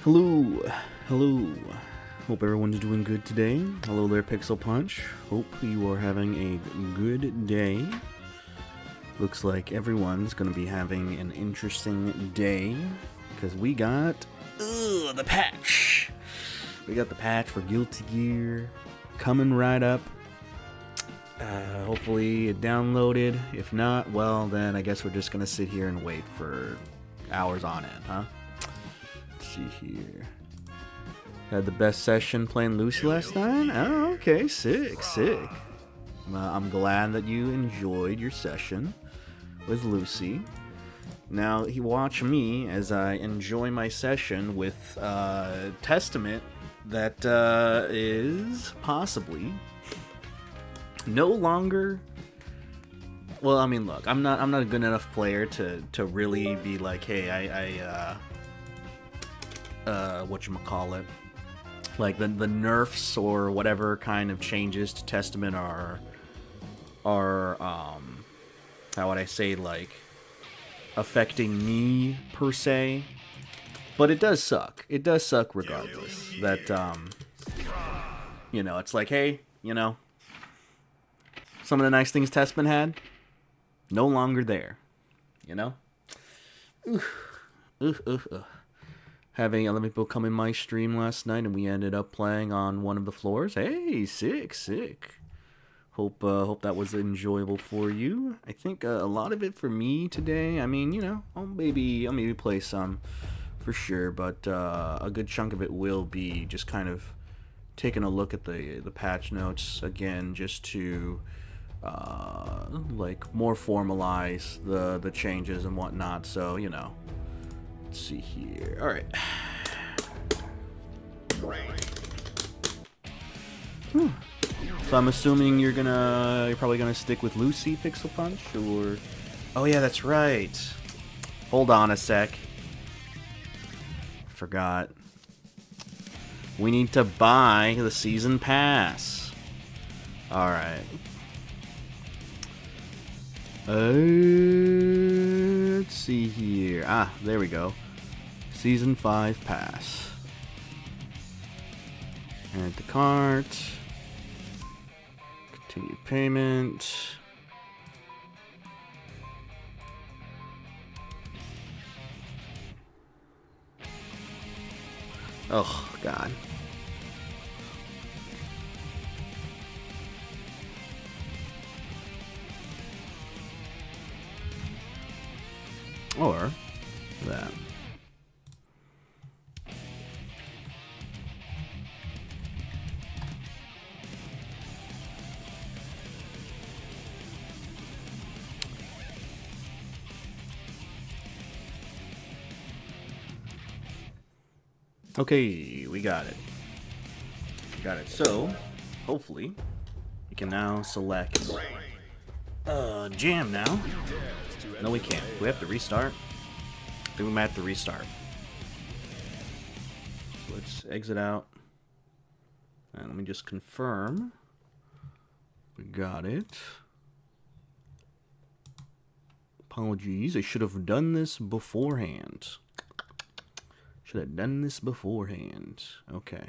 Hello, hello. Hope everyone's doing good today. Hello there, Pixel Punch. Hope you are having a good day. Looks like everyone's gonna be having an interesting day because we got the patch. We got the patch for Guilty Gear coming right up. Hopefully it downloaded. If not, well then I guess we're just gonna sit here and wait for hours on end, huh? See here. Had the best session playing Lucy last night? Oh, okay, sick. I'm glad that you enjoyed your session with Lucy. Now, watch me as I enjoy my session with Testament that is possibly no longer... Well, I mean, look, I'm not a good enough player to really be like, hey, whatchamacallit, like the nerfs or whatever kind of changes to Testament are how would I say, like, affecting me per se, but it does suck. It does suck regardless that you know, it's like, hey, you know, some of the nice things Testament had no longer there, you know. Having 11 people come in my stream last night, and we ended up playing on one of the floors. Hey, sick. Hope that was enjoyable for you. I think a lot of it for me today. I mean, you know, I'll maybe play some for sure, but a good chunk of it will be just kind of taking a look at the patch notes again, just to like more formalize the changes and whatnot. So, you know. Let's see here. All right. So I'm assuming you're probably gonna stick with Lucy, Pixel Punch, or... Oh yeah, that's right. Hold on a sec. Forgot. We need to buy the season pass. All right. Let's see here. Ah, there we go. Season 5 pass. Add to cart. Continue payment. Oh, God. Or that. Okay, we got it. So, hopefully, we can now select jam now. No, we can't. Do we have to restart? I think we might have to restart. Let's exit out. And let me just confirm. We got it. Apologies. I should have done this beforehand. Okay.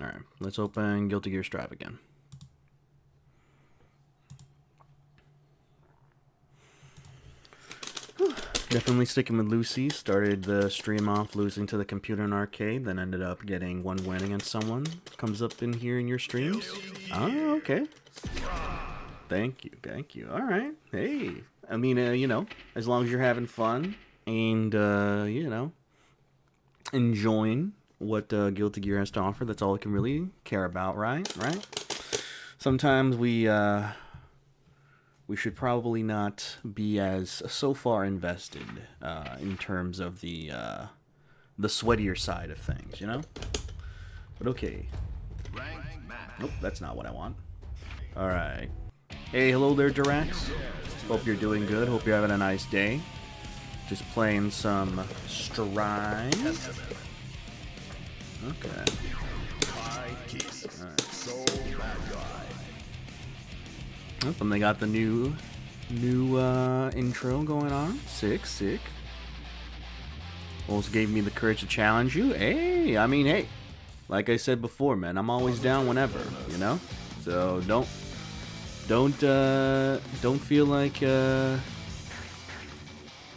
Alright. Let's open Guilty Gear Strive again. Definitely sticking with Lucy. Started the stream off losing to the computer in arcade, then ended up getting one win against someone. Comes up in here in your streams. Oh, okay. Thank you. Alright. Hey. I mean, you know, as long as you're having fun and, you know, enjoying what Guilty Gear has to offer, that's all I can really care about, right? Sometimes we should probably not be as so far invested in terms of the sweatier side of things, you know? But okay. Nope, that's not what I want. Alright. Hey, hello there, Durax. Hope you're doing good. Hope you're having a nice day. Just playing some Strive. Okay. Alright. Oh, and they got the new New intro going on. Sick, sick. Also gave me the courage to challenge you. Hey, I mean, hey. Like I said before, man, I'm always down whenever, you know? So don't feel like, you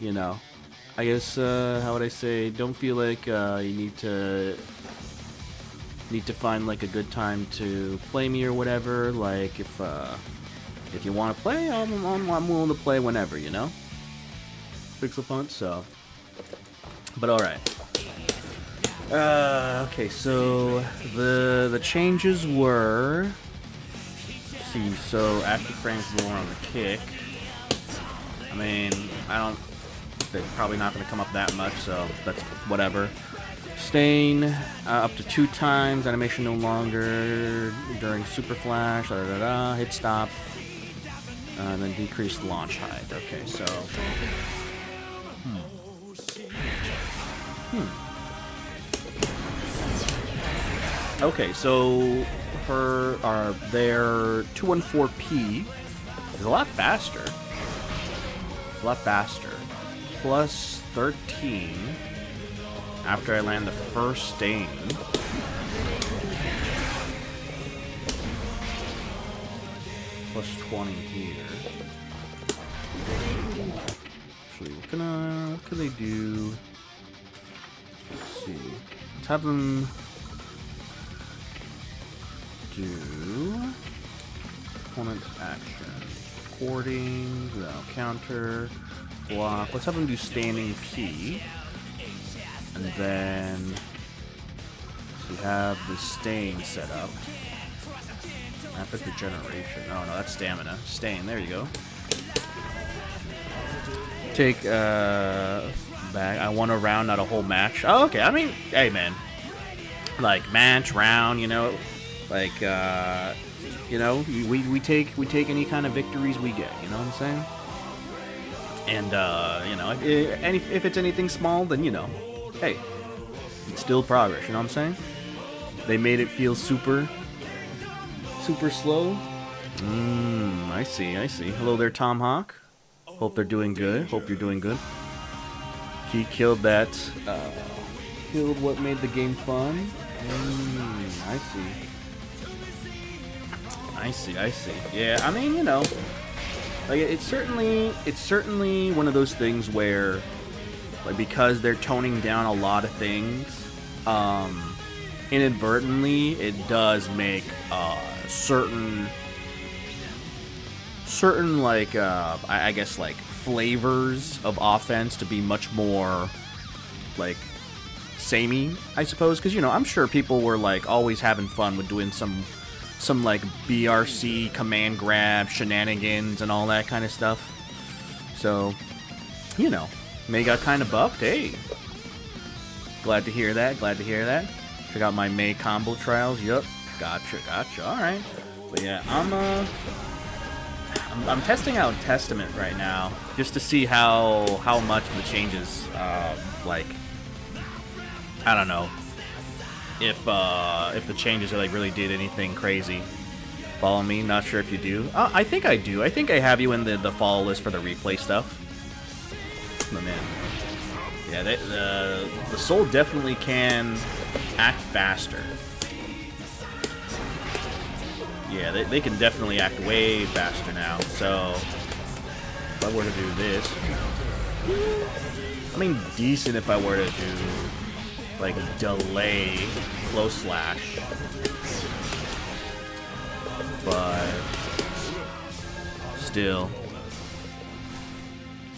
know, I guess, how would I say, don't feel like, you need to find, like, a good time to play me or whatever. Like, if you want to play, I'm willing to play whenever, you know? Pixel Punch, so. But alright. Okay, so the changes were, let's see, so active frames more on the kick. I mean, they're probably not going to come up that much, so that's whatever. Stain, up to 2 times, animation no longer during super flash, hit stop, and then decreased launch height. Okay, so, Okay, so their 214P is a lot faster. Plus 13 after I land the first stain. Plus 20 here. Actually, what can they do? Let's see. Let's have them do opponent action, recording, counter, block. Let's have them do standing P, and then we have the stain set up. Epic regeneration. Oh no, that's stamina. Stain. There you go. Take back. I want a round, not a whole match. Oh, okay. I mean, hey man, like match, round, you know. Like, you know, we take any kind of victories we get, you know what I'm saying? And, you know, if it's anything small, then, you know, hey, it's still progress, you know what I'm saying? They made it feel super slow. I see. Hello there, Tom Hawk. Hope they're doing good. Hope you're doing good. He killed that, killed what made the game fun. I see. Yeah, I mean, you know, like it's certainly one of those things where, like, because they're toning down a lot of things, inadvertently it does make certain like I guess like flavors of offense to be much more like samey, I suppose, because, you know, I'm sure people were like always having fun with doing some like BRC command grab shenanigans and all that kind of stuff. So, you know, May got kind of buffed. Hey, glad to hear that. Check out my May combo trials. Yup, gotcha. All right, but yeah, I'm testing out Testament right now just to see how much of the changes, like, I don't know. If the changes like really did anything crazy. Follow me, not sure if you do. I think I do. I think I have you in the follow list for the replay stuff. But man, yeah, the soul definitely can act faster. Yeah, they can definitely act way faster now. So if I were to do this, I mean, decent if I were to do like delay close slash, but still,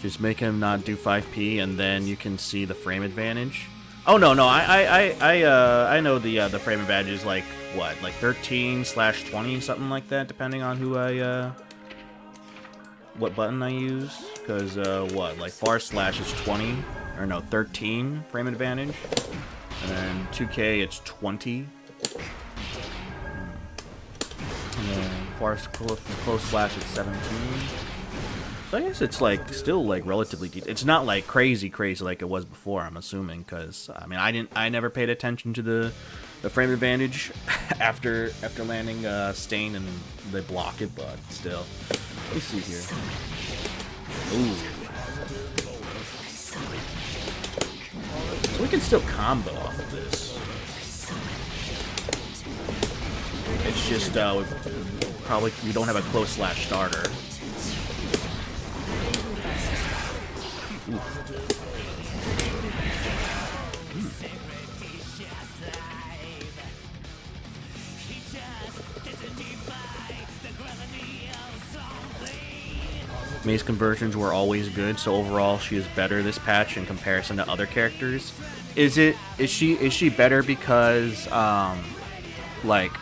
just make him not do 5p, and then you can see the frame advantage. Oh no, I know the frame advantage is like what, like 13/20, something like that, depending on who what button I use, because what, like far slash is 20, or no, 13 frame advantage. And then 2K, it's 20. And then close slash, it's 17. So I guess it's like still like relatively decent. It's not like crazy like it was before, I'm assuming, because I mean I never paid attention to the frame advantage after landing Stain, and they block it, but still. Let me see here. Ooh. So we can still combo off of this. It's just, probably we don't have a close slash starter. Oof. May's conversions were always good, so overall she is better this patch in comparison to other characters. Is she better because like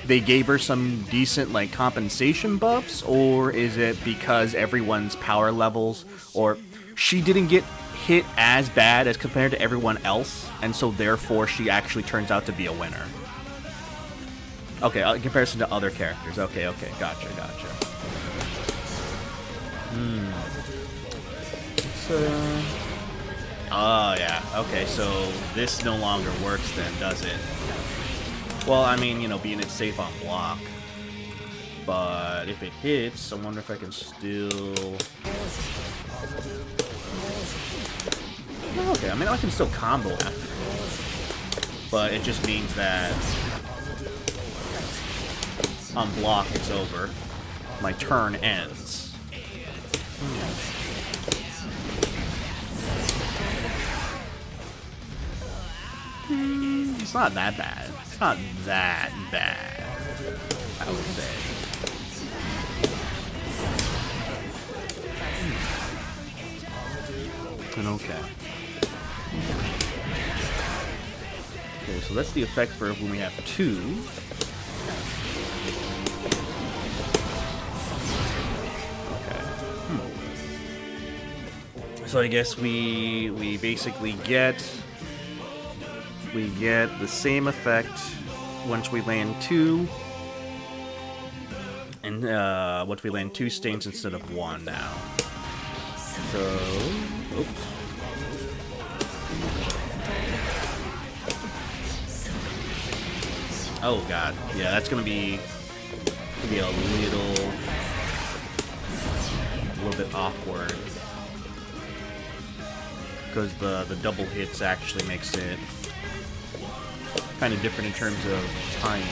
they gave her some decent like compensation buffs, or is it because everyone's power levels, or she didn't get hit as bad as compared to everyone else, and so therefore she actually turns out to be a winner? Okay, in comparison to other characters. Okay, gotcha. Oh, yeah. Okay, so this no longer works then, does it? Well, I mean, you know, being it safe on block. But if it hits, I wonder if I can still... Okay, I mean, I can still combo after. But it just means that on block, it's over. My turn ends. It's not that bad. It's not that bad, I would say. And okay. Okay, so that's the effect for when we have two. So I guess we basically get the same effect once we land two, and once we land two stains instead of one now. So, oops. Oh god, yeah, that's gonna be a little bit awkward. Because the double hits actually makes it kind of different in terms of timing.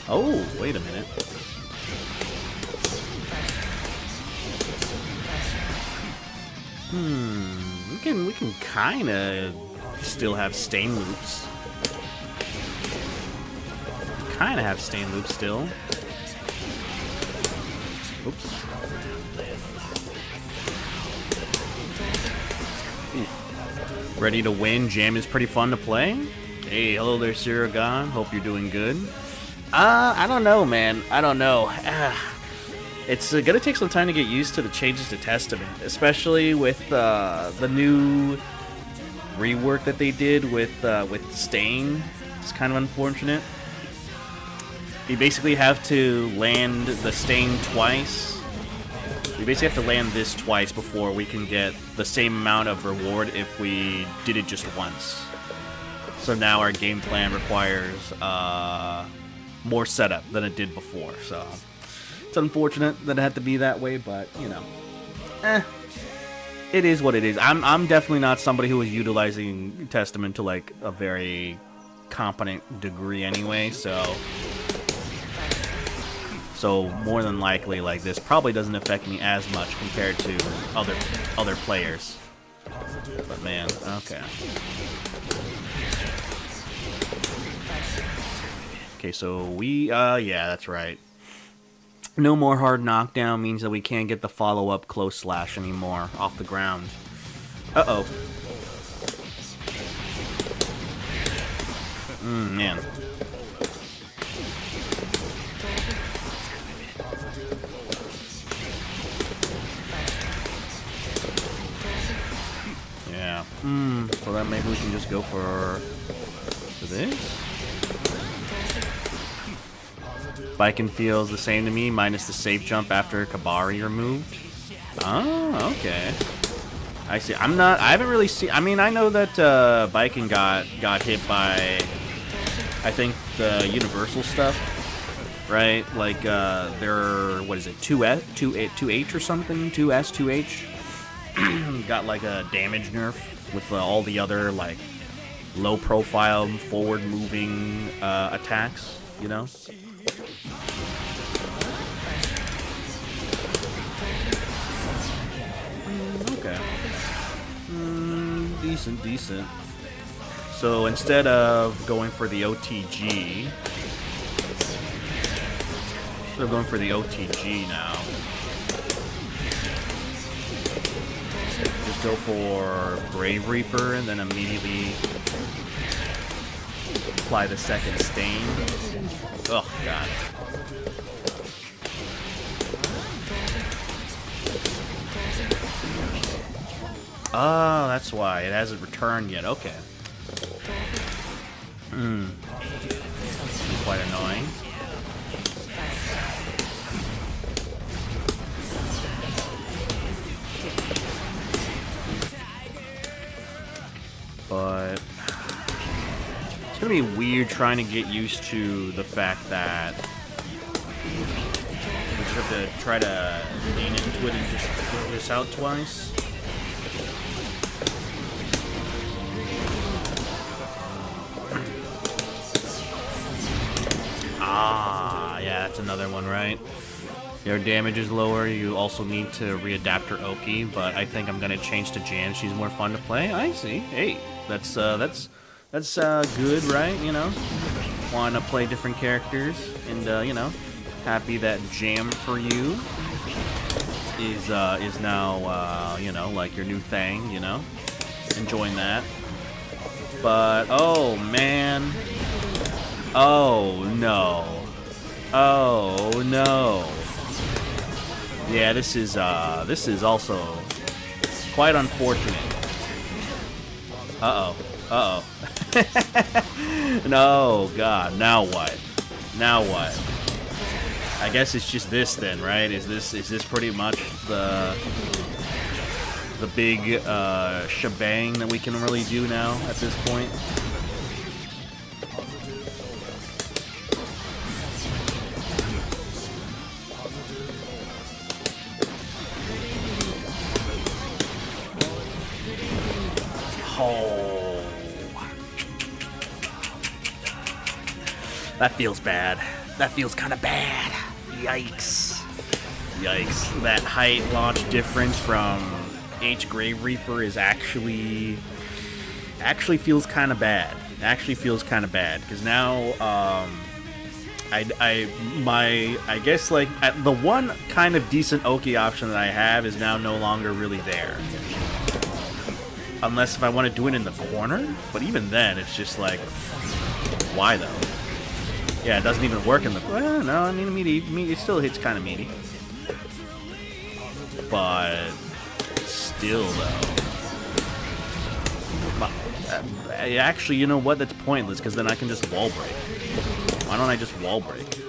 Oh, wait a minute. We can kind of still have stain loops. Kind of have stain loops still. Oops. Ready to win. Jam is pretty fun to play. Hey, hello there, Siragon. Hope you're doing good. I don't know, man. I don't know. It's gonna take some time to get used to the changes to Testament, especially with the new rework that they did with Stain. It's kind of unfortunate. You basically have to land the Stain twice. We basically have to land this twice before we can get the same amount of reward if we did it just once. So now our game plan requires more setup than it did before, so... It's unfortunate that it had to be that way, but, you know. It is what it is. I'm definitely not somebody who is utilizing Testament to, like, a very competent degree anyway, so... So, more than likely, like, this probably doesn't affect me as much compared to other players. But, man, okay. Okay, so we, yeah, that's right. No more hard knockdown means that we can't get the follow-up close slash anymore off the ground. Uh-oh. Man. Yeah. So then maybe we can just go for this? Baiken feels the same to me, minus the safe jump after Kabari removed. Oh, okay. I see. I haven't really seen. I mean, I know that Baiken got hit by, I think, the Universal stuff, right? Like their, what is it, 2H or something, 2S, 2H. Got like a damage nerf with all the other like low-profile, forward-moving attacks, you know. Okay. Decent. So instead of going for the OTG, now, just go for Grave Reaper and then immediately apply the second stain. Oh, God. Oh, that's why. It hasn't returned yet. Okay. Quite annoying. But it's gonna be weird trying to get used to the fact that we just have to try to lean into it and just throw this out twice. Ah, yeah, that's another one, right? Your damage is lower. You also need to readapt her Oki, but I think I'm gonna change to Jan. She's more fun to play. I see. Hey, that's good, right? You know, want to play different characters, and you know, happy that Jam for you is now you know, like your new thing. You know, enjoying that. But oh man. Oh no. Oh no. Yeah, this is also quite unfortunate. Uh-oh. Uh-oh. No, God, now what? Now what? I guess it's just this then, right? Is this pretty much the big shebang that we can really do now at this point? Oh, that feels bad. That feels kind of bad. Yikes. Yikes. That height launch difference from H Grave Reaper is actually feels kind of bad. Actually feels kind of bad because now I guess like the one kind of decent Oki option that I have is now no longer really there. Unless if I want to do it in the corner, but even then, it's just like, why though? Yeah, it doesn't even work in the. Well, no, I mean, meaty. It still hits kind of meaty, but still though. Actually, you know what? That's pointless because then I can just wall break. Why don't I just wall break?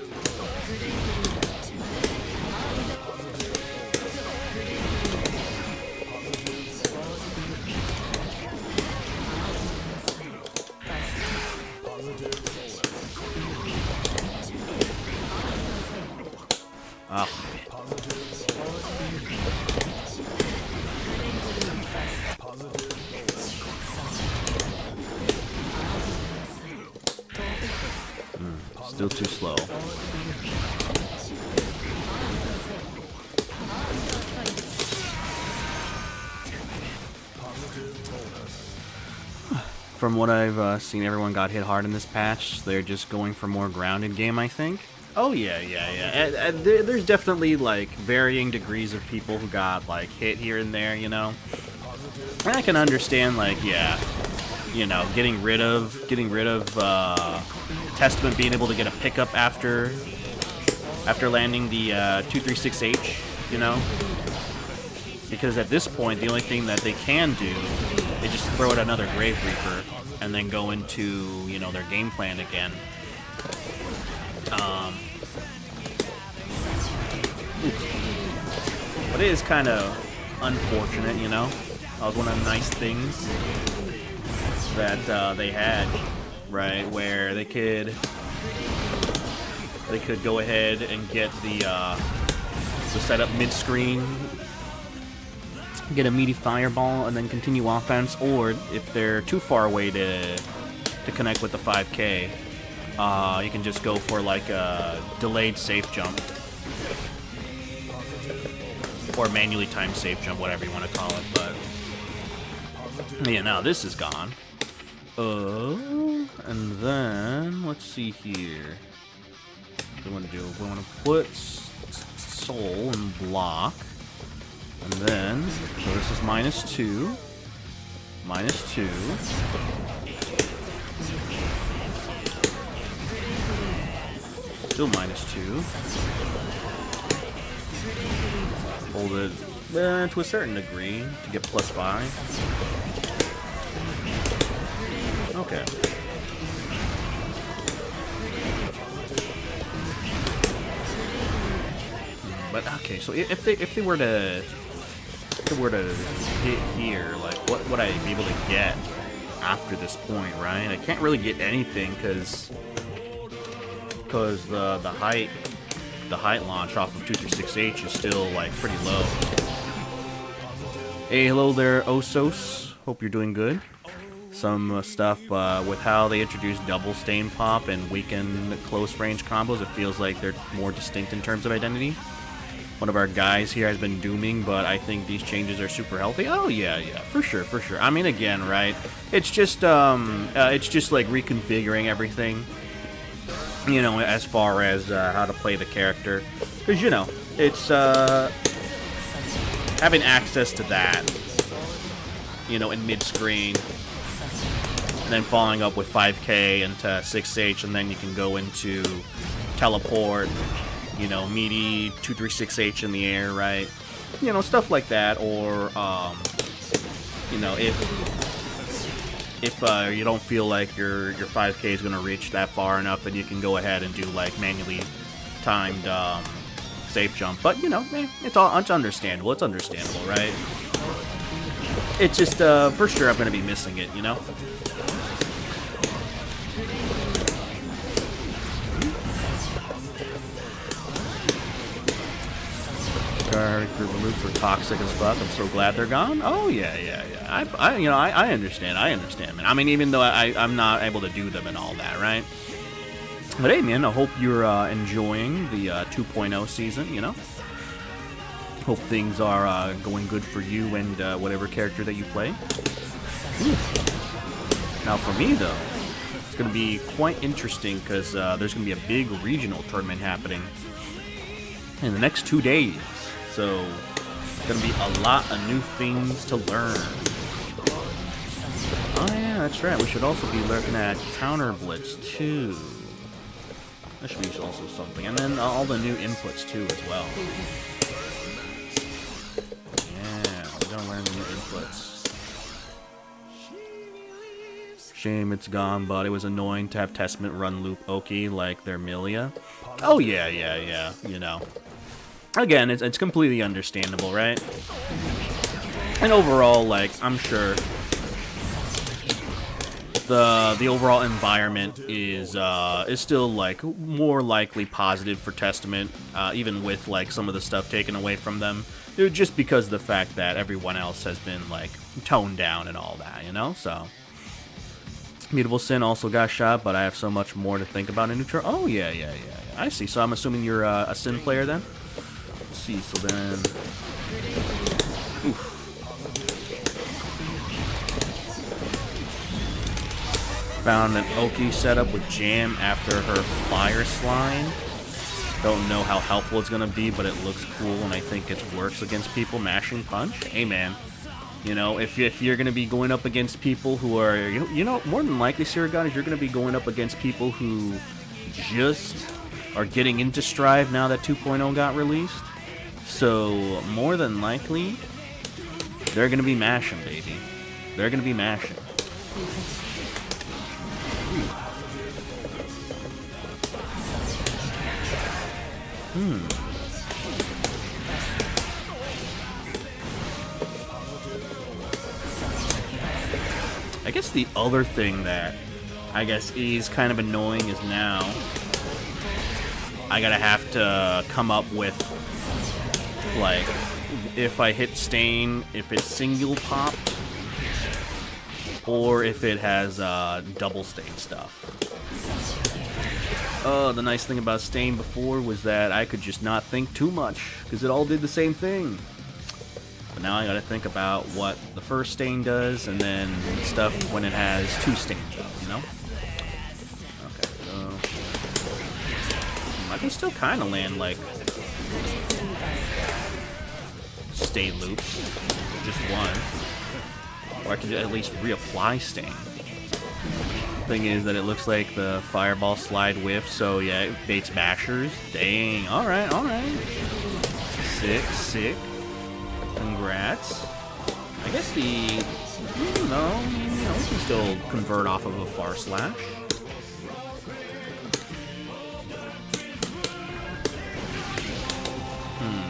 Still too slow. From what I've seen, everyone got hit hard in this patch. They're just going for more grounded game, I think. Oh yeah. There's definitely like varying degrees of people who got like hit here and there, you know. And I can understand like, yeah, you know, getting rid of Testament being able to get a pickup after landing the 236H, you know, because at this point the only thing that they can do is just throw out another Grave Reaper and then go into, you know, their game plan again. But it is kind of unfortunate, you know? That was one of the nice things that they had, right? Where they could go ahead and get the setup mid-screen, get a meaty fireball, and then continue offense. Or if they're too far away to connect with the 5K, you can just go for like a delayed safe jump. Or manually timed safe jump, whatever you want to call it, but... Yeah, now this is gone. And then, let's see here. What do we want to do? We want to put soul and block. And then, so this is -2. -2. Still -2. Hold it to a certain degree to get +5. Okay. But okay, so if they were to hit here, like what would I be able to get after this point, right? I can't really get anything because the height launch off of 236H is still like pretty low. Hey, hello there, Osos. Hope you're doing good. Some stuff with how they introduced double stain pop and weakened close range combos. It feels like they're more distinct in terms of identity. One of our guys here has been dooming, but I think these changes are super healthy. Oh yeah, for sure. I mean, again, right? It's just like reconfiguring everything. You know, as far as how to play the character, because you know, it's having access to that, you know, in mid-screen, and then following up with 5K into 6H, and then you can go into teleport, you know, meaty 236H in the air, right? You know, stuff like that, or you know, if you don't feel like your 5K is going to reach that far enough, then you can go ahead and do like manually timed safe jump. But you know, it's understandable. It's understandable, right? It's just for sure I'm going to be missing it, you know. Group of loops were toxic as fuck. I'm so glad they're gone. Oh yeah. I understand, man. I mean, even though I'm not able to do them and all that, right? But hey, man, I hope you're enjoying the 2.0 season. You know, hope things are going good for you and whatever character that you play. Now, for me though, it's going to be quite interesting because there's going to be a big regional tournament happening in the next 2 days. So, it's going to be a lot of new things to learn. Oh yeah, that's right. We should also be looking at Counter Blitz too. That should be also something. And then all the new inputs too as well. Yeah, we're going to learn the new inputs. Shame it's gone, but it was annoying to have Testament run loop Oki like their Milia. Oh yeah, you know. Again, it's completely understandable, right? And overall, like, I'm sure the overall environment is still like more likely positive for Testament, even with like some of the stuff taken away from them, just because of the fact that everyone else has been like toned down and all that, you know. So Beautiful Sin also got shot, but I have so much more to think about in Neutral. Oh yeah. I see. So I'm assuming you're a Sin player then. See, so then, oof. Found an Oki setup with Jam after her Fire Slime. Don't know how helpful it's gonna be, but it looks cool, and I think it works against people mashing punch. Hey man, you know, if you're gonna be going up against people who are, you know, more than likely, Sirigata, you're gonna be going up against people who just are getting into Strive now that 2.0 got released. So, more than likely, they're going to be mashing, baby. They're going to be mashing. the other thing that I guess is kind of annoying is now I gotta have to come up with, like, if I hit stain, if it's single popped, or if it has double stain stuff. The nice thing about stain before was that I could just not think too much, because it all did the same thing. But now I gotta think about what the first stain does, and then stuff when it has two stains up, you know? Okay, so... I can still kind of land, like, stain loops. Just one. Or I could at least reapply stain. Thing is that it looks like the fireball slide whiff, so yeah, it baits mashers. Dang, alright, alright. Sick. Congrats. I guess we can still convert off of a far slash.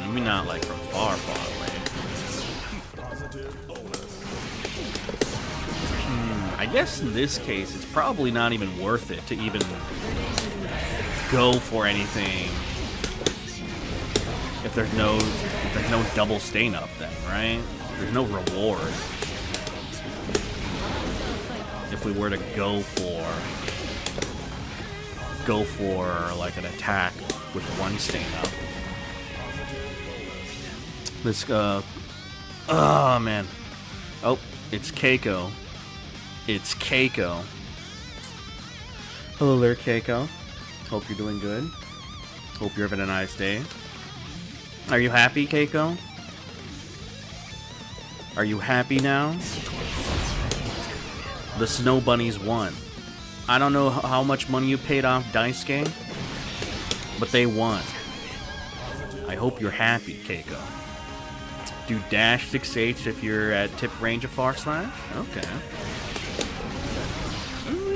Maybe not like from far away. I guess in this case, it's probably not even worth it to even go for anything if there's no double stain up then, right? There's no reward if we were to go for like an attack with one stain up. This oh man. Oh, it's Keiko. It's Keiko. Hello there, Keiko. Hope you're doing good. Hope you're having a nice day. Are you happy, Keiko? Are you happy now? The Snow Bunnies won. I don't know how much money you paid off Daisuke, but they won. I hope you're happy, Keiko. Do dash 6H if you're at tip range of far slash? Okay.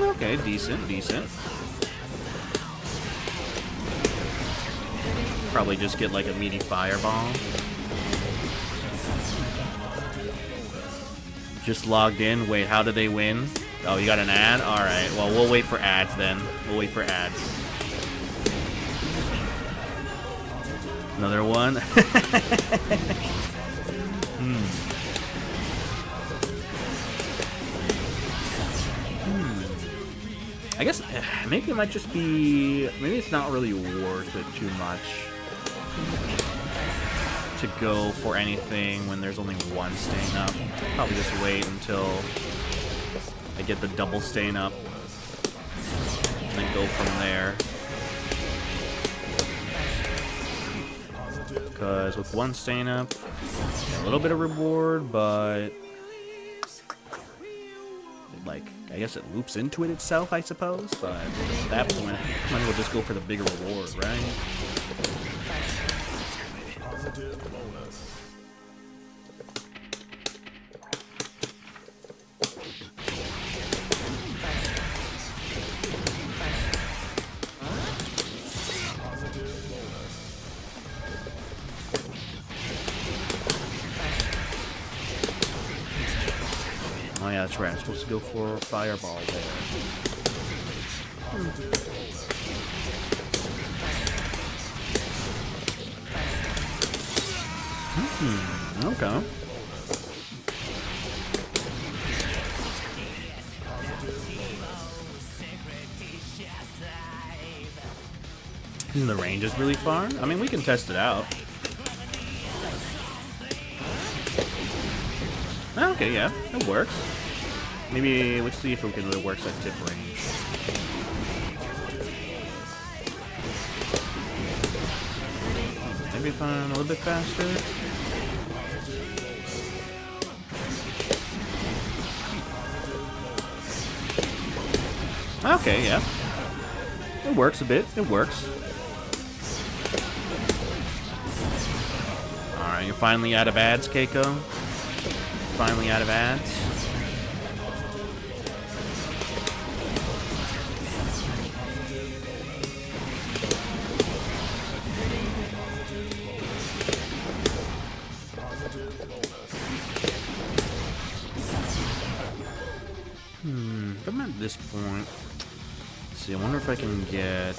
Okay, decent. Probably just get like a meaty fireball. Just logged in. Wait, how did they win? Oh, you got an ad? Alright, well, we'll wait for ads then. We'll wait for ads. Another one? I guess maybe it might just be... Maybe it's not really worth it too much to go for anything when there's only one stain up. Probably just wait until I get the double stain up and then go from there. Because with one stain up, a little bit of reward, but... like, I guess it loops into it itself, I suppose, but at that point, might as well just go for the bigger reward, right? Oh yeah, that's right. I'm supposed to go for a fireball there. Okay. And the range is really far? I mean, we can test it out. Okay, yeah, it works. Maybe, let's see if it really works at tip range. Maybe if I'm a little bit faster. Okay, yeah. It works a bit, it works. Alright, you're finally out of ads, Keiko? Finally out of ads. this point. Let's see, I wonder if I can get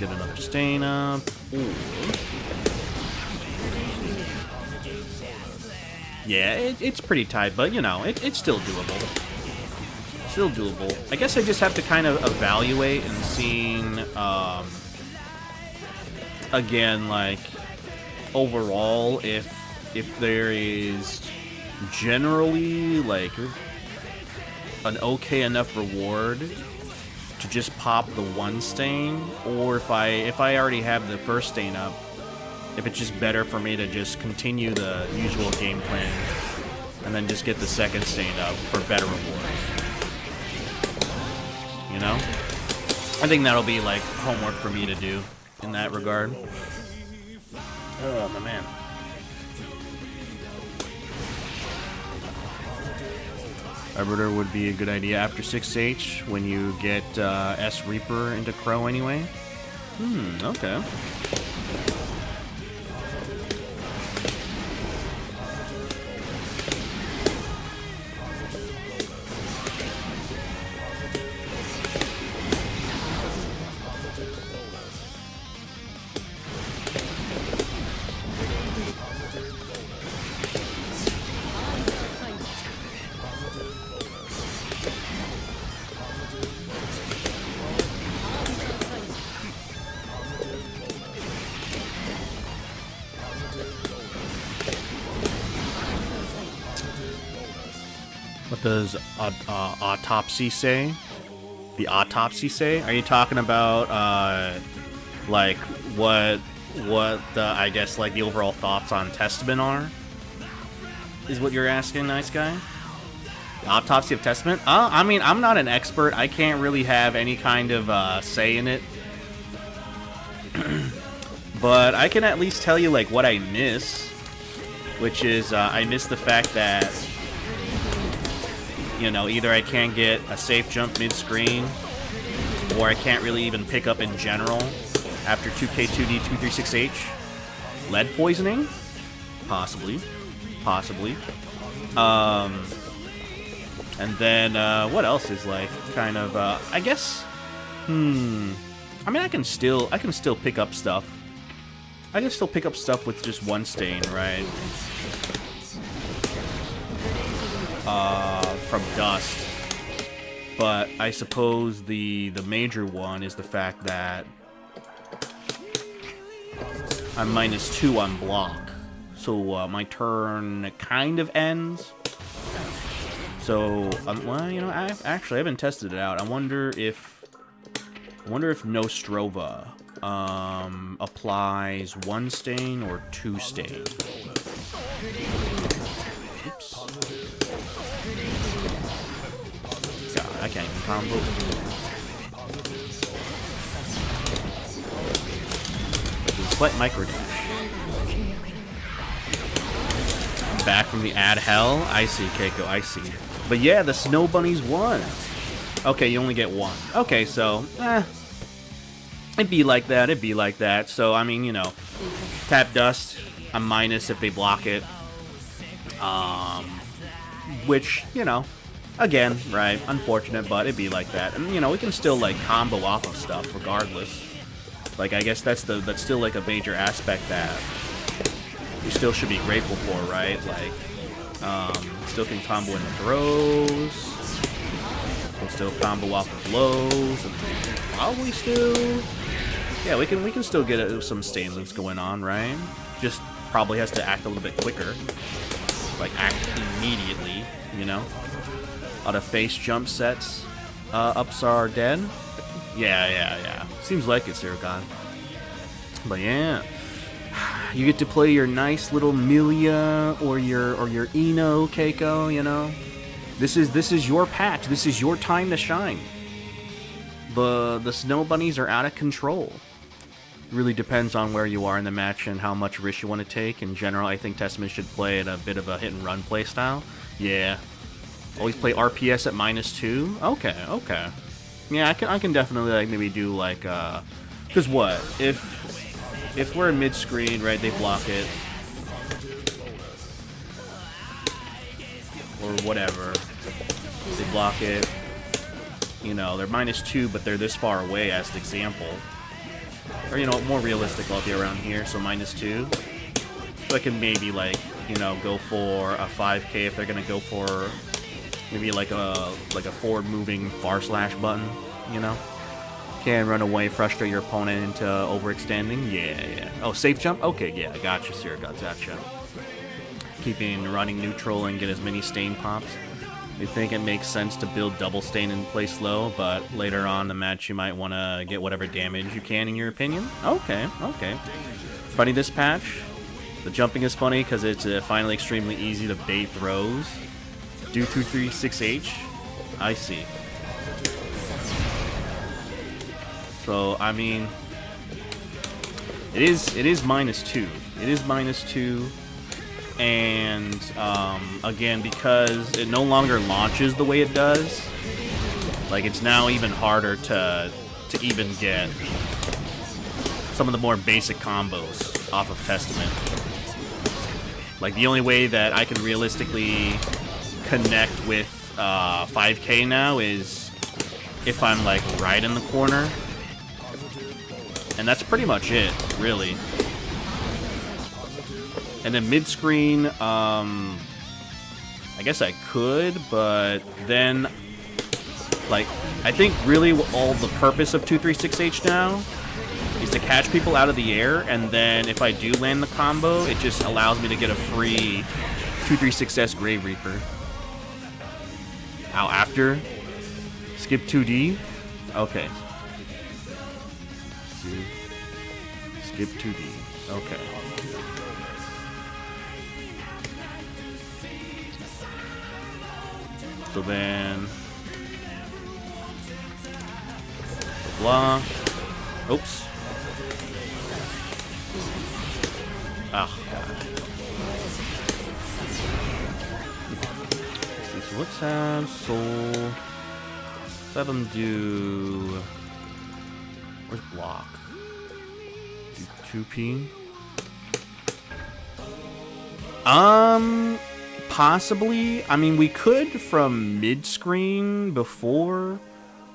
another stain up. Ooh. Yeah, it's pretty tight, but you know, it's still doable. Still doable. I guess I just have to kind of evaluate and seeing, again, like, overall, if there is generally, like, an okay enough reward to just pop the one stain, or if I already have the first stain up, if it's just better for me to just continue the usual game plan and then just get the second stain up for better rewards. You know? I think that'll be like homework for me to do in that regard. Oh, my man. Arbiter would be a good idea after 6H when you get S Reaper into Crow anyway. Okay. What does autopsy say? The autopsy say? Are you talking about like what the, I guess, like the overall thoughts on Testament are? Is what you're asking, nice guy? The autopsy of Testament? I mean, I'm not an expert. I can't really have any kind of say in it. But I can at least tell you like what I miss, which is I miss the fact that, you know, either I can't get a safe jump mid-screen, or I can't really even pick up in general after 2K2D 236H. Lead poisoning? Possibly. Possibly. And then, what else is, like, kind of, I guess, I mean, I can still pick up stuff. I can still pick up stuff with just one stain, right? From dust, but I suppose the major one is the fact that I'm -2 on block, so my turn kind of ends. So well, you know, I haven't tested it out. I wonder if Nostrova applies 1 stain or 2 stain. Oops. God, I can't even combo. Slight micro dash. Back from the ad hell. I see, Keiko, I see. But yeah, the snow bunnies won. Okay, you only get 1. Okay, so it'd be like that. It'd be like that. So I mean, you know, tap dust. I'm minus if they block it. Which, you know, again, right, unfortunate, but it'd be like that. And, you know, we can still, like, combo off of stuff regardless. Like, I guess that's still, like, a major aspect that we still should be grateful for, right? Like, still can combo in the throws. Can still combo off of lows. And probably still... Yeah, we can still get some stain loops going on, right? Just probably has to act a little bit quicker. Like, act immediately, you know? Out of face jump sets. Ups are dead. Yeah. Seems like it, Siricon. But yeah. You get to play your nice little Milia or your Eno, Keiko, you know? This is your patch. This is your time to shine. The Snow Bunnies are out of control. Really depends on where you are in the match and how much risk you want to take. In general, I think Testament should play at a bit of a hit-and-run play style. Yeah. Always play RPS at -2? Okay. Yeah, I can definitely, like, maybe do, like, because what? If we're in mid-screen, right, they block it. or whatever. They block it. You know, they're -2, but they're this far away as an example. Or, you know, more realistic, I'll be around here, so -2. So I can maybe, like, you know, go for a 5k if they're gonna go for maybe like a forward-moving far slash button, you know? Can run away, frustrate your opponent into overextending. Yeah. Oh, safe jump? Okay, yeah, I gotcha, sir, gotcha. Keeping running neutral and get as many stain pops. We think it makes sense to build double stain and play slow, but later on in the match you might want to get whatever damage you can, in your opinion. Okay. Funny this patch. The jumping is funny because it's finally extremely easy to bait throws. Do 236H. I see. So, I mean, it is -2. It is -2. And again, because it no longer launches the way it does, like, it's now even harder to even get some of the more basic combos off of Testament. Like, the only way that I can realistically connect with 5k now is if I'm, like, right in the corner, and that's pretty much it, really. And then mid-screen, I guess I could, but then, like, I think really all the purpose of 236H now is to catch people out of the air, and then if I do land the combo, it just allows me to get a free 236S Grave Reaper. Ow, after? Skip 2D? Okay. Skip 2D. Okay. So then, blah. Oops. Oh, God. So let's have Soul. Let's have him do. Where's block? Do 2P. Possibly. I mean, we could from mid-screen before.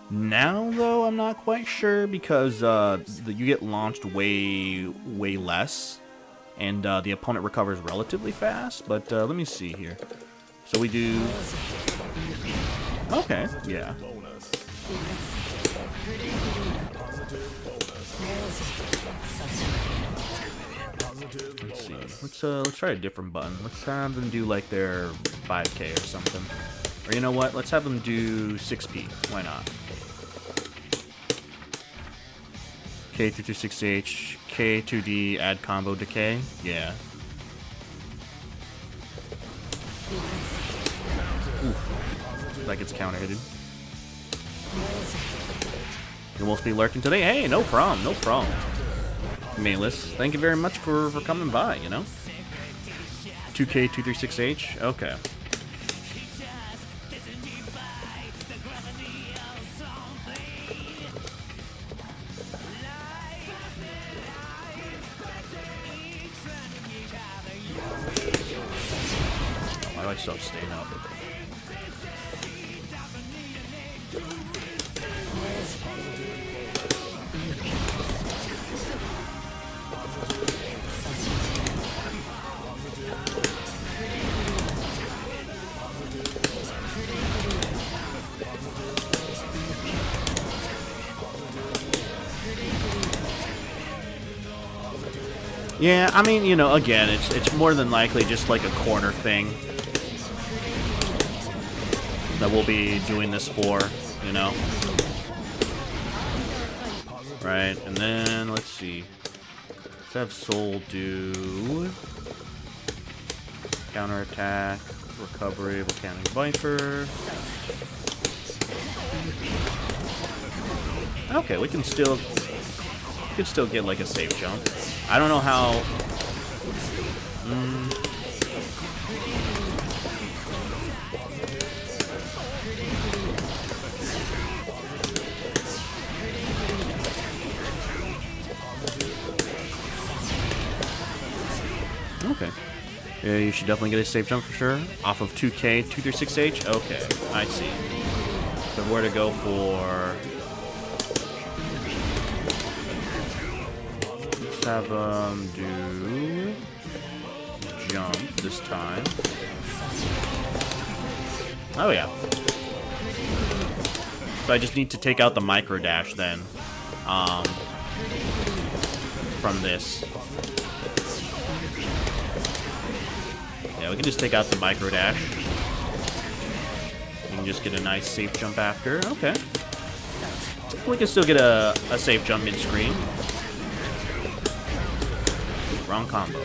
Now, though, I'm not quite sure because you get launched way less, and the opponent recovers relatively fast. But let me see here. So we do. Okay. Yeah. Let's see. Let's try a different button. Let's have them do like their 5k or something. Or you know what? Let's have them do 6p. Why not? K226H, K2D, add combo decay. Yeah. Oof. That gets counter hitted. You almost be lurking today. Hey, no problem, no problem. Mayless, thank you very much for coming by, you know? 2K236H? Okay. Why do I still stay up? Yeah, I mean, you know, again, it's more than likely just like a corner thing that we'll be doing this for, you know? Right, and then, let's see. Let's have Soul do counterattack, recovery, Volcanic Viper. Okay, we can still get like a safe jump. I don't know how. Okay. Yeah, you should definitely get a safe jump for sure. Off of 2K, 236H? Okay, I see. So where to go for... Let's have do... jump this time. Oh yeah. So I just need to take out the micro dash then. From this. Yeah, we can just take out the micro dash. We can just get a nice safe jump after. Okay. We can still get a safe jump mid-screen. Wrong combo.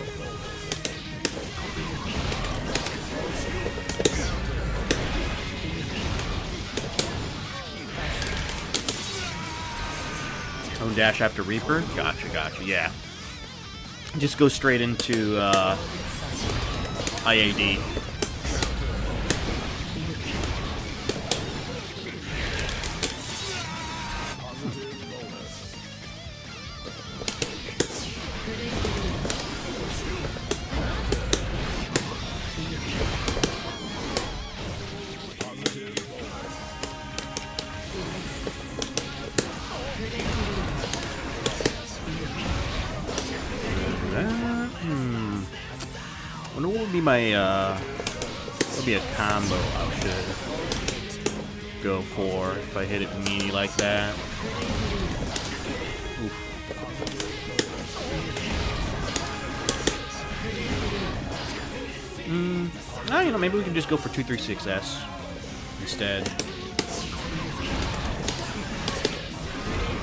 Own dash after Reaper? Gotcha, yeah. Just go straight into IAD. I wonder what would be my, what would be a combo I should go for if I hit it meaty like that. Oof. You know, maybe we can just go for 236S instead.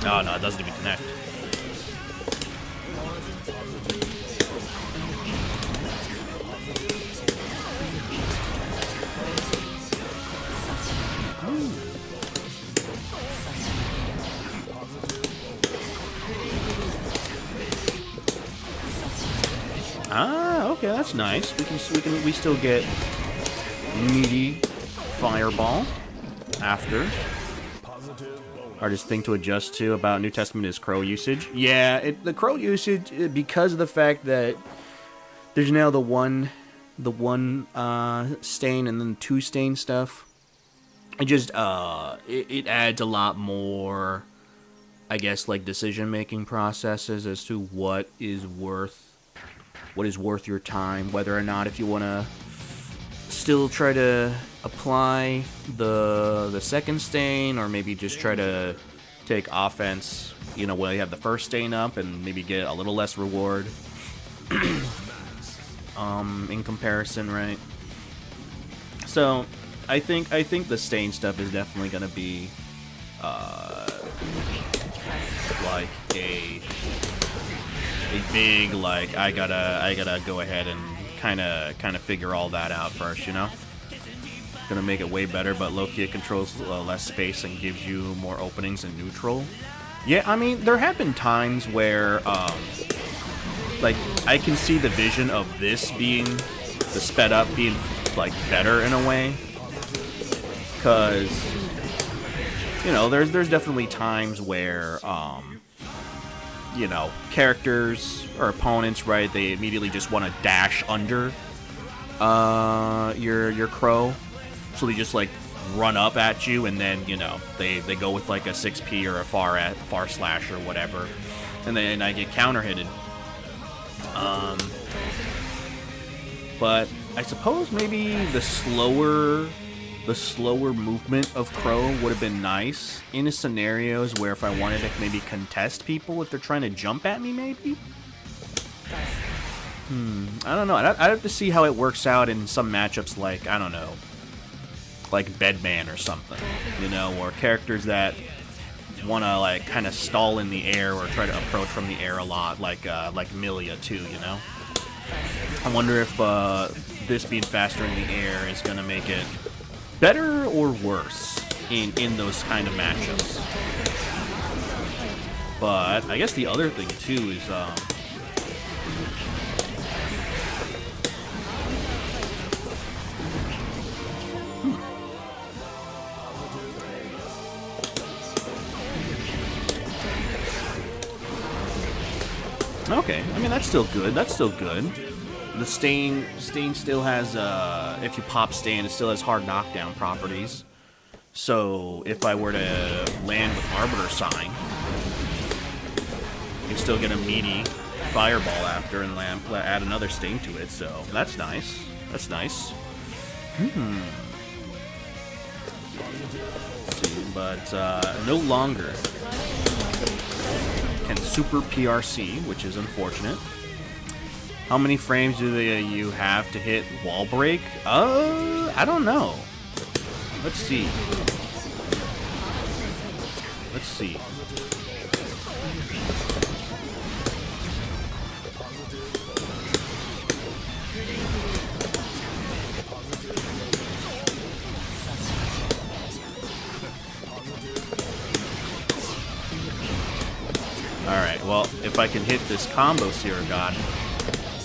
Oh, no, it doesn't even connect. Ah, okay, that's nice. We still get meaty fireball after. Hardest thing to adjust to about New Testament is crow usage. Yeah, the crow usage, because of the fact that there's now the one stain and then 2 stain stuff. It just it adds a lot more, I guess, like decision making processes as to what is worth your time, whether or not if you want to still try to apply the second stain, or maybe just try to take offense, you know, while you have the first stain up and maybe get a little less reward in comparison, right? So I think the stain stuff is definitely going to be like a big, like, I gotta go ahead and kind of figure all that out first, you know. Gonna make it way better, but low-key it controls less space and gives you more openings in neutral. Yeah, I mean, there have been times where like, I can see the vision of this being the sped up being like better in a way, because, you know, there's definitely times where you know, characters or opponents, right, they immediately just want to dash under your crow, so they just like run up at you, and then, you know, they go with like a 6P or a far slash or whatever, and then I get counter hitted. But I suppose maybe the slower movement of crow would have been nice in scenarios where if I wanted to maybe contest people if they're trying to jump at me, maybe. I don't know. I'd have to see how it works out in some matchups, like, I don't know, like Bedman or something, you know, or characters that want to like kind of stall in the air or try to approach from the air a lot, like Milia too, you know. I wonder if this being faster in the air is going to make it better or worse in those kind of matchups. But I guess the other thing too is okay, I mean, that's still good. the Stain still has, if you pop Stain, it still has hard knockdown properties. So if I were to land with Arbiter Sign, you can still get a meaty Fireball after and add another Stain to it. So that's nice. That's nice. But no longer can Super PRC, which is unfortunate. How many frames do you have to hit wall break? I don't know. Let's see. Let's see. Alright, well, if I can hit this combo, Sierra God,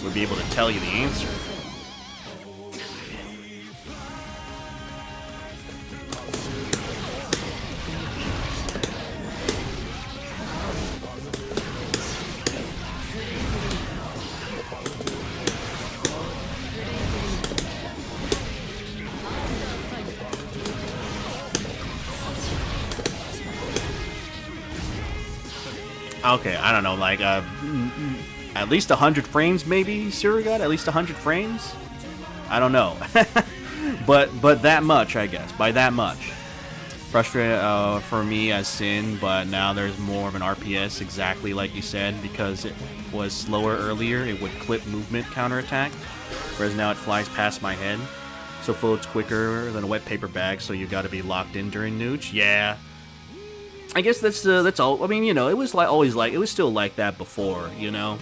we'll be able to tell you the answer. Okay, I don't know, like, at least 100 frames, maybe, Surrogate? At least 100 frames? I don't know. but that much, I guess. By that much. Frustrated for me as Sin, but now there's more of an RPS, exactly like you said, because it was slower earlier. It would clip movement counterattack, whereas now it flies past my head. So floats quicker than a wet paper bag, so you gotta be locked in during Nooch. Yeah. I guess that's all. I mean, you know, it was like always like it was still like that before, you know.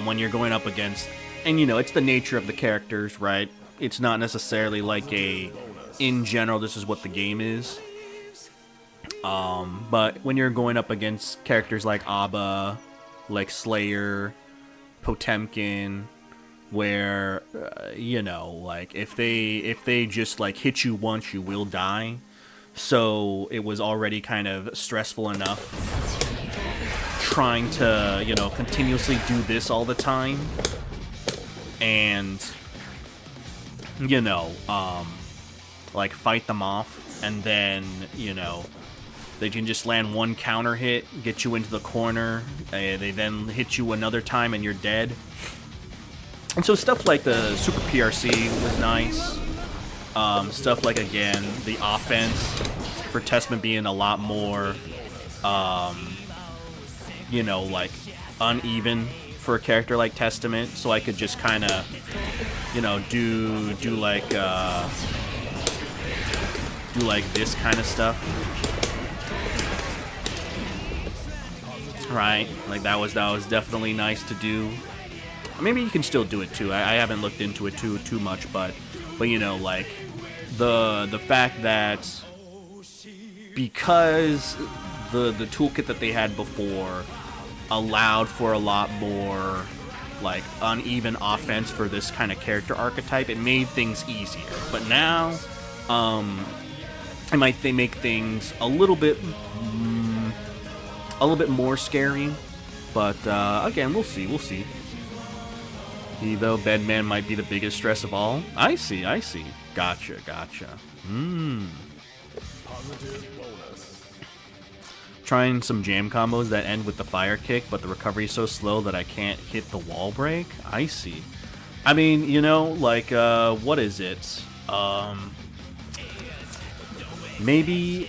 When you're going up against, and you know, it's the nature of the characters, right? It's not necessarily like in general, this is what the game is. But when you're going up against characters like Abba, like Slayer, Potemkin, where you know, like if they just like hit you once, you will die. So it was already kind of stressful enough trying to, you know, continuously do this all the time. And, you know, like fight them off. And then, you know, they can just land one counter hit, get you into the corner. They then hit you another time and you're dead. And so stuff like the Super PRC was nice. Stuff like, again, the offense for Testament being a lot more, you know, like, uneven for a character like Testament, so I could just kind of, you know, do like this kind of stuff. Right, like that was definitely nice to do. Maybe you can still do it too. I haven't looked into it too much, but you know, like the fact that because the toolkit that they had before allowed for a lot more like uneven offense for this kind of character archetype, it made things easier. But now, they make things a little bit more scary. But again, we'll see. Though Bedman might be the biggest stress of all. I see. Gotcha. Trying some jam combos that end with the fire kick, but the recovery is so slow that I can't hit the wall break. I see. I mean, you know, like, what is it? Maybe,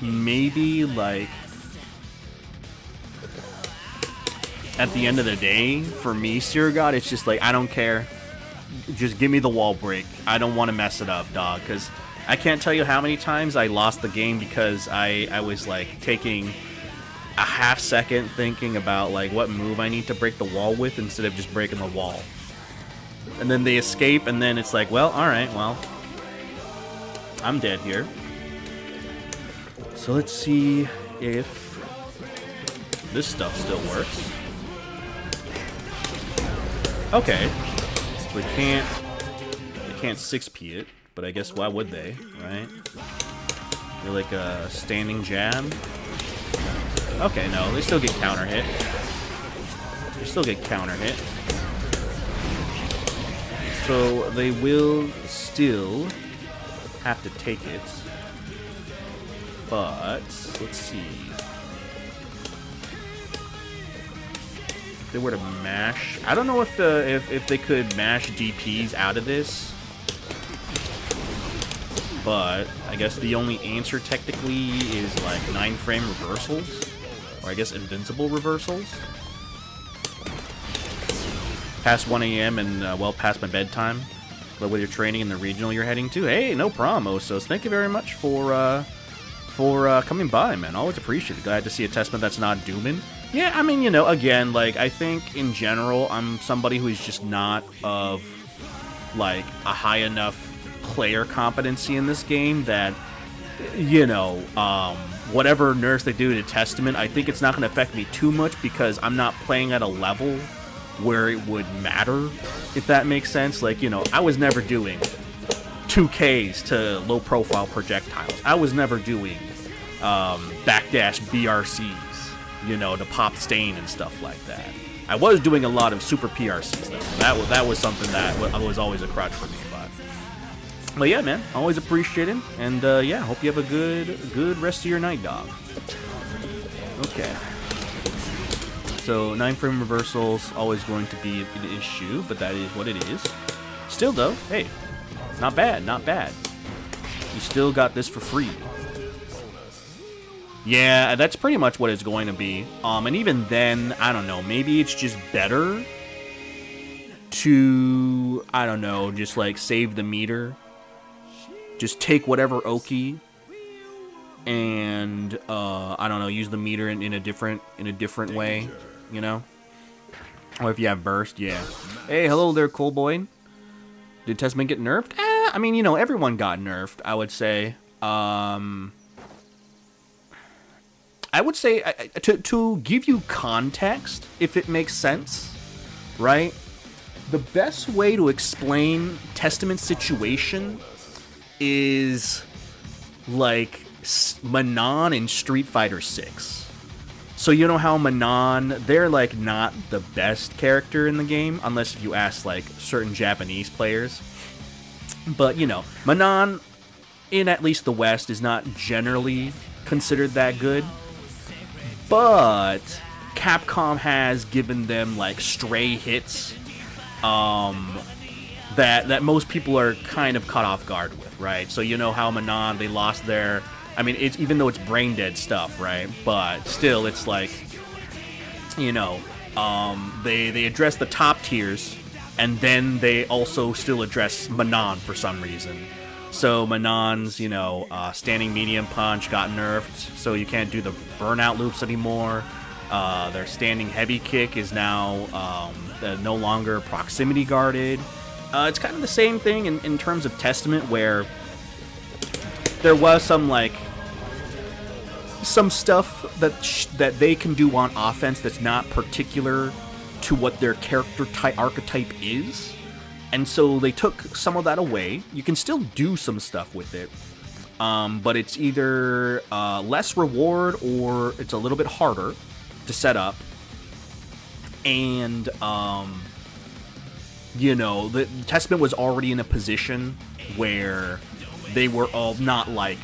like, at the end of the day, for me, Sirgod, it's just like, I don't care. Just give me the wall break. I don't want to mess it up, dog, because I can't tell you how many times I lost the game because I was, like, taking a half second thinking about, like, what move I need to break the wall with instead of just breaking the wall. And then they escape, and then it's like, well, alright, well, I'm dead here. So let's see if this stuff still works. Okay. So they can't 6P it, but I guess why would they, right? They're like a standing jab. Okay, no, they still get counter hit. They still get counter hit. So they will still have to take it. But let's see. If they were to mash, I don't know if they could mash DPs out of this. But I guess the only answer technically is like 9-frame reversals, or I guess invincible reversals. Past 1 a.m. and well past my bedtime. But with your training in the regional you're heading to, hey, no problem, Osos. Thank you very much for coming by, man. Always appreciate it. Glad to see a testament that's not dooming. Yeah, I mean, you know, again, like I think in general, I'm somebody who's just not of like a high enough player competency in this game that, you know, whatever nerfs they do to Testament, I think it's not going to affect me too much because I'm not playing at a level where it would matter, if that makes sense. Like, you know, I was never doing 2Ks to low profile projectiles. I was never doing backdash BRCs, you know, to pop stain and stuff like that. I was doing a lot of super PRCs though. That was something that was always a crutch for me. But yeah, man, always appreciate it, and yeah, hope you have a good rest of your night, dog. Okay. So 9-frame reversals always going to be an issue, but that is what it is. Still though, hey, not bad, not bad. You still got this for free. Yeah, that's pretty much what it's going to be. And even then, I don't know, maybe it's just better to, I don't know, just like save the meter. Just take whatever Oki and I don't know, use the meter in a different way, you know? Or if you have burst, yeah. Hey, hello there, cool boy. Did Testament get nerfed? I mean, you know, everyone got nerfed, I would say. I would say to give you context, if it makes sense, right? The best way to explain Testament's situation is like Manon in Street Fighter 6. So you know how Manon, they're like not the best character in the game, unless if you ask like certain Japanese players. But you know, Manon in at least the West is not generally considered that good. But Capcom has given them like stray hits that most people are kind of caught off guard with, right? So you know how Manon, they lost their, I mean, it's even though it's brain dead stuff, right? But still, it's like, you know, they address the top tiers, and then they also still address Manon for some reason. So Manon's, you know, standing medium punch got nerfed, so you can't do the burnout loops anymore. Their standing heavy kick is now no longer proximity guarded. It's kind of the same thing in terms of Testament, where there was some like some stuff that they can do on offense that's not particular to what their character archetype is, and so they took some of that away. You can still do some stuff with it, but it's either less reward or it's a little bit harder to set up, and you know, the Testament was already in a position where they were all not like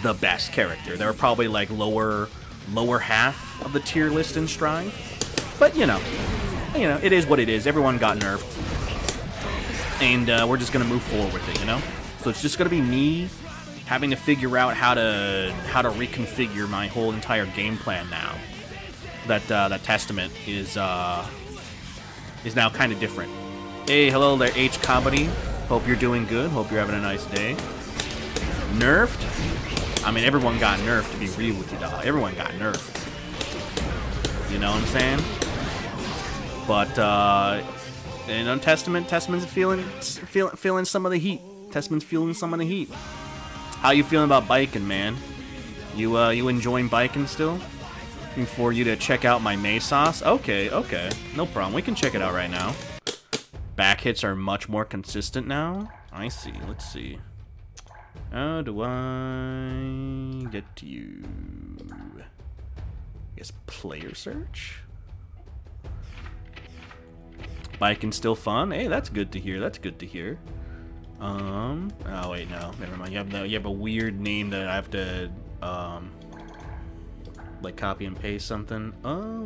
the best character. They were probably like lower half of the tier list in Strive. But you know, it is what it is. Everyone got nerfed, and we're just gonna move forward with it, you know. So it's just gonna be me having to figure out how to reconfigure my whole entire game plan now. That Testament is now kind of different. Hey, hello there, H Comedy. Hope you're doing good. Hope you're having a nice day. Nerfed? I mean, everyone got nerfed, to be real with you, dog. Everyone got nerfed. You know what I'm saying? But, you know, Testament's feeling some of the heat. Testament's feeling some of the heat. How you feeling about biking, man? You enjoying biking still? Looking for you to check out my May sauce? Okay. No problem. We can check it out right now. Back hits are much more consistent now. I see. Let's see. How do I get to you? I guess player search? Biking's still fun. Hey, that's good to hear. That's good to hear. Oh wait, no, never mind. You have a weird name that I have to like copy and paste something.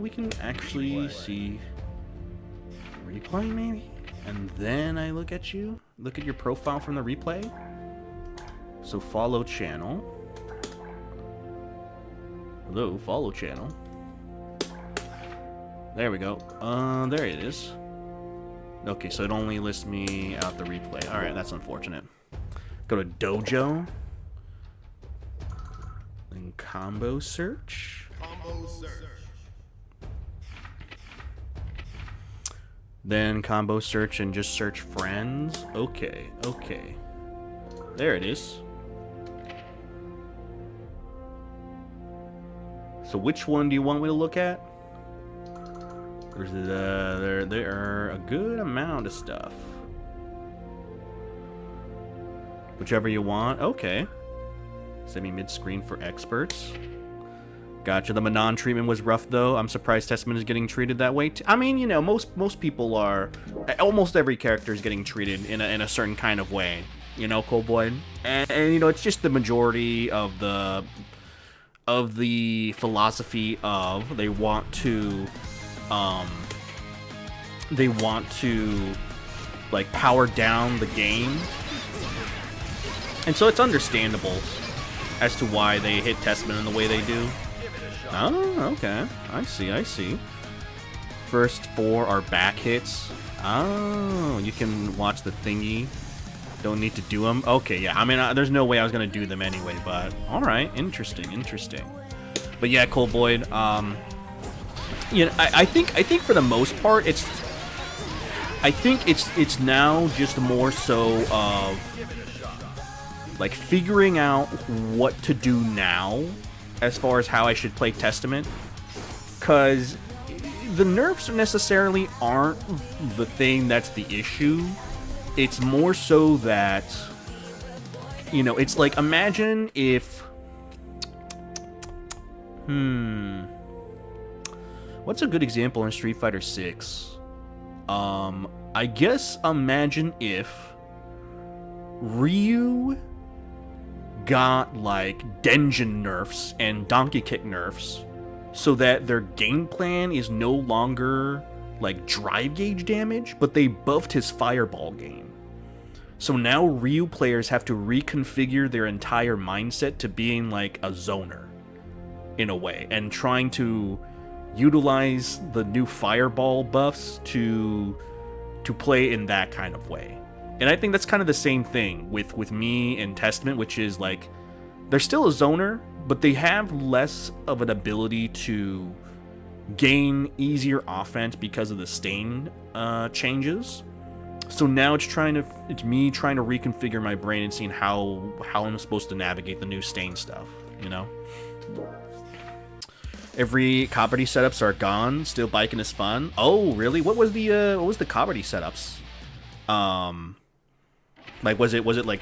We can actually see replay maybe, and then I look at you. Look at your profile from the replay. So follow channel. Hello, follow channel. There we go. There it is. Okay, so it only lists me out the replay. Alright, that's unfortunate. Go to Dojo. Then combo search. Then combo search and just search friends. Okay, okay. There it is. So which one do you want me to look at? There are a good amount of stuff. Whichever you want. Okay. Semi mid-screen for experts. Gotcha. The Manon treatment was rough, though. I'm surprised Testament is getting treated that way. I mean, you know, most people are. Almost every character is getting treated in a certain kind of way. You know, Coldboy. And you know, it's just the majority of the philosophy of they want to like power down the game, and so it's understandable as to why they hit Testament in the way they do. Oh, okay, I see. First 4 are back hits. Oh, you can watch the thingy. Don't need to do them. Okay, yeah. I mean, there's no way I was gonna do them anyway. But all right, interesting. But yeah, Coldboy. You know, I think for the most part, it's now just more so of like figuring out what to do now as far as how I should play Testament, because the nerfs necessarily aren't the thing that's the issue. It's more so that, you know, it's like, imagine if, what's a good example in Street Fighter 6? I guess imagine if Ryu got like Denjin nerfs and Donkey Kick nerfs so that their game plan is no longer like drive gauge damage, but they buffed his fireball game. So now Ryu players have to reconfigure their entire mindset to being like a zoner in a way, and trying to utilize the new fireball buffs to play in that kind of way. And I think that's kind of the same thing with me and Testament, which is like they're still a zoner, but they have less of an ability to gain easier offense because of the stain changes. So now it's me trying to reconfigure my brain and seeing how I'm supposed to navigate the new stain stuff, you know? Every Cobarty setups are gone. Still biking is fun. Oh, really? What was the Cobarty setups? Like was it like,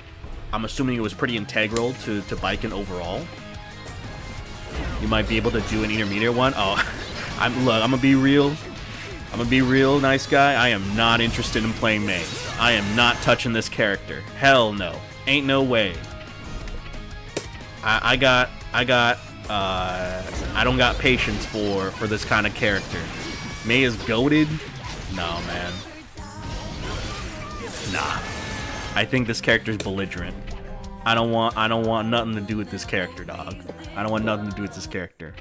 I'm assuming it was pretty integral to biking overall. You might be able to do an intermediate one. Oh, I'm gonna be real. I'm gonna be real, nice guy. I am not interested in playing Mei. I am not touching this character. Hell no. Ain't no way. I don't got patience for this kind of character. Mei is goated? No, man. Nah. I think this character's belligerent. I don't want nothing to do with this character, dog. I don't want nothing to do with this character.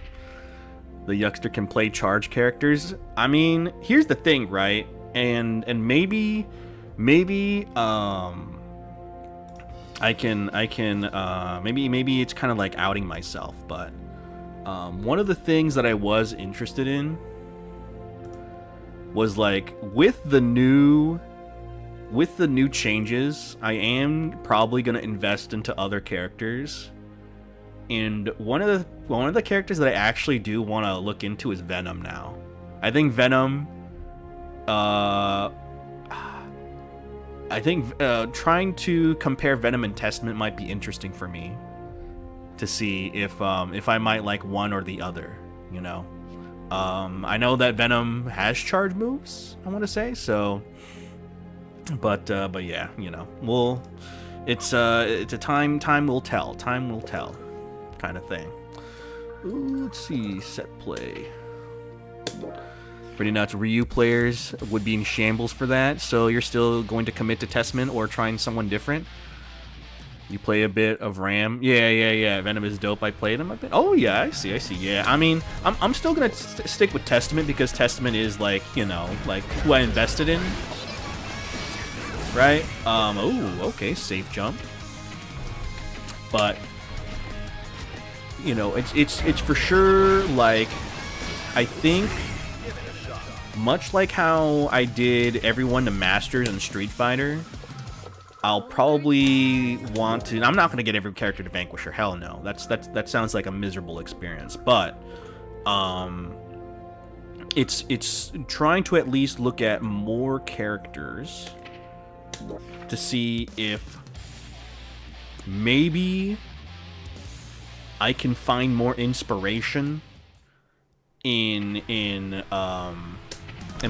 The Yuckster can play charge characters. I mean, here's the thing, right? And maybe I can maybe it's kind of like outing myself, but one of the things that I was interested in was like with the new changes, I am probably gonna invest into other characters. And one of the characters that I actually do want to look into is Venom now. I think Venom, trying to compare Venom and Testament might be interesting for me to see if I might like one or the other, you know. I know that Venom has charge moves, I want to say, so, but yeah, you know, it's a time will tell kind of thing. Ooh, let's see, set play. Pretty nuts. Ryu players would be in shambles for that, so you're still going to commit to Testament or trying someone different? You play a bit of Ram? Yeah. Venom is dope. I played him a bit. Oh, yeah, I see. Yeah, I mean, I'm still going to stick with Testament because Testament is, like, you know, like, who I invested in. Right? Oh, okay, safe jump. But, you know, it's for sure, like, I think, much like how I did everyone to Masters in Street Fighter, I'll probably want to. I'm not going to get every character to Vanquisher. Hell no. That sounds like a miserable experience. But it's trying to at least look at more characters to see if maybe I can find more inspiration in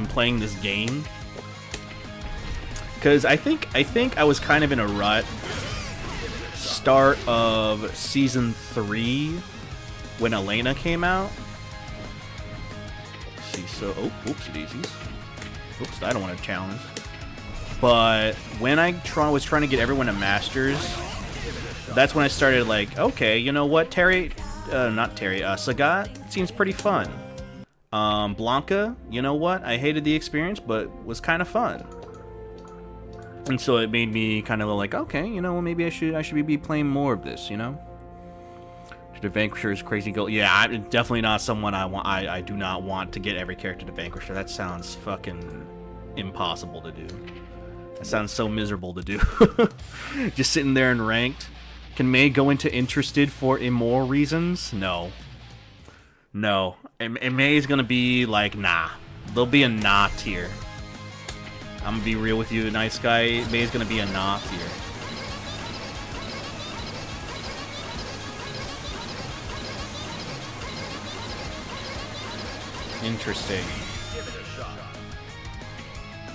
playing this game. Because I think I was kind of in a rut start of Season 3 when Elena came out. Let's see, so... Oh, whoopsie daisies. Oops, I don't want to challenge. But when I was trying to get everyone to Masters, that's when I started like, okay, you know what, Sagat seems pretty fun. Blanca, you know what, I hated the experience, but was kind of fun. And so it made me kind of like, okay, you know, maybe I should be playing more of this, you know? The Vanquisher's crazy goal. Yeah, I'm definitely not someone I do not want to get every character to Vanquisher. That sounds fucking impossible to do. That sounds so miserable to do. Just sitting there in ranked. Can May go into interested for immoral reasons? No. And May's gonna be like, nah. There'll be a nah tier. I'm gonna be real with you, nice guy. May's gonna be a nah tier. Interesting.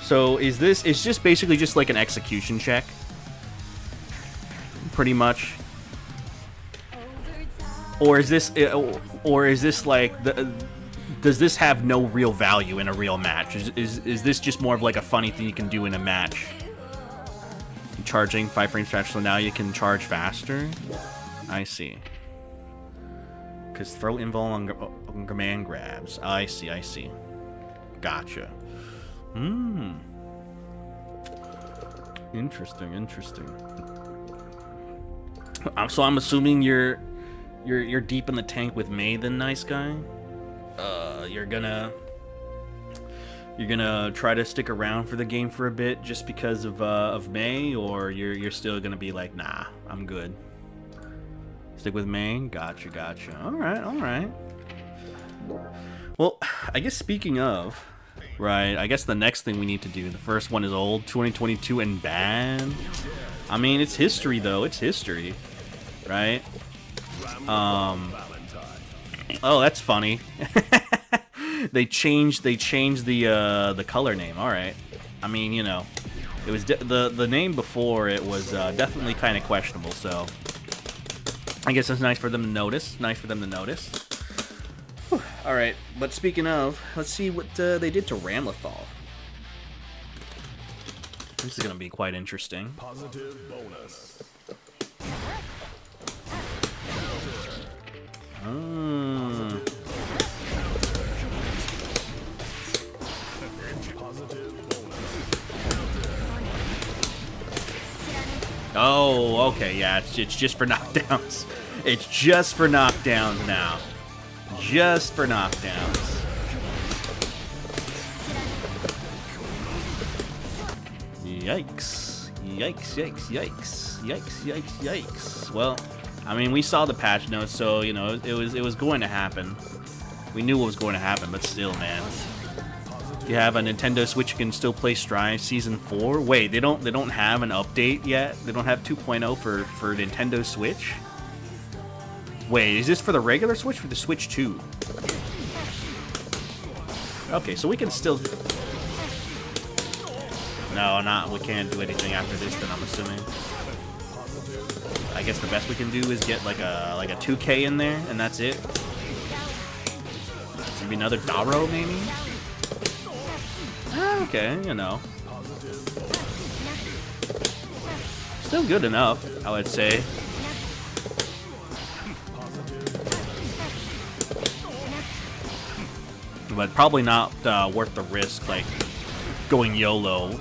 So is this? It's just basically just like an execution check, pretty much. Or is this? Or is this like the? Does this have no real value in a real match? Is this just more of like a funny thing you can do in a match? Charging 5 frames faster, so now you can charge faster? I see. Because throw invul on command grabs. I see. Gotcha. Interesting. So I'm assuming you're deep in the tank with May then, nice guy? You're gonna try to stick around for the game for a bit just because of May, or you're still gonna be like, nah, I'm good. Stick with May? Gotcha. Alright. Well, I guess speaking of, right, I guess the next thing we need to do, the first one is old, 2022 and bad. I mean, it's history though, it's history. Right? Oh, that's funny. They changed the color name. All right. I mean, you know, it was the name before it was definitely kind of questionable. So I guess it's nice for them to notice. Whew. All right. But speaking of, let's see what they did to Ramlethal. This is gonna be quite interesting. Positive bonus. Oh, okay, yeah, it's just for knockdowns. It's just for knockdowns now. Just for knockdowns. Yikes. Well, I mean, we saw the patch notes, so, you know, it was going to happen. We knew what was going to happen, but still, man. You have a Nintendo Switch, you can still play Strive Season 4. Wait, they don't have an update yet? They don't have 2.0 for Nintendo Switch? Wait, is this for the regular Switch or the Switch 2? Okay, so we can still... No, we can't do anything after this, then I'm assuming. I guess the best we can do is get like a 2K in there, and that's it. Maybe another Daro, maybe? Okay, you know. Still good enough, I would say. But probably not worth the risk, like going YOLO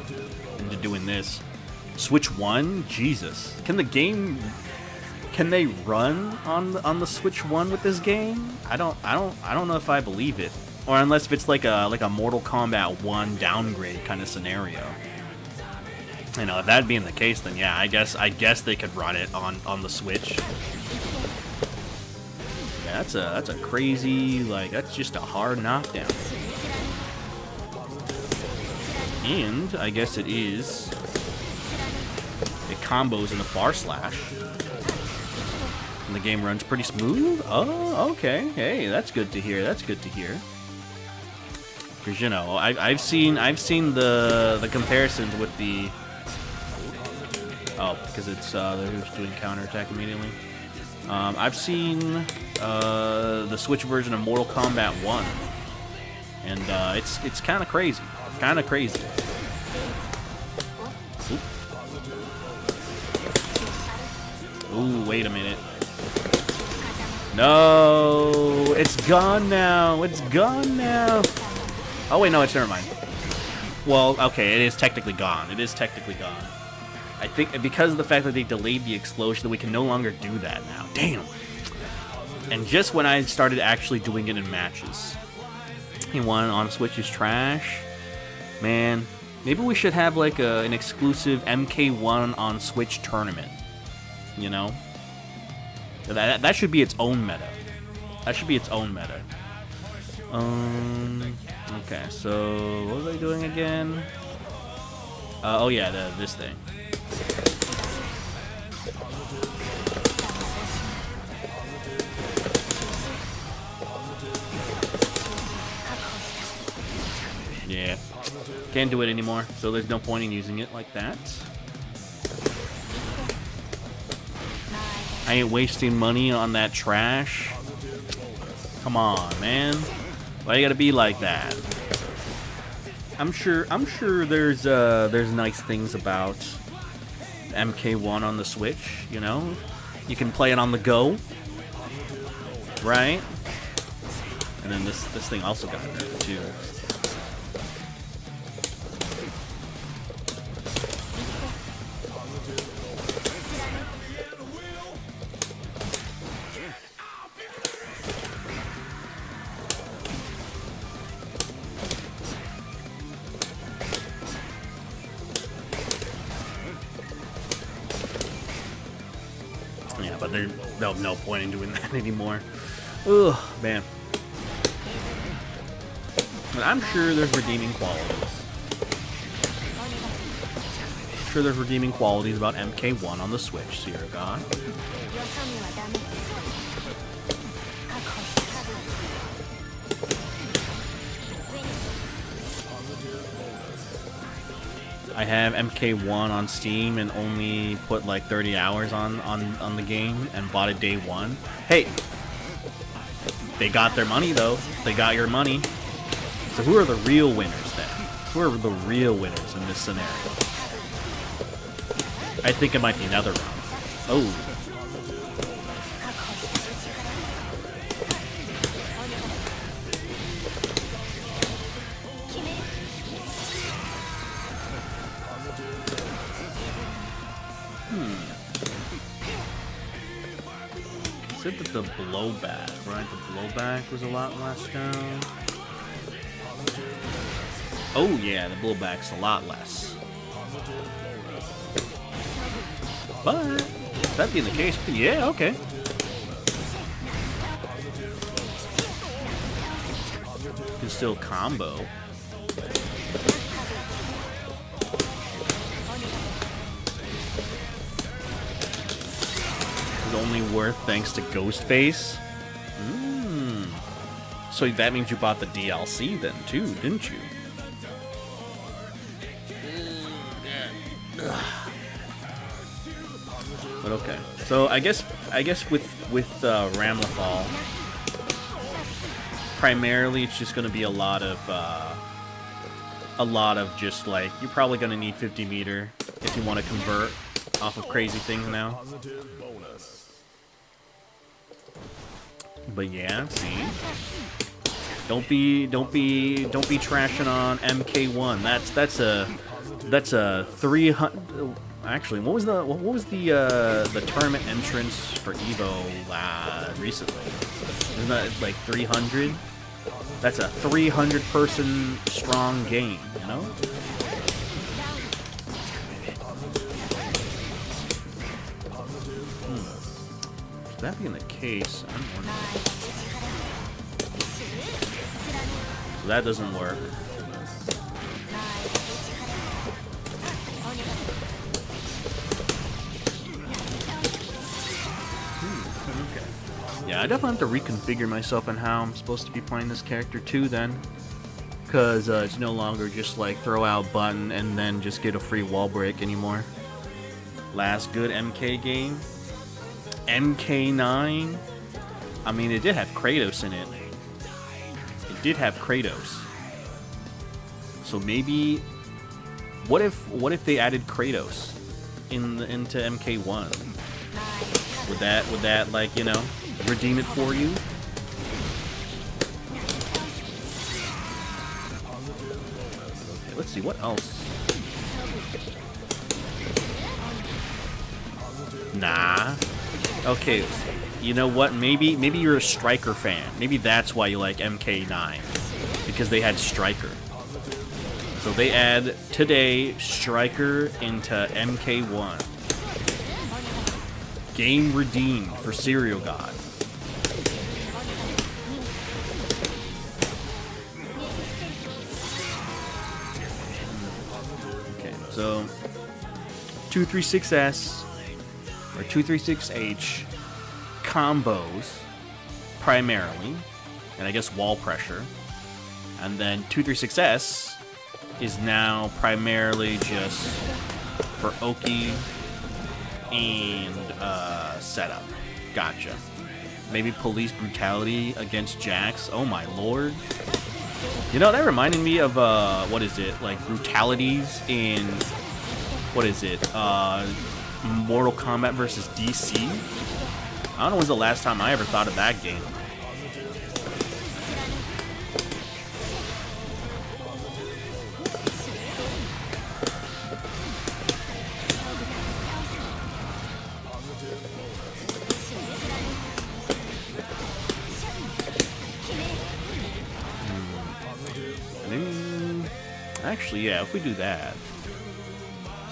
into doing this. Switch 1? Jesus. Can they run on the Switch 1 with this game? I don't know if I believe it. Or unless if it's like a Mortal Kombat 1 downgrade kind of scenario. You know, if that being the case, then yeah, I guess they could run it on the Switch. Yeah, that's a crazy, like, that's just a hard knockdown. And I guess it is it combos in the far slash. And the game runs pretty smooth. Oh, okay. Hey, that's good to hear. That's good to hear. Because, you know, I've seen the comparisons with the... Oh, because it's they're doing counterattack immediately. I've seen the Switch version of Mortal Kombat 1, and it's kind of crazy. Kind of crazy. Ooh, wait a minute. No, it's gone now. It's gone now. Oh wait, no, it's never mind. Well, okay, it is technically gone. It is technically gone. I think because of the fact that they delayed the explosion, that we can no longer do that now. Damn. And just when I started actually doing it in matches, one on Switch is trash. Man, maybe we should have like an exclusive MK1 on Switch tournament. You know, that should be its own meta. That should be its own meta. Okay, so what was I doing again? Oh yeah, this thing. Yeah, can't do it anymore, so there's no point in using it like that. I ain't wasting money on that trash. Come on, man. Why you gotta be like that? I'm sure there's nice things about MK1 on the Switch, you know? You can play it on the go. Right? And then this thing also got nerfed too. Yeah, but there's no point in doing that anymore. Ugh, man. But I'm sure there's redeeming qualities. I'm sure there's redeeming qualities about MK1 on the Switch, Sierra God. I have MK1 on Steam and only put like 30 hours on the game and bought it day one. Hey, they got their money though. They got your money. So who are the real winners then? Who are the real winners in this scenario? I think it might be NetherRealm. Oh. Said that the blowback, right? The blowback was a lot less down. Oh yeah, the blowback's a lot less. But that being the case, yeah, okay. You can still combo. Only worth thanks to Ghostface. So that means you bought the DLC then too, didn't you? But okay. So I guess with Ramlethal, primarily it's just going to be a lot of just like, you're probably going to need 50 meter if you want to convert off of crazy things now. But yeah, see, don't be trashing on MK1. That's a 300. Actually, what was the tournament entrance for Evo recently? Isn't that like 300? That's a 300-person strong game, you know? That being the case, I'm wondering. So that doesn't work. Okay. Yeah, I definitely have to reconfigure myself on how I'm supposed to be playing this character too then. Because it's no longer just like throw out button and then just get a free wall break anymore. Last good MK game. MK9, I mean, it did have Kratos in it. It did have Kratos. So maybe, what if they added Kratos into MK1? Would that like, you know, redeem it for you? Okay, let's see what else. Nah. Okay, you know what? Maybe you're a Striker fan. Maybe that's why you like MK9, because they had Striker. So they add today Striker into MK1. Game redeemed for Serial God. Okay, so 236S. Or 236H combos primarily, and I guess wall pressure, and then 236S is now primarily just for Oki and setup. Gotcha. Maybe police brutality against Jax. Oh my lord. You know, that reminded me of what is it, like brutalities in, what is it, Mortal Kombat versus DC. I don't know when's the last time I ever thought of that game. Actually, yeah, if we do that.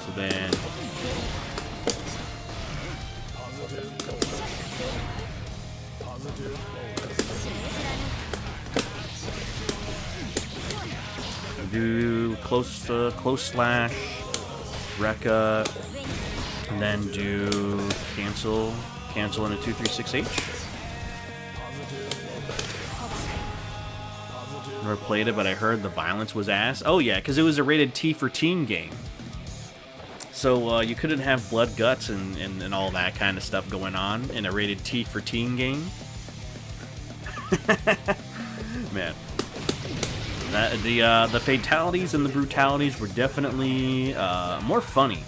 So then do close slash Rekka, and then do cancel into 236H. Never played it, but I heard the violence was ass. Oh yeah, because it was a rated T for teen game. So you couldn't have blood, guts, and all that kind of stuff going on in a rated T for teen game. Man, the fatalities and the brutalities were definitely more funny.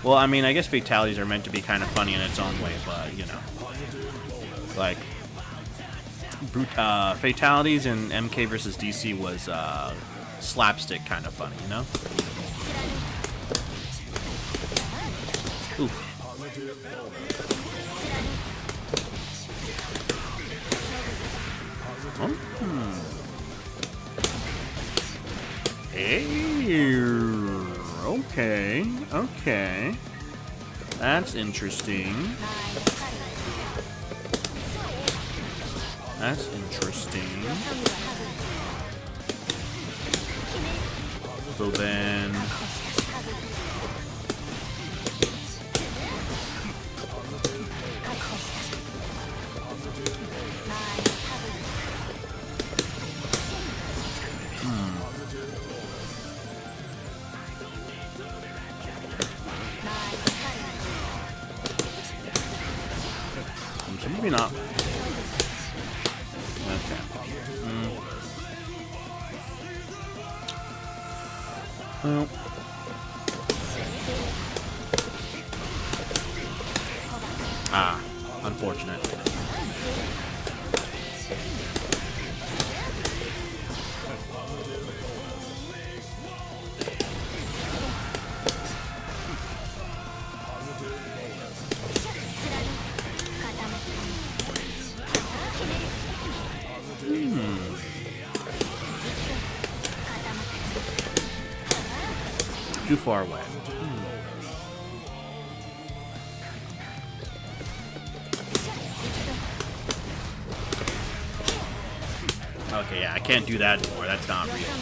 Well, I mean, I guess fatalities are meant to be kind of funny in its own way, but you know, like fatalities in MK versus DC was slapstick kind of funny, you know. Oof. Hey, okay. That's interesting. So then Maybe not. Okay. Well. Ah, unfortunate. Too far away. Okay, yeah, I can't do that anymore. That's not real.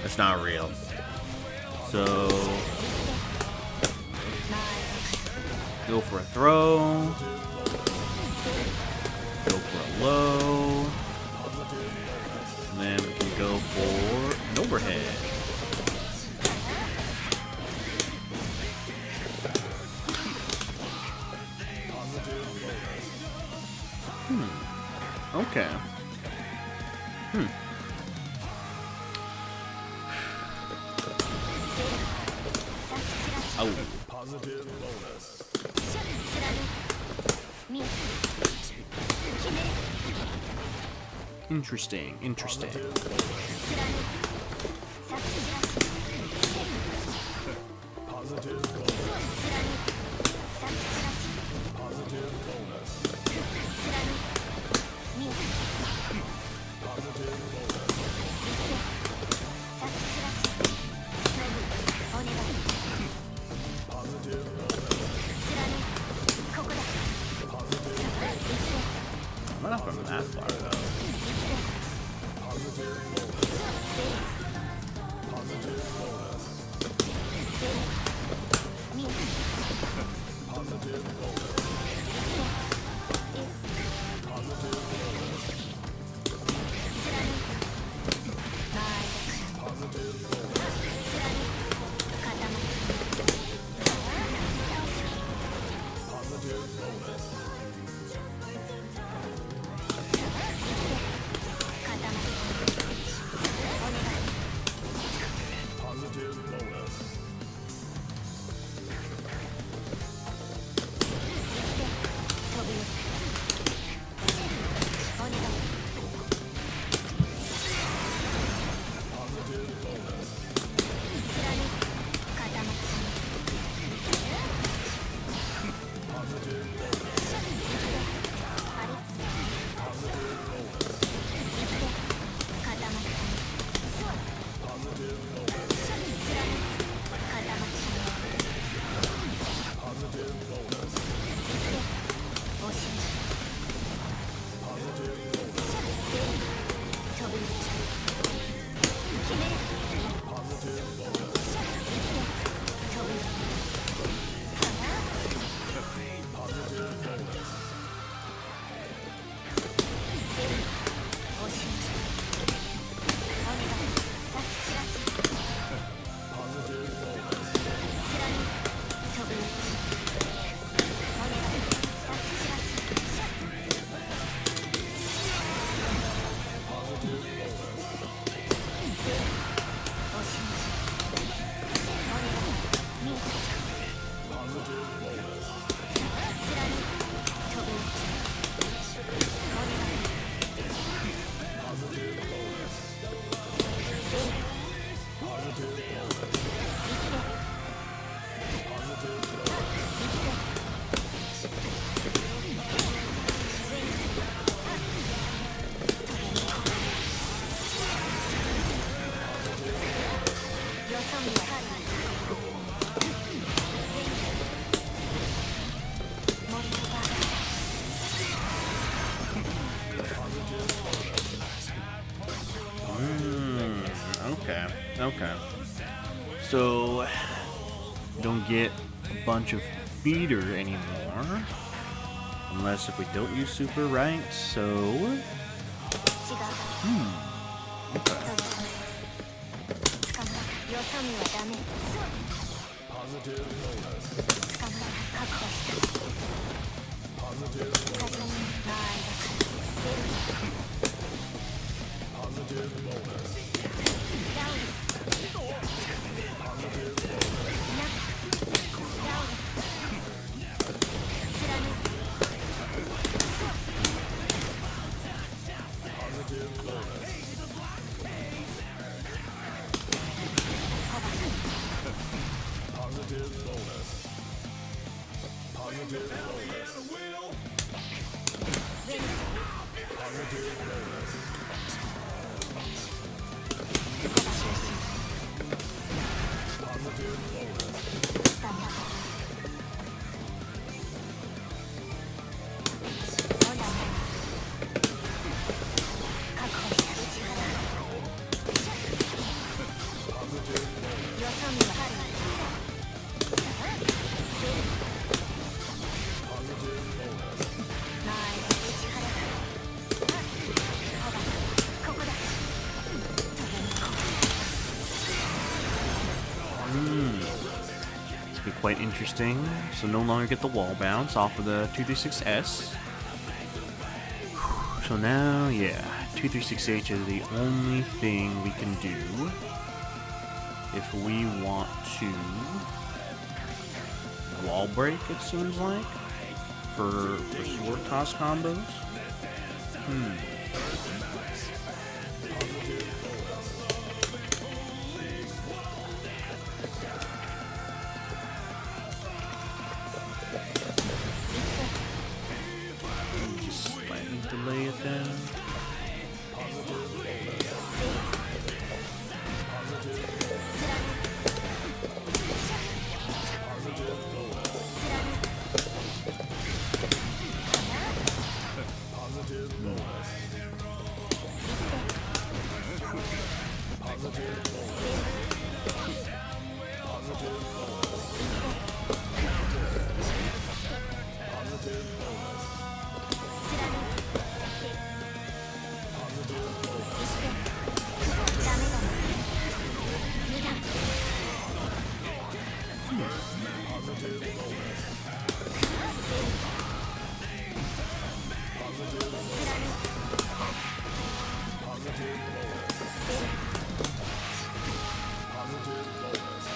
That's not real. So, go for a throw. Go for a low. And then we can go for an overhead. Okay. Oh. Positive bonus. Interesting. Interesting. Positive bonus. Positive bonus. I'm not from that far though. Okay. So, don't get a bunch of beater anymore. Unless if we don't use super, right? So... Okay. Positive bonus. Positive bonus. Positive bonus. Positive bonus. Positive bonus. Positive bonus. Positive bonus. Positive bonus. Positive bonus. Positive bonus. Positive bonus. This could be quite interesting. So no longer get the wall bounce off of the 236S. So now, yeah, 236H is the only thing we can do if we want to wall break, it seems like, for sword toss combos. Just slightly delay it then. Positive bonus. Positive bonus. Positive bonus. Positive bonus. Positive bonus. Positive bonus. Positive bonus. Positive bonus. Positive bonus.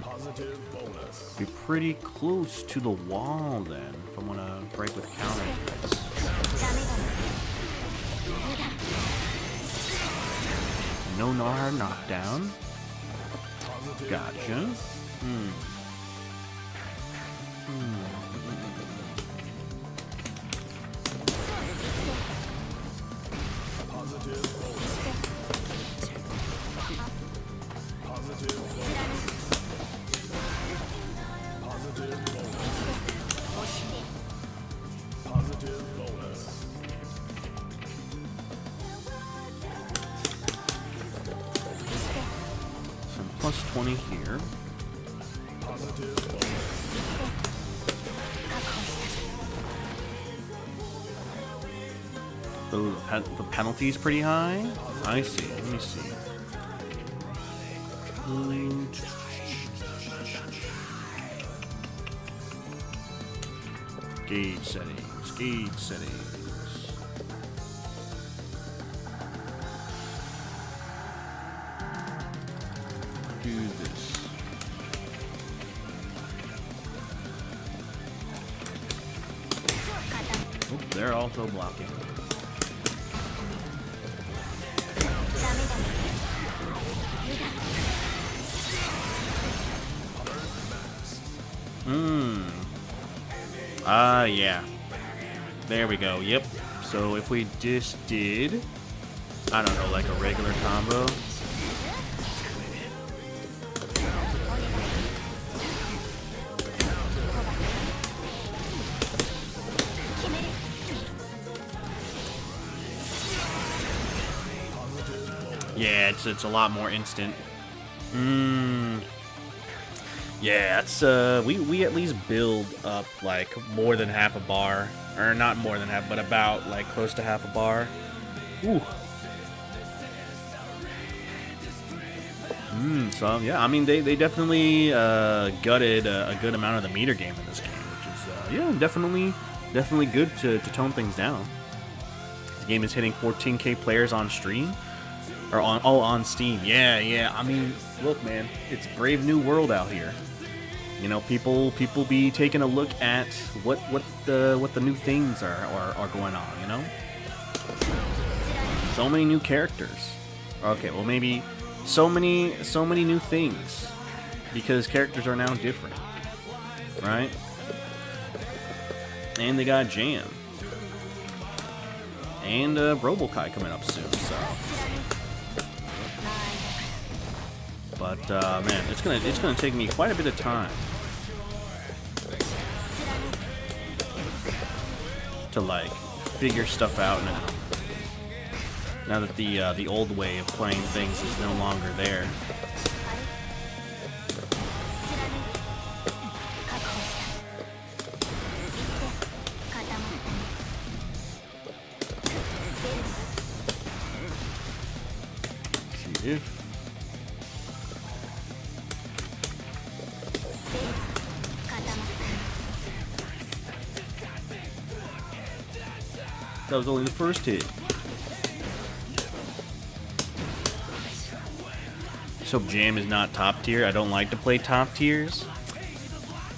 Positive bonus. Be pretty close to the wall then, if I'm gonna break with counter hits. No Nar knockdown. Gotcha. Positive bonus. Positive bonus. Positive bonus. Positive bonus. Some plus 20 here. Positive bonus. Oh, the penalty's pretty high? I see. Let me see. Gauge settings. Gauge settings. Do this. Oh, they're also blocking. Yeah. There we go. Yep. So if we just did, I don't know, like a regular combo. Yeah, it's a lot more instant. Yeah, it's we at least build up like more than half a bar, or not more than half, but about like close to half a bar Ooh. So yeah, I mean they definitely gutted a good amount of the meter game in this game, which is yeah, definitely good to tone things down. The game is hitting 14K players on stream, or on Steam. Yeah. I mean, look, man, it's Brave New World out here. You know, people be taking a look at what the new things are going on. You know, so many new characters. Okay, well maybe. So many new things, because characters are now different, right? And they got Jam and Robokai coming up soon. So, but man, it's gonna take me quite a bit of time to like figure stuff out now. Now that the old way of playing things is no longer there. Let's see if that was only the first hit. So Jam is not top tier. I don't like to play top tiers.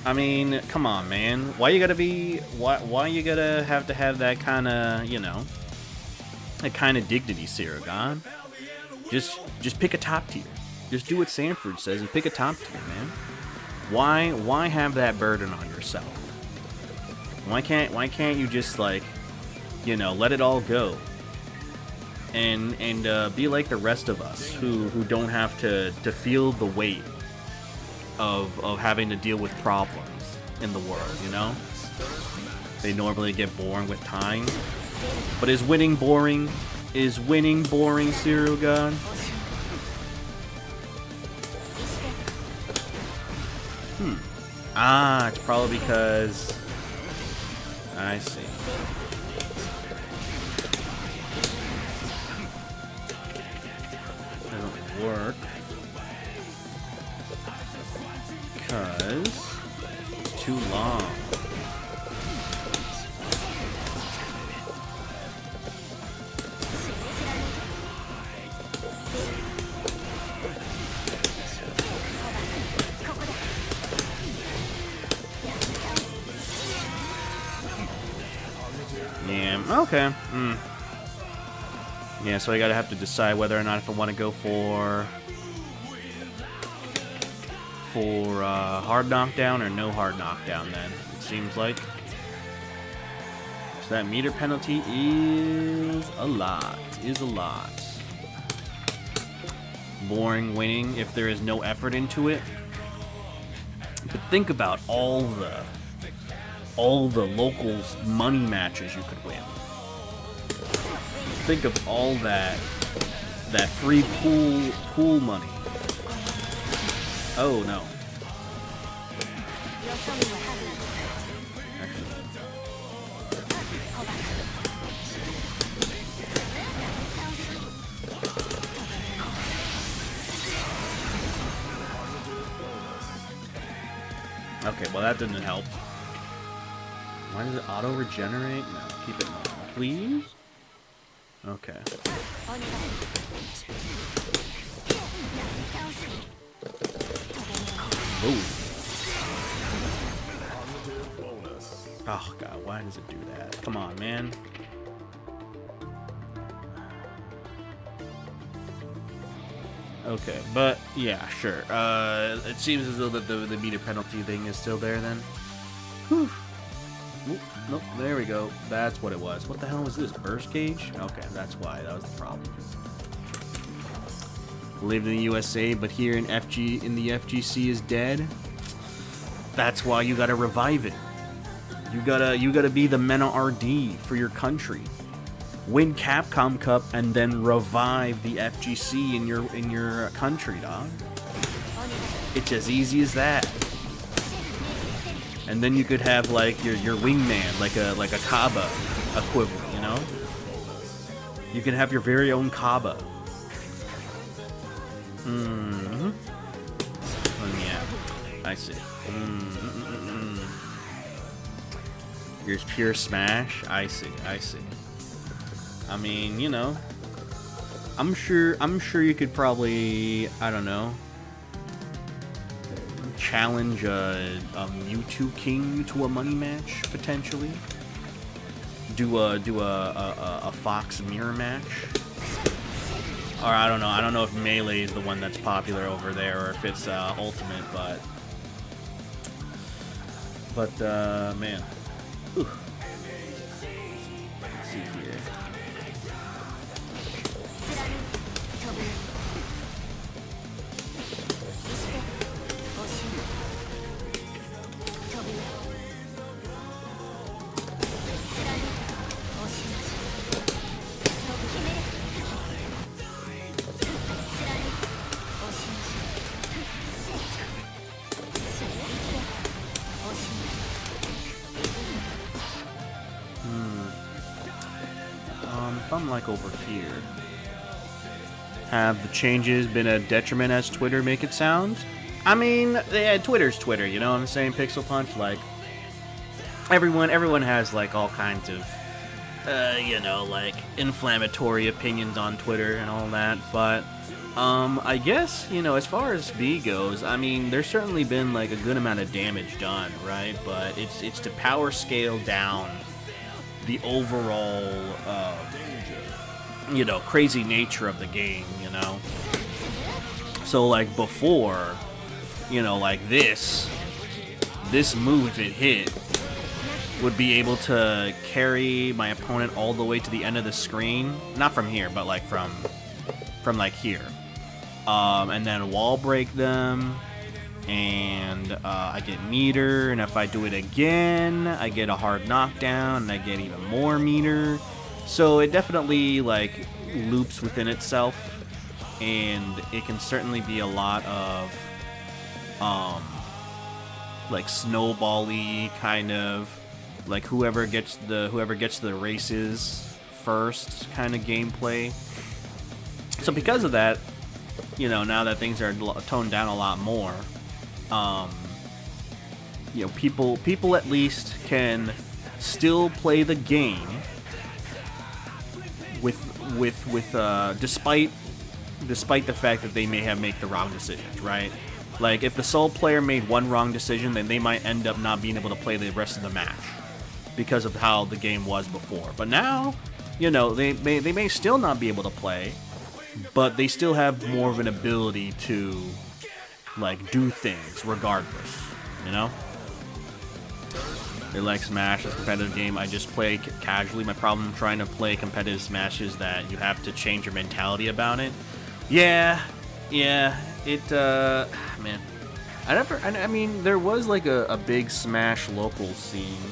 I mean, come on, man. Why you gotta have to have that kind of, you know, that kind of dignity, Saragon? Just pick a top tier. Just do what Sanford says and pick a top tier, man. Why have that burden on yourself? Why can't you just, like, you know, let it all go? And be like the rest of us who don't have to feel the weight of having to deal with problems in the world, you know? They normally get boring with time. But is winning boring? Is winning boring, Serial God? Ah, it's probably because... I see. Doesn't work. Because it's too long. Yeah, okay. Yeah, so I gotta have to decide whether or not if I want to go for hard knockdown or no hard knockdown then, it seems like. So that meter penalty is a lot. Boring winning if there is no effort into it. But think about all the locals money matches you could win. Think of all that free pool money. Oh no. Okay, well that didn't help. Why does it auto regenerate? No, keep it normal, please. Okay. Ooh. Oh god, why does it do that? Come on, man. Okay, but yeah, sure. It seems as though that the meter penalty thing is still there then. Whew. Oop, nope, there we go. That's what it was. What the hell was this? Burst gauge? Okay, that's why. That was the problem. Lived in the USA, but here in the FGC is dead. That's why you gotta revive it. You gotta be the Mena RD for your country. Win Capcom Cup and then revive the FGC in your country, dog. It's as easy as that. And then you could have like your wingman, like a Kaba equivalent, you know? You can have your very own Kaba. Mm-hmm. Yeah, I see. Here's pure smash. I see. I see. I mean, you know, I'm sure you could probably, I don't know, challenge a Mewtwo King to a money match potentially. Do a Fox mirror match. Or I don't know if Melee is the one that's popular over there or if it's Ultimate, but man. Ooh. Let's see here. If I'm like over here, have the changes been a detriment as Twitter make it sound? I mean, yeah, Twitter's Twitter, you know what I'm saying? Pixel Punch, like, everyone has like all kinds of, you know, like inflammatory opinions on Twitter and all that, but I guess, you know, as far as B goes, I mean, there's certainly been like a good amount of damage done, right? But it's to power scale down the overall, you know, crazy nature of the game, you know? So, like, before, you know, like this move, if it hit, would be able to carry my opponent all the way to the end of the screen. Not from here, but, like, from like, here. And then wall break them, and I get meter, and if I do it again, I get a hard knockdown, and I get even more meter. So it definitely, like, loops within itself, and it can certainly be a lot of, like, snowball-y kind of, like, whoever gets the races first kind of gameplay. So because of that, you know, now that things are toned down a lot more, you know, people at least can still play the game despite the fact that they may have made the wrong decisions, right? Like, if the sole player made one wrong decision, then they might end up not being able to play the rest of the match because of how the game was before. But now, you know, they may still not be able to play, but they still have more of an ability to, like, do things regardless, you know? They like Smash as a competitive game. I just play casually. My problem trying to play competitive Smash is that you have to change your mentality about it. Yeah, it, man. I mean, there was like a big Smash local scene,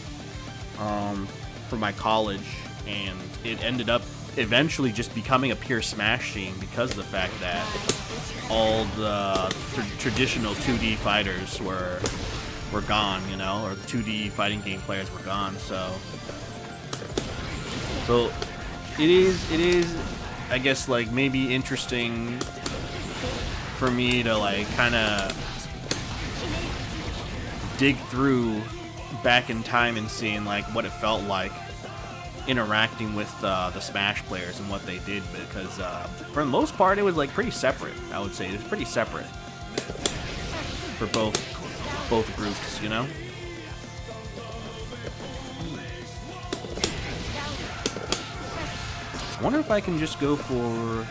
for my college, and it ended up eventually just becoming a pure Smash scene because of the fact that all the traditional 2D fighters were gone, you know, or the 2D fighting game players were gone. So it is, I guess, like, maybe interesting for me to, like, kind of dig through back in time and seeing, like, what it felt like interacting with the Smash players and what they did, because for the most part it was, like, pretty separate. I would say it was pretty separate for both groups, you know? I wonder if I can just go for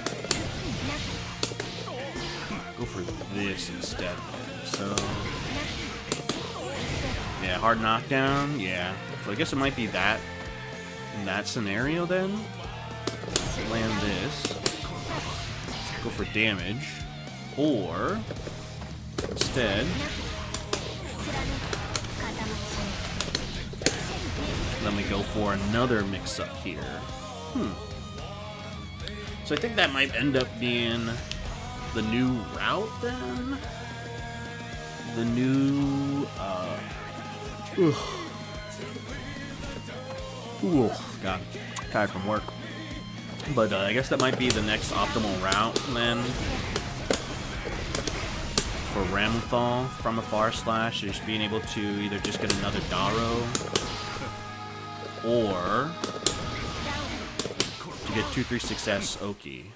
this instead. So yeah, hard knockdown. Yeah, so I guess it might be that in that scenario then. Land this, go for damage, or instead let me go for another mix-up here. So I think that might end up being the new route then. The new, God, tired from work. But I guess that might be the next optimal route then for Ramlethal from Afar Slash, is being able to either just get another Daro or to get 236S Oki.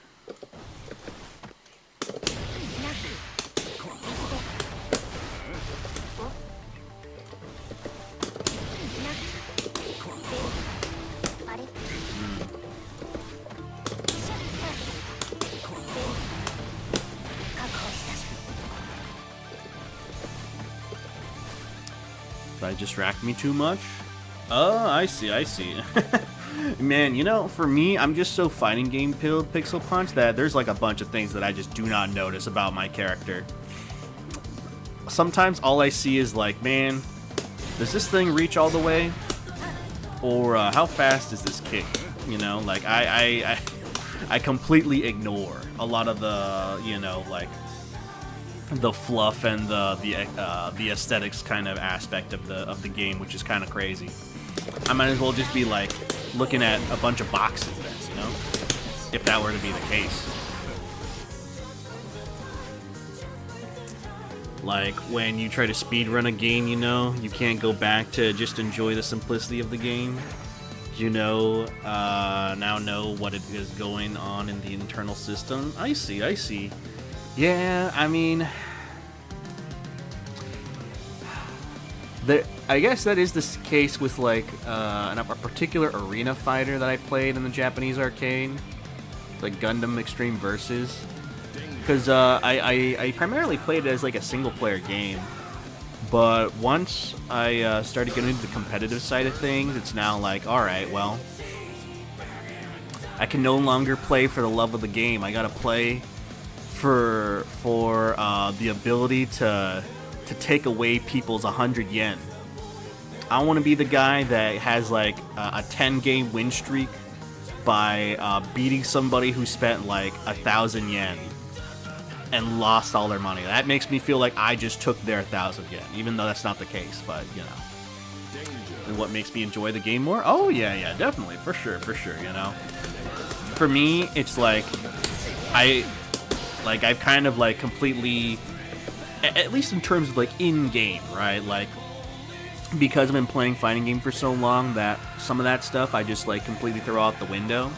Did I distract me too much? Oh, I see, I see. Man, you know, for me, I'm just so fighting game pilled Pixel Punch that there's like a bunch of things that I just do not notice about my character. Sometimes all I see is like, man, does this thing reach all the way? Or how fast is this kick? You know, like I completely ignore a lot of the, you know, like the fluff and the aesthetics kind of aspect of the game, which is kind of crazy. I might as well just be like looking at a bunch of boxes then, you know, if that were to be the case. Like when you try to speedrun a game, you know, you can't go back to just enjoy the simplicity of the game. You know, now know what it is going on in the internal system. I see, I see. Yeah, I mean, I guess that is the case with like a particular arena fighter that I played in the Japanese arcade, like Gundam Extreme Versus, because I primarily played it as like a single player game, but once I started getting into the competitive side of things, it's now like, all right, well, I can no longer play for the love of the game. I gotta play for the ability to take away people's 100 yen. I want to be the guy that has like a 10-game win streak by beating somebody who spent like 1,000 yen and lost all their money. That makes me feel like I just took their 1,000 yen, even though that's not the case. But you know, and what makes me enjoy the game more? Oh yeah, definitely, for sure. You know, for me, it's like I've kind of like completely, at least in terms of like in-game, right? Like, because I've been playing fighting game for so long that some of that stuff I just like completely throw out the window.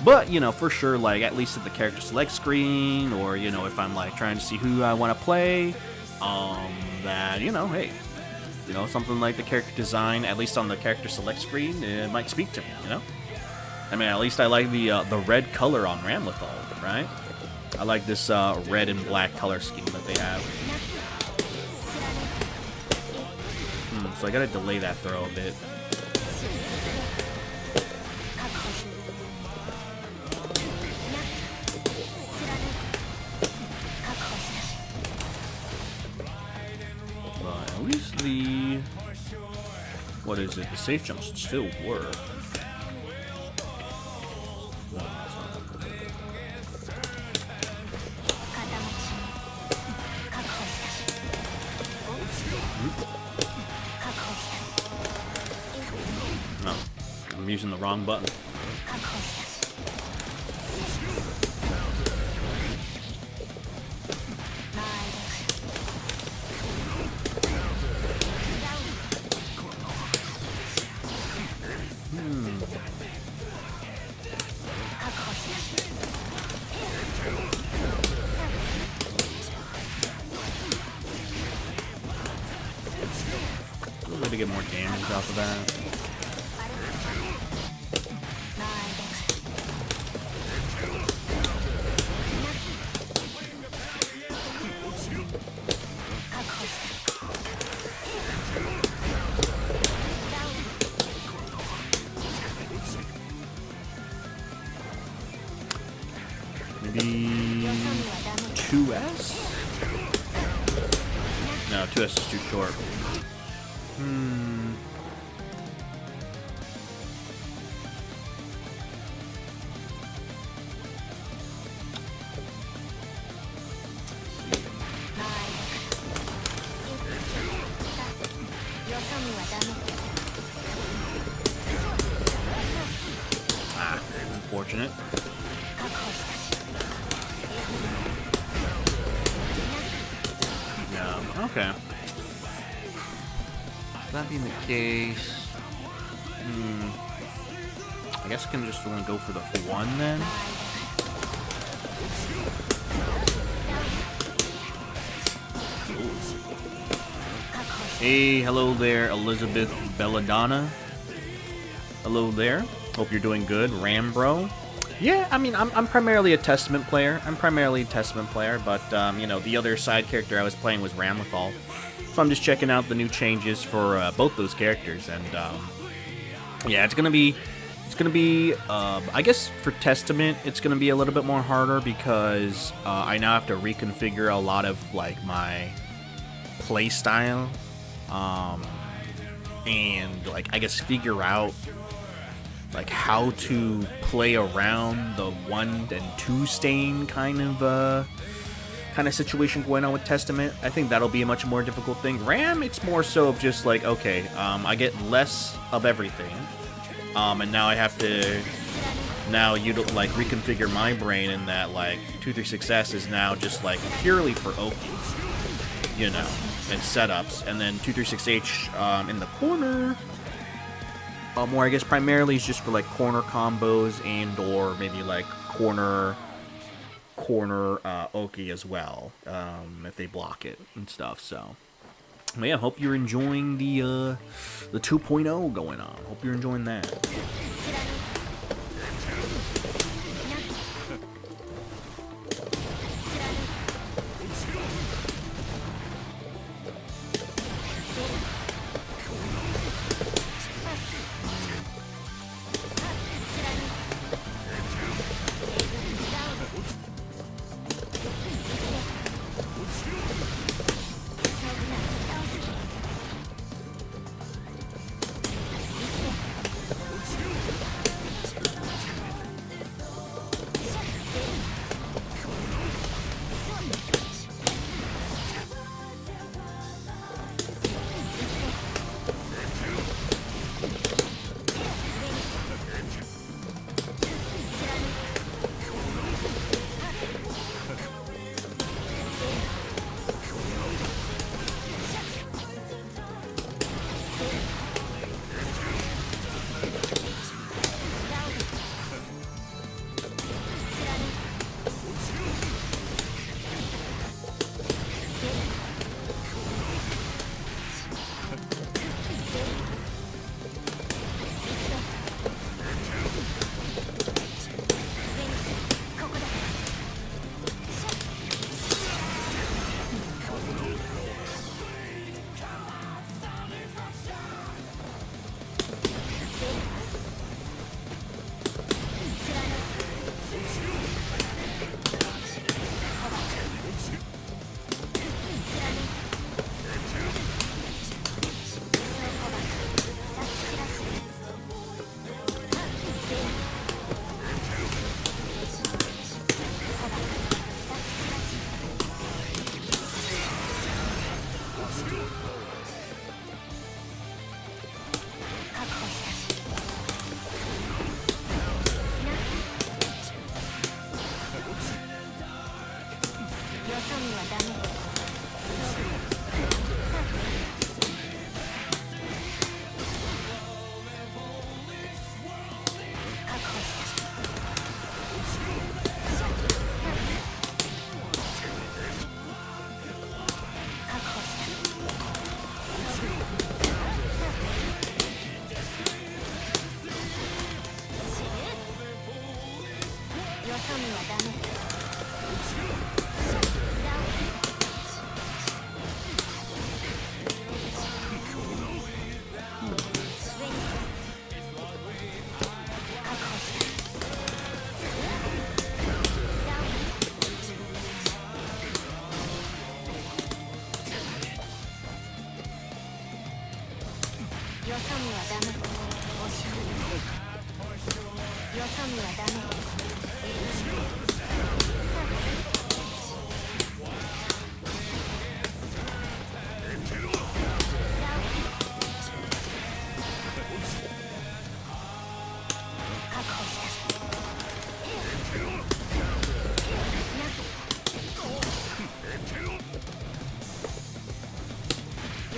But, you know, for sure, like at least at the character select screen, or, you know, if I'm like trying to see who I want to play, that, you know, hey, you know, something like the character design, at least on the character select screen, it might speak to me, you know? I mean, at least I like the red color on Ramlethal, right? I like this red and black color scheme that they have. So I gotta delay that throw a bit. But at least the... what is it? The safe jumps still work. No, I'm using the wrong button. A little bit to get more damage off of that. Maybe 2S? No, 2S is too short. unfortunate. Yeah, okay. That being the case, I guess I can just only go for the one then. Hey, hello there, Elizabeth Belladonna. Hello there. Hope you're doing good, Rambro. Yeah, I mean, I'm primarily a Testament player. But you know, the other side character I was playing was Ramlethal. So I'm just checking out the new changes for both those characters, and yeah, it's gonna be, I guess for Testament, it's gonna be a little bit more harder because I now have to reconfigure a lot of like my play style, and like I guess figure out like how to play around the 1 and 2 stain kind of situation going on with Testament. I think that'll be a much more difficult thing. Ram, it's more so of just like, okay, I get less of everything, and now I have to like reconfigure my brain in that like 236S is now just like purely for Oki, you know, and setups, and then 236H in the corner. More, I guess, primarily is just for like corner combos and or maybe like corner Oki as well, if they block it and stuff. So, but yeah, hope you're enjoying the 2.0 going on. Hope you're enjoying that.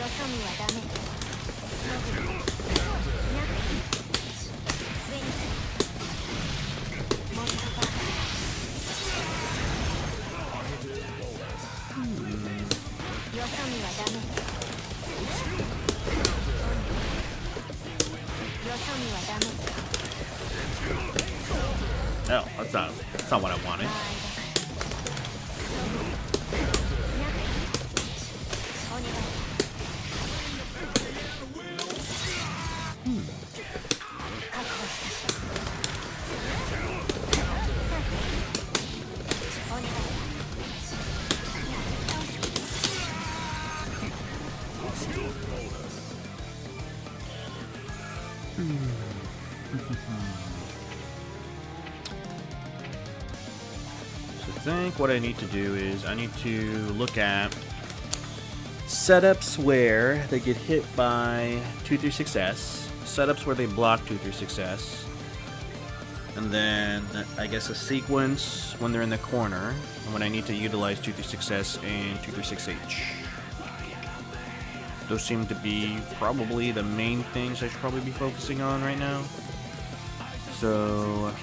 そ見はダメ。上にもっとバカ。よそ見はダメ。よそ見はダメ。 Oh, that's not what I wanted. お願い。確保したし。お願い。 So I think what I need to do is I need to look at setups where they get hit by 236S, setups where they block 236S, and then I guess a sequence when they're in the corner and when I need to utilize 236S and 236H. Those seem to be probably the main things I should probably be focusing on right now. So, let's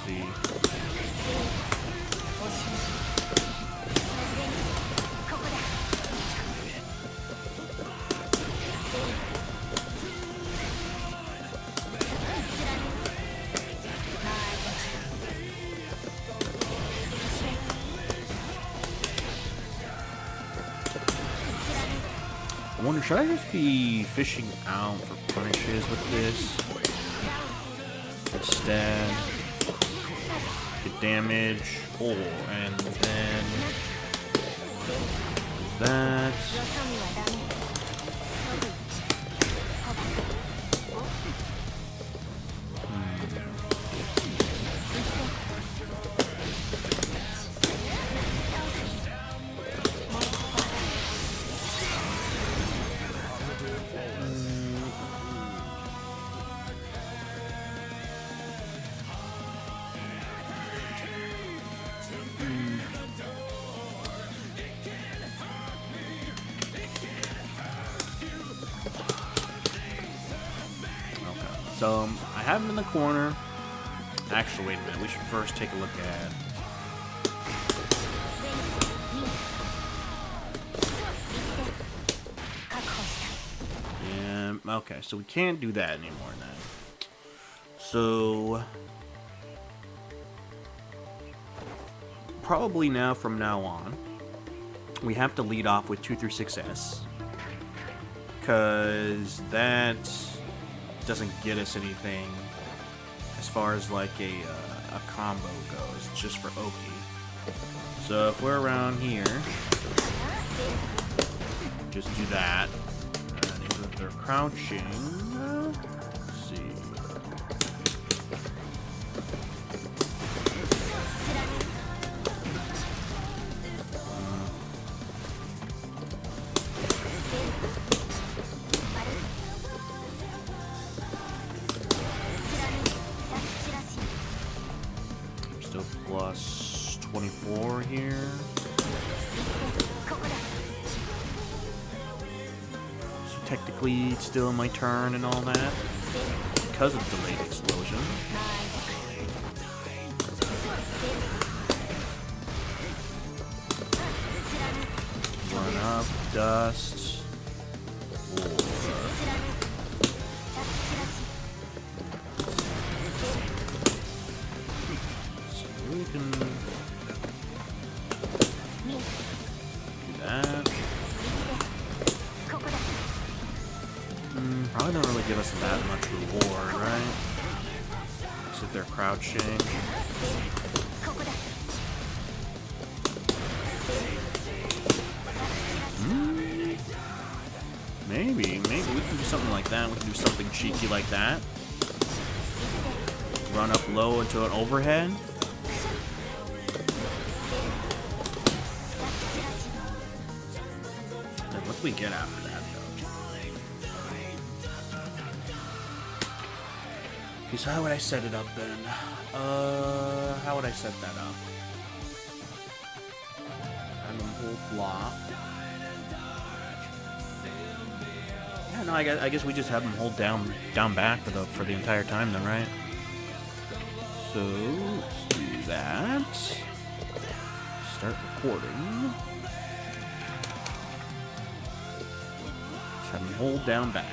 see. I wonder, should I just be fishing out for punishes with this? Instead, get damage, and then that. So, I have him in the corner. Actually, wait a minute. We should first take a look at... Yeah, okay, so we can't do that anymore then. So... probably now, from now on, we have to lead off with 236S. Because that... doesn't get us anything as far as like a combo goes. It's just for Oki. So if we're around here, just do that. And if they're crouching, let's see. Still plus 24 here. So technically it's still my turn and all that because of delayed explosion. Run up, dust. We can do that. Probably don't really give us that much reward, right? So if they're crouching. Maybe we can do something like that. We can do something cheeky like that. Run up low into an overhead. What do we get after that, though? Okay, so how would I set it up then? How would I set that up? Random whole block. no, I guess we just have him hold down back for the entire time then, right? So let's do that. Start recording. Just have him hold down back.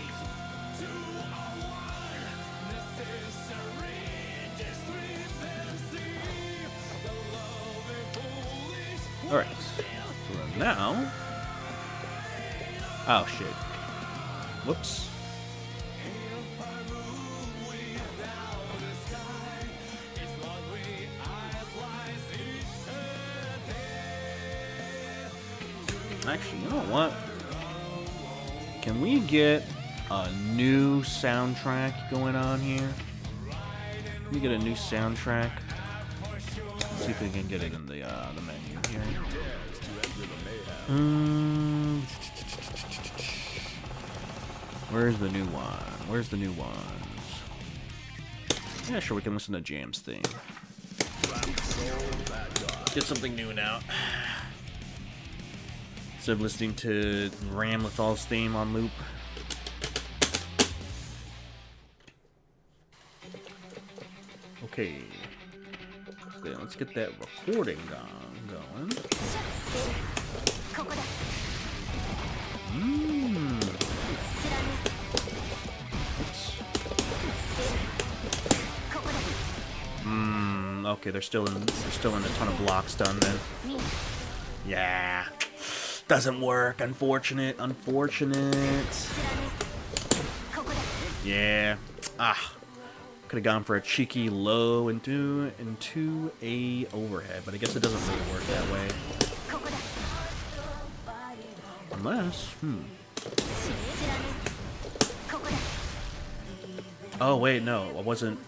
Alright, so then now... Oh, shit. Whoops. Actually, you know what? Can we get a new soundtrack going on here? Can we get a new soundtrack? Let's see if we can get it in the menu here. Where's the new one? Where's the new ones? Yeah, sure, we can listen to Jam's theme. Get something new now. Instead of listening to Ramlethal's theme on loop. Okay. So let's get that recording going. Okay, they're still in a ton of blocks done then. Yeah. Doesn't work. Unfortunate. Yeah. Could have gone for a cheeky low into a overhead, but I guess it doesn't really work that way. Unless, Oh wait, no, I wasn't.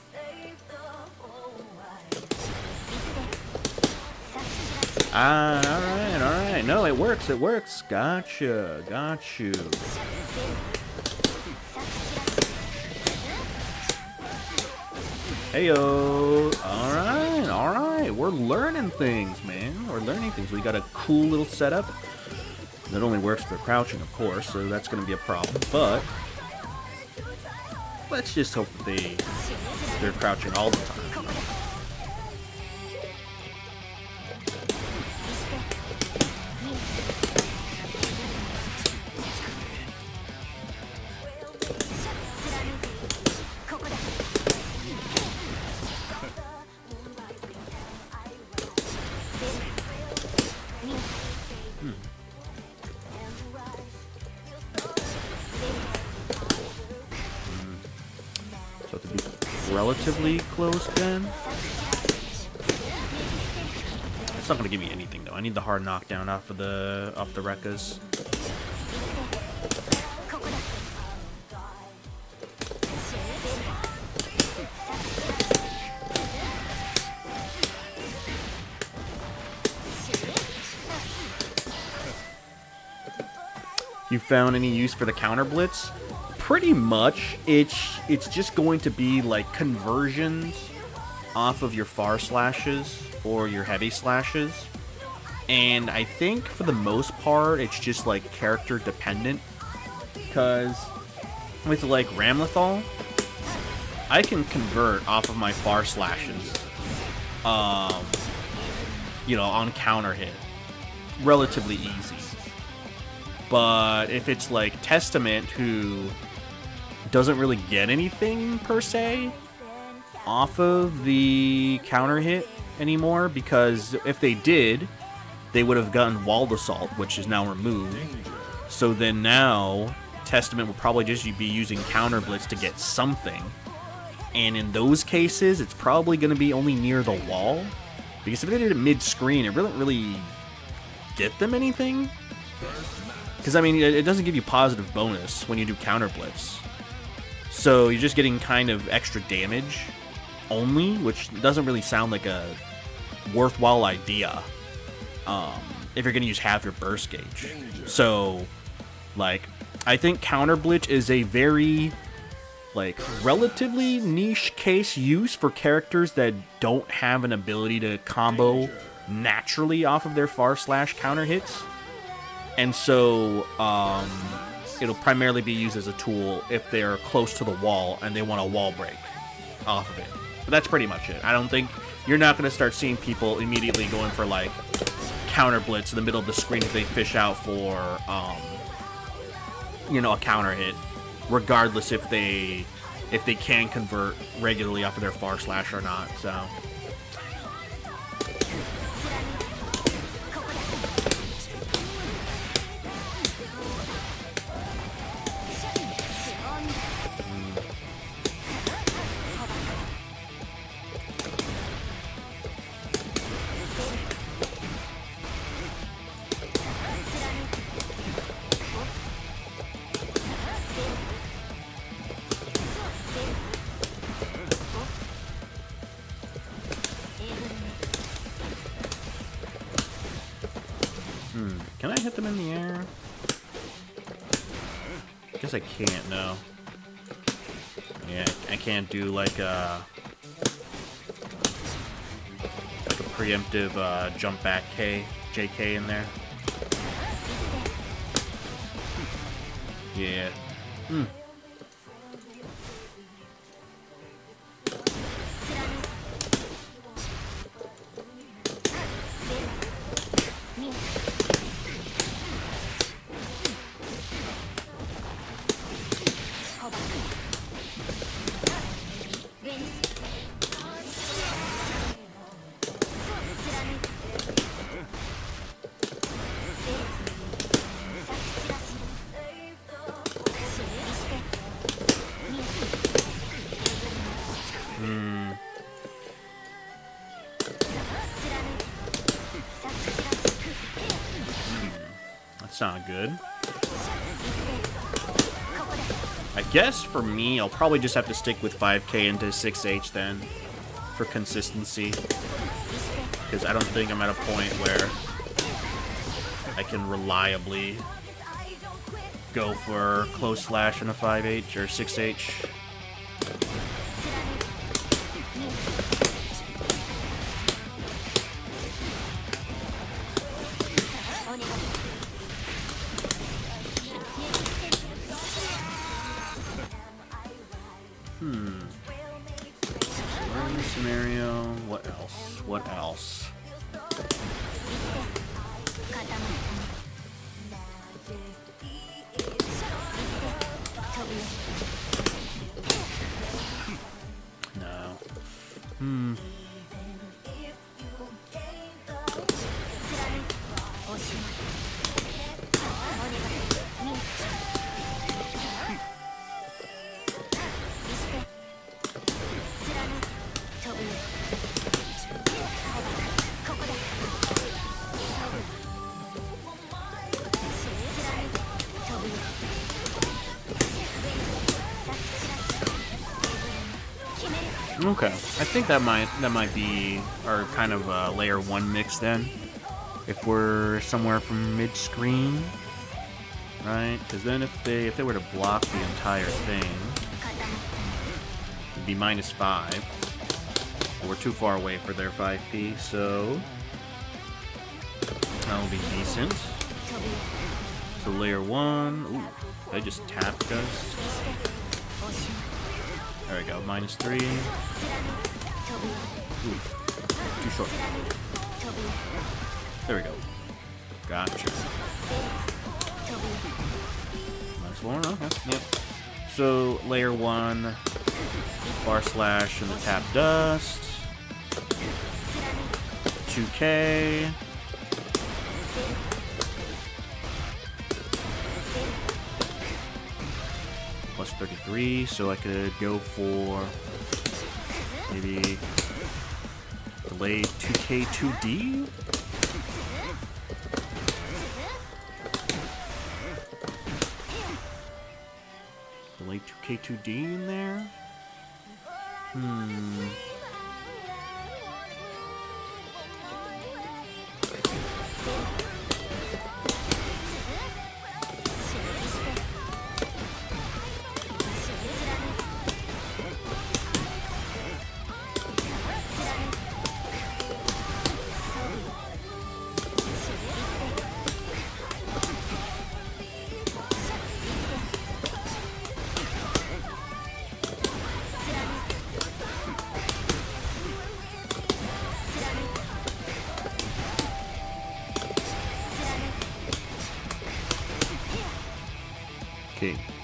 Alright. No, it works. Gotcha. Got you. Heyo. Alright. We're learning things, man. We're learning things. We got a cool little setup that only works for crouching, of course, so that's going to be a problem. But let's just hope that they're crouching all the time. So to be relatively close then. It's not gonna give me anything though. I need the hard knockdown off the Rekkas. You found any use for the counter blitz? Pretty much, it's just going to be like conversions off of your far slashes or your heavy slashes, and I think for the most part it's just like character dependent, because with like Ramlethal, I can convert off of my far slashes, you know, on counter hit relatively easy. But if it's like Testament, who doesn't really get anything per se off of the counter hit anymore, because if they did, they would have gotten Walled Assault, which is now removed. So then now Testament would probably just be using counter blitz to get something, and in those cases it's probably going to be only near the wall, because if they did it mid-screen, it wouldn't really get them anything. Because, I mean, it doesn't give you positive bonus when you do counter blitz. So you're just getting kind of extra damage only, which doesn't really sound like a worthwhile idea if you're going to use half your burst gauge. So, like, I think counter blitz is a very, like, relatively niche case use for characters that don't have an ability to combo naturally off of their far slash counter hits. And so, it'll primarily be used as a tool if they're close to the wall and they want a wall break off of it. But that's pretty much it. I don't think you're not going to start seeing people immediately going for like counter blitz in the middle of the screen if they fish out for a counter hit, regardless if they can convert regularly off of their far slash or not. So can I hit them in the air? I guess I can't, no. Yeah, I can't do like a preemptive jump back JK in there. Yeah. That's not good. I guess for me, I'll probably just have to stick with 5k into 6h then for consistency, because I don't think I'm at a point where I can reliably go for close slash in a 5h or 6h. Scenario. What else? What else? No. Okay, I think that might be our kind of layer 1 mix then, if we're somewhere from mid screen, right? Because then if they were to block the entire thing, it'd be -5. But we're too far away for their 5p, so that'll be decent. So layer 1, ooh, they just tapped us. There we go, -3. Ooh, too short. There we go. Gotcha. -1, okay, yep. So, layer 1, bar slash and the tap dust. 2k. +33, so I could go for maybe delayed 2k 2D? Delayed 2k 2D in there?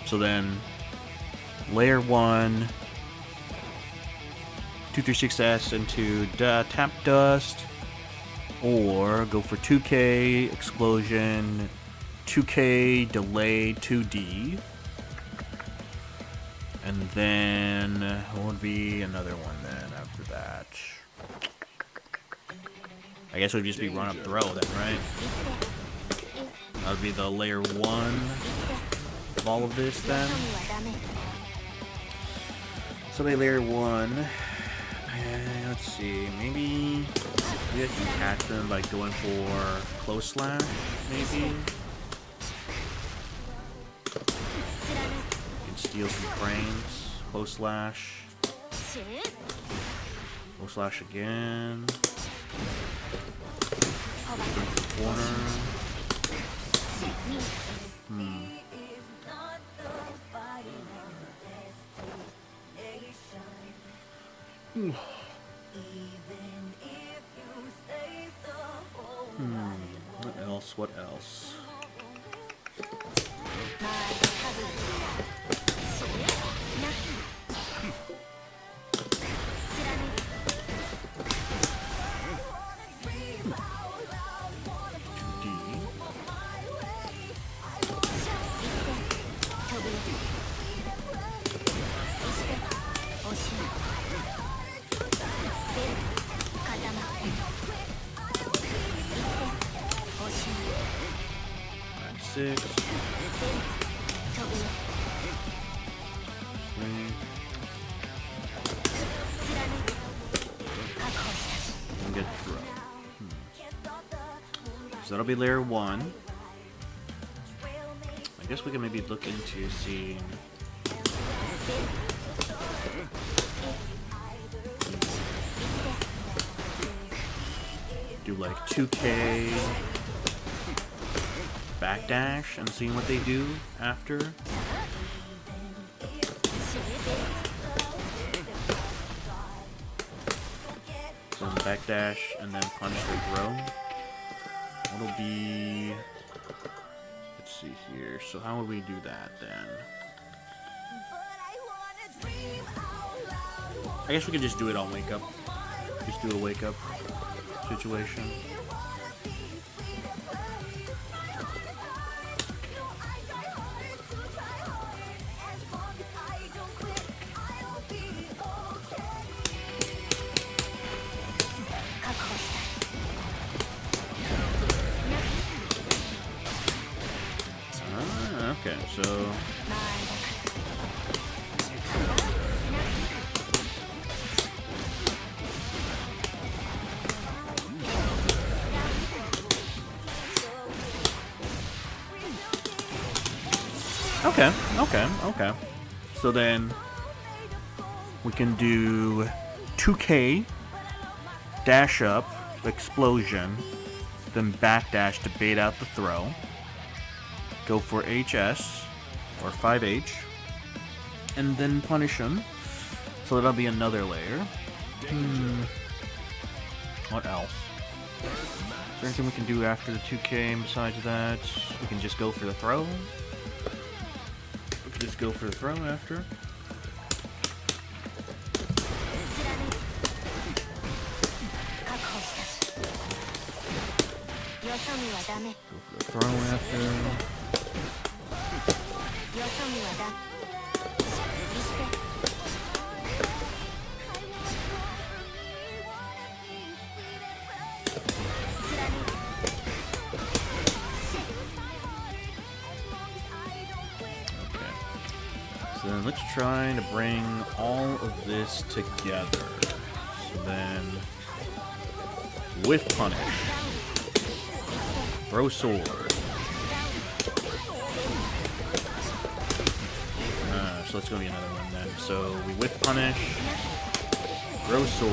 So then, layer 1, 236S into Tap Dust, or go for 2K Explosion, 2K Delay 2D, and then what would be another one then after that? I guess it would just be run up throw then, right? That would be the layer 1 of all of this よ then. そ見はダメ So they layer 1. Let's see, maybe we can catch them by going for close slash, maybe. We can steal some frames. Close slash. 死ぬ Close slash again. 小バカ Corner. に What else? What else? まあ多分死ぬな貫く 2D. 飛ぶよそして押し出る固まって押し 6. 飛ぶよ 3. 貫く確保したし And get throw. So that'll be layer 1. I guess we can maybe look into seeing. Do like 2K backdash and seeing what they do after. 死ぬ So backdash and then punish the throw. What'll be? Let's see here. So how would we do that then? I guess we could just do it on wake up. Just do a wake up situation. Okay, so まあだから okay, okay. So then we can do 2K dash up explosion, then backdash to bait out the throw. Go for HS or 5H, and then punish him. So that'll be another layer. What else? Is there anything we can do after the 2K besides that? We can just go for the throw. We can just go for the throw after. 確保したしよそ見はダメ Go for the throw after. よそ見はダメ見捨て Okay. So then let's try to bring all of this together. So then, with punish, throw sword. So that's gonna be another one then. So we whip punish, throw sword.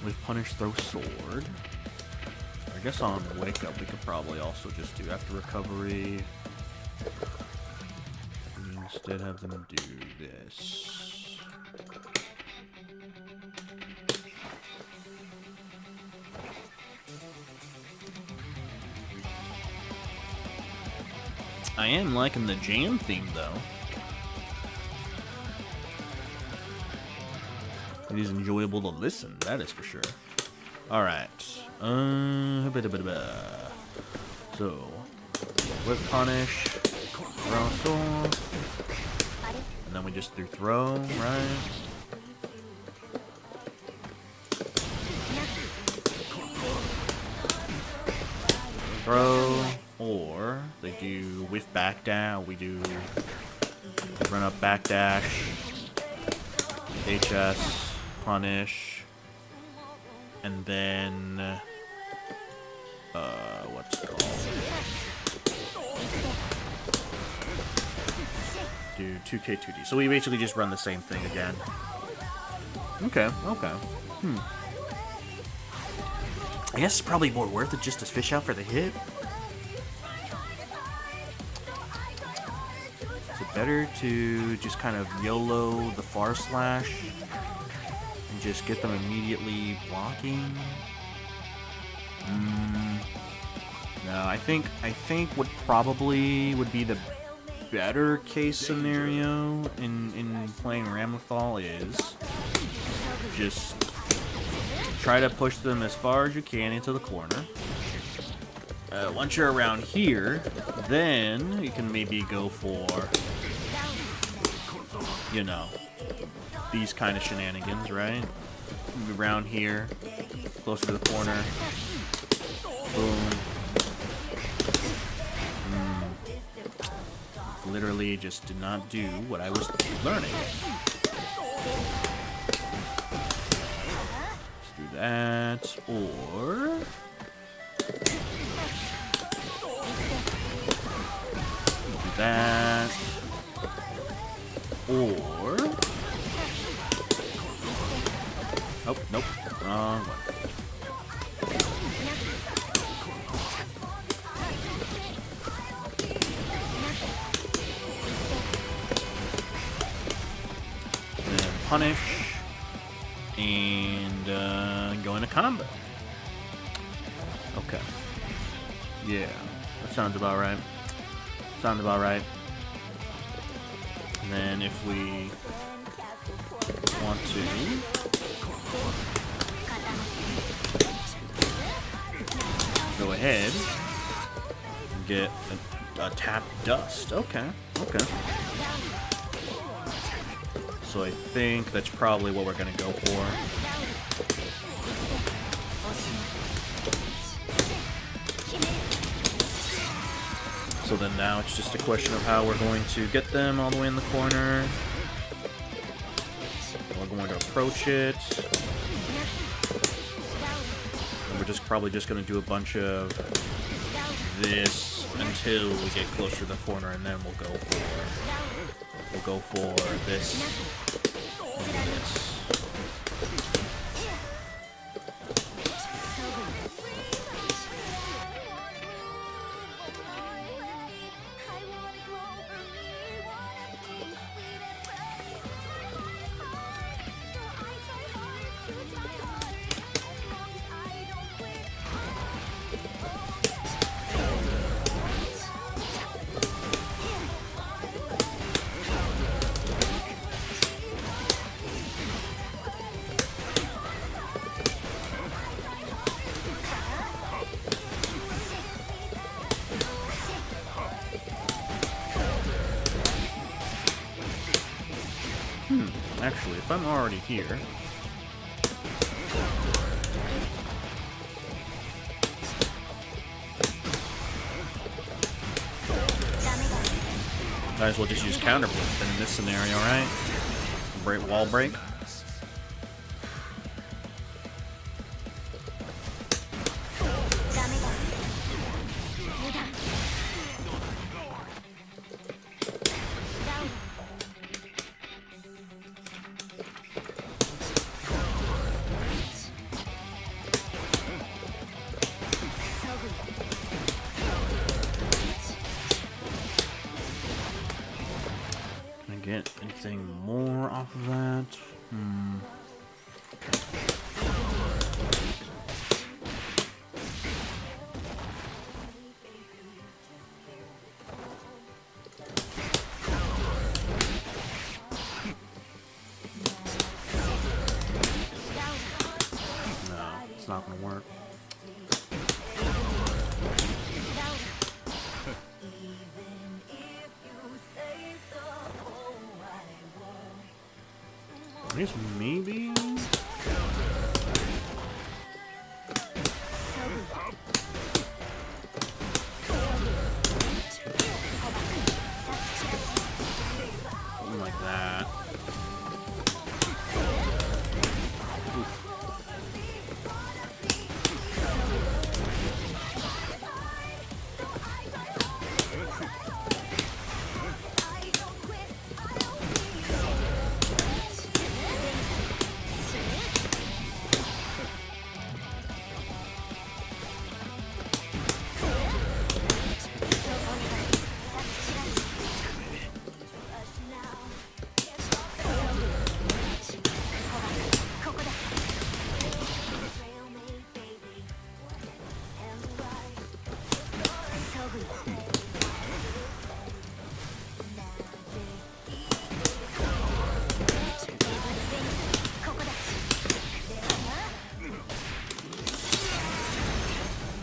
With punish, throw sword. I guess on wake up we could probably also just do after recovery. instead have them do this. I am liking the jam theme, though. It is enjoyable to listen, that is for sure. Alright. So, with punish, throw sword, and then we just do throw, right? Throw, or they do with back dash, we do run up back dash, HS, punish, and then what's it called? Do 2K 2D. So we basically just run the same thing again. Okay. I guess it's probably more worth it just to fish out for the hit. Is it better to just kind of YOLO the far slash and just get them immediately blocking? No, I think what probably would be the better case scenario in playing Ramlethal is just try to push them as far as you can into the corner. Once you're around here, then you can maybe go for, you know, these kind of shenanigans, right? Around here, closer to the corner. Boom. Literally just did not do what I was learning. Let's do that, or do that, or oh, nope, wrong one. Punish, and go into combo. Okay. Yeah, that sounds about right. Sounds about right. And then if we want to go ahead and get a tap dust. Okay. So I think that's probably what we're going to go for. So then now it's just a question of how we're going to get them all the way in the corner. We're going to approach it. And we're just probably just going to do a bunch of this until we get closer to the corner, and then we'll go for this and this. Actually, if I'm already here, might as well just use counter blitz then in this scenario, right? Wall break. get anything more off of that? No, it's not gonna work. I guess maybe. Something like that. Oof.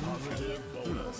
Positive bonus.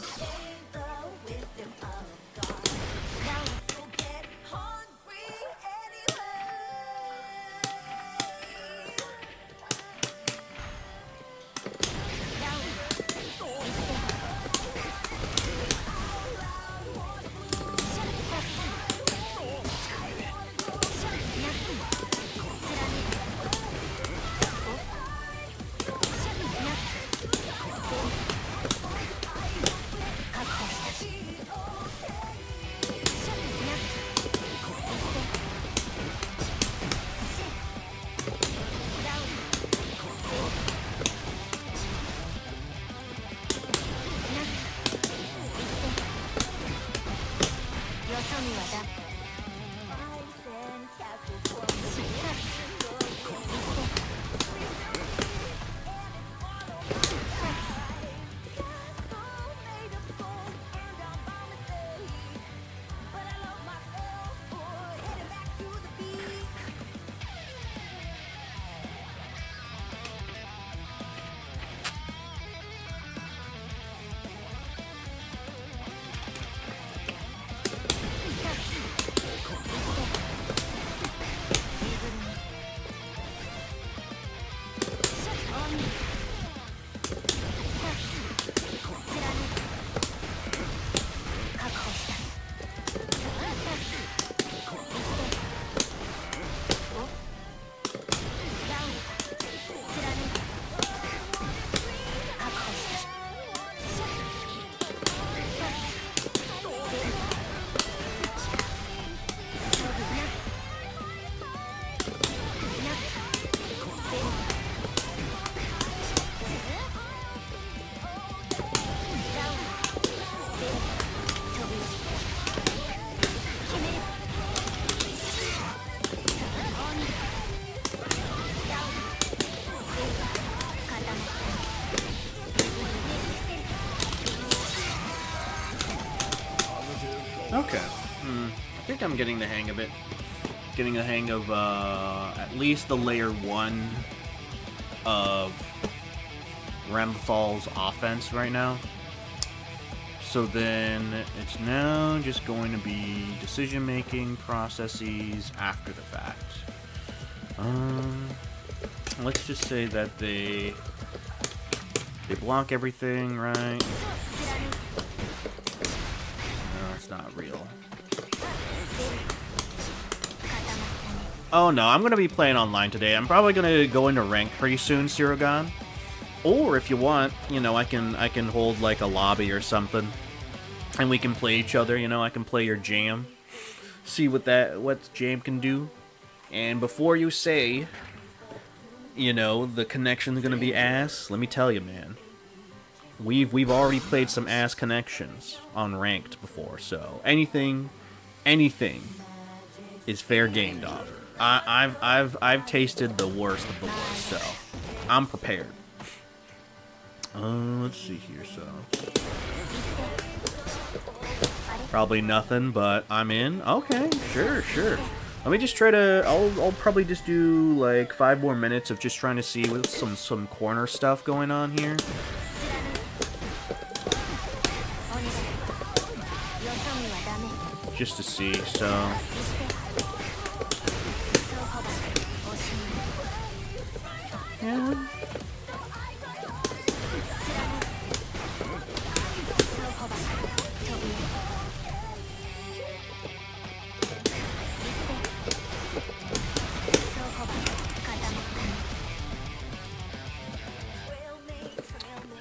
Okay. I think I'm getting the hang of it. Getting the hang of at least the layer 1 of Ramthal's offense right now. So then it's now just going to be decision-making processes after the fact. Let's just say that they block everything, right? No, it's not real. Oh no, I'm gonna be playing online today. I'm probably gonna go into rank pretty soon, Sirogan. Or if you want, you know, I can hold like a lobby or something, and we can play each other. You know, I can play your jam, see what jam can do. And before you say, you know, the connection's gonna be ass, let me tell you, man. We've already played some ass connections on ranked before, so anything is fair game, dog. I've tasted the worst of the worst, so I'm prepared. Let's see here. So probably nothing, but I'm in. Okay, sure. Let me just try to. I'll probably just do like 5 more minutes of just trying to see with some corner stuff going on here. Just to see. So. Yeah.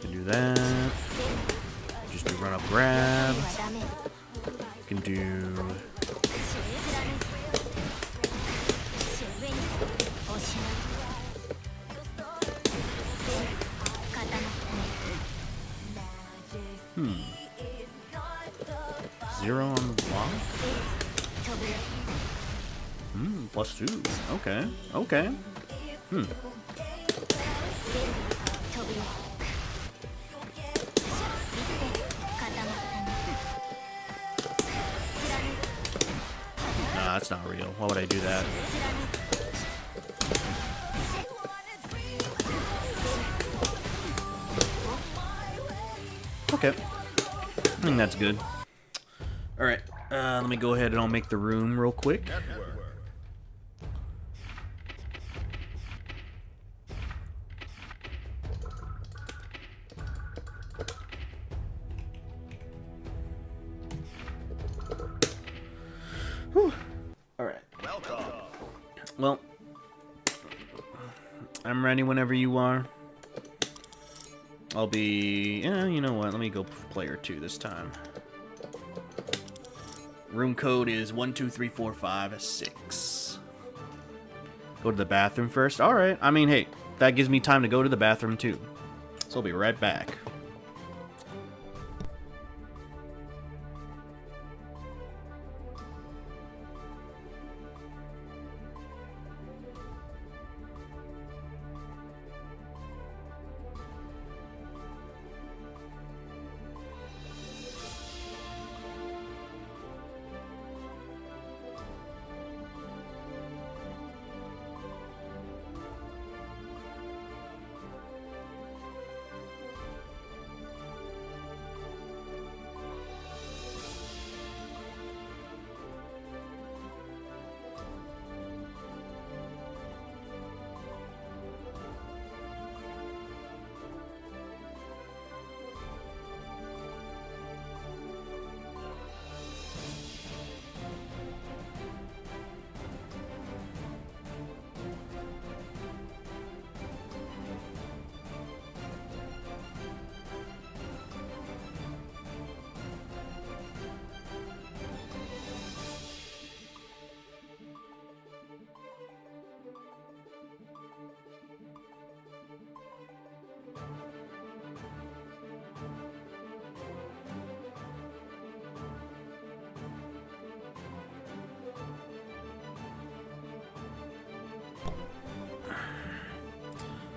Can do that. Just do run up grab. Can do. Zero on block. +2. Okay. Nah, that's not real. Why would I do that? Okay. I think that's good. Alright, let me go ahead and I'll make the room real quick. Alright. Well, I'm ready whenever you are. I'll be... Yeah, you know what? Let me go player 2 this time. Room code is 123456. Go to the bathroom first? Alright. I mean, hey, that gives me time to go to the bathroom too. So I'll be right back.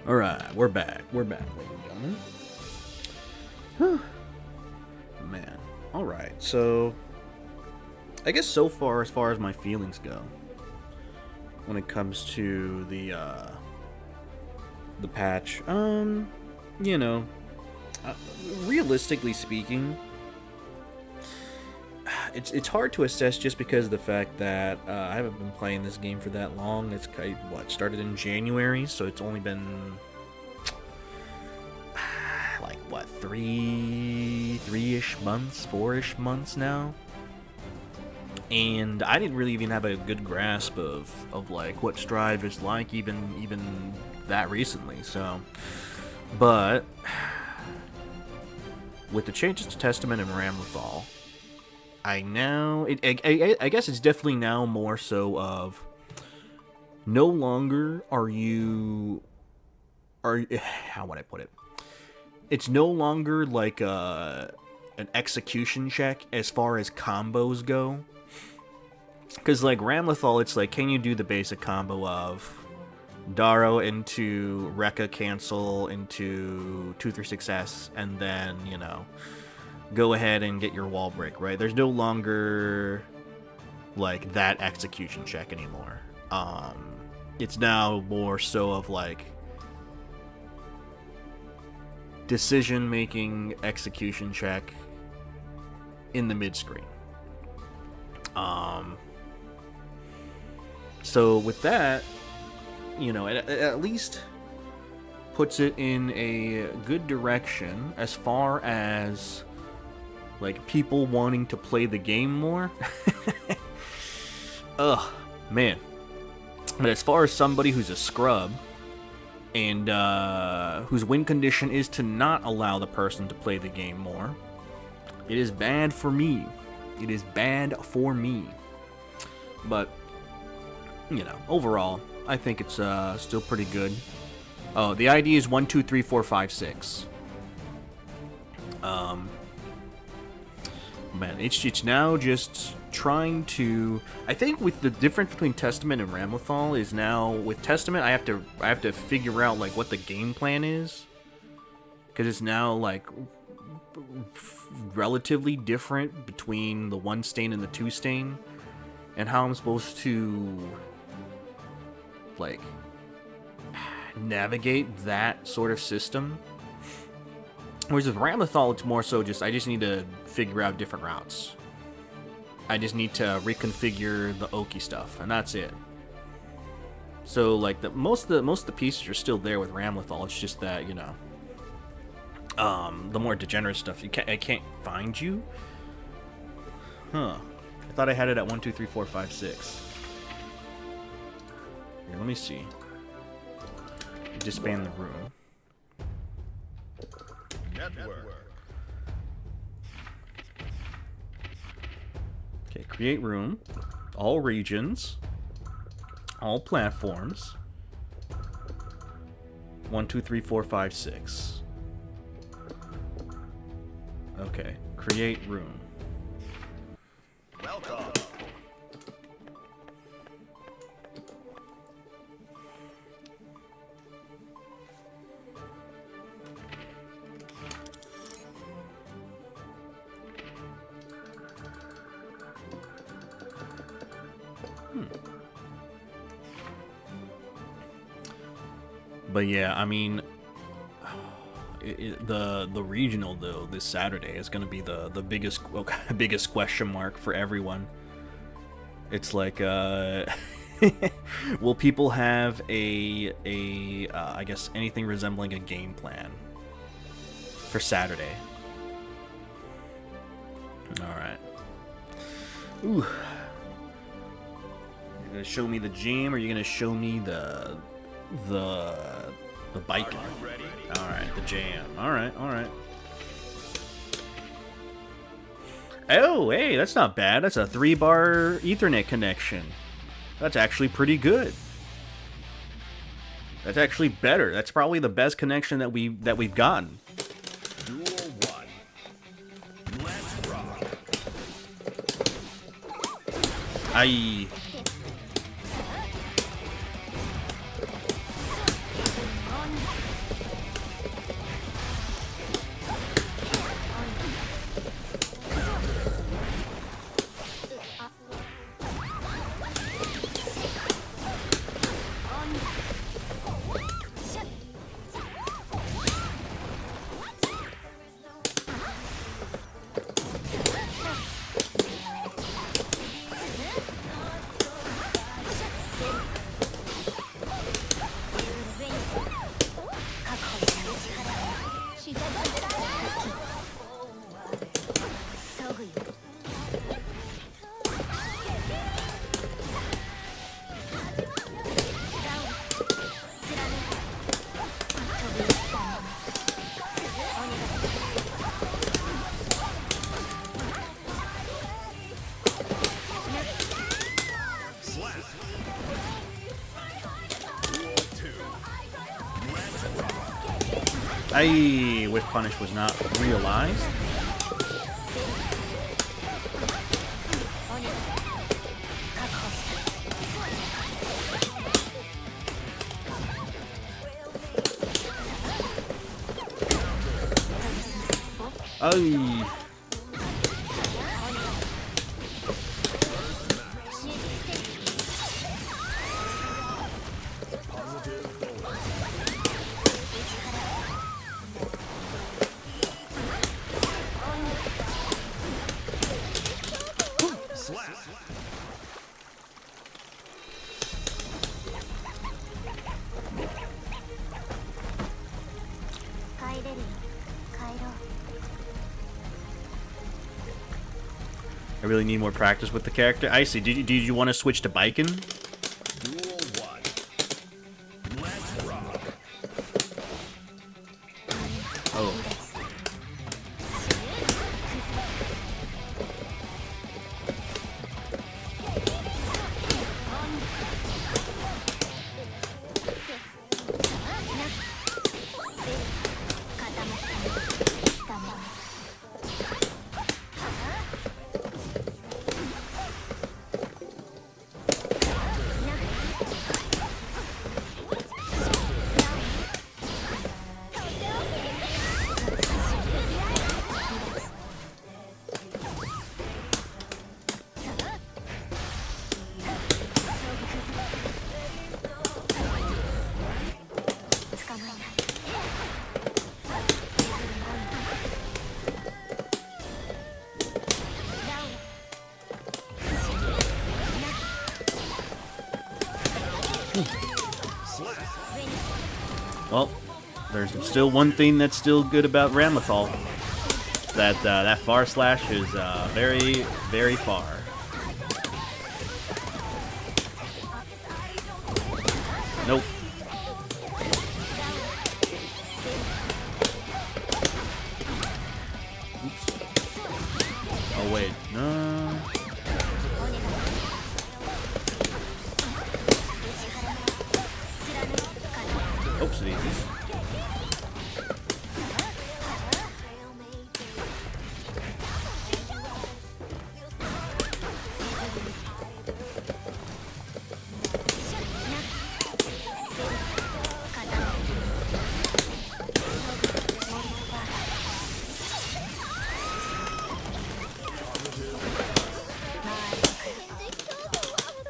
Alright, we're back, ladies and gentlemen. Whew. Man. Alright, so I guess so far as my feelings go, when it comes to the patch, you know, realistically speaking, it's hard to assess just because of the fact that I haven't been playing this game for that long. It's started in January, so it's only been like what, three-ish months, 4-ish months now, and I didn't really even have a good grasp of like what Strive is like even that recently. So, but with the changes to Testament and Ramlethal, I guess it's definitely now more so of no longer how would I put it? It's no longer like an execution check as far as combos go. Because, like, Ramlethal, it's like, can you do the basic combo of Daro into Rekka cancel into 2-3-6S, and then, you know, go ahead and get your wall break, right? There's no longer, like, that execution check anymore. It's now more so of, like, decision-making execution check in the mid-screen. So with that, you know, it at least puts it in a good direction as far as, like, people wanting to play the game more. Ugh, man. But as far as somebody who's a scrub and whose win condition is to not allow the person to play the game more, it is bad for me. It is bad for me. But, you know, overall, I think it's still pretty good. Oh, the ID is 1, 2, 3, 4, 5, 6. Man, it's now just trying to. I think with the difference between Testament and Ramlethal is now with Testament, I have to figure out like what the game plan is, because it's now like relatively different between the 1 stain and the 2 stain, and how I'm supposed to like navigate that sort of system. Whereas with Ramlethal, it's more so just I just need to figure out different routes. I just need to reconfigure the Oki stuff, and that's it. So like most of the pieces are still there with Ramlethal. It's just that, you know, the more degenerate stuff I can't find you. Huh? I thought I had it at 1, 2, 3, 4, 5, 6. Here, let me see. Disband the room. Network. Okay, create room. All regions. All platforms. 1, 2, 3, 4, 5, 6. Okay, create room. Welcome. But yeah, I mean, the regional though this Saturday is going to be the biggest question mark for everyone. It's like, will people have a I guess anything resembling a game plan for Saturday? All right. Ooh. You're gonna show me the gym, or you're gonna show me the biking? All right, the jam. All right. Oh, hey, that's not bad. That's a 3-bar Ethernet connection. That's actually pretty good. That's actually better. That's probably the best connection that we've gotten. Duel 1. Let's rock. Aye. Aye, whiff punish was not realized. Oh. Slap. 帰れるよ帰ろう I really need more practice with the character. I see. Did you want to switch to Baiken? Duel 1. Let's rock. Oh. Well, there's still one thing that's still good about Ramlethal. That far slash is very, very far. Nope. Oops. Oh wait, no. Oopsies.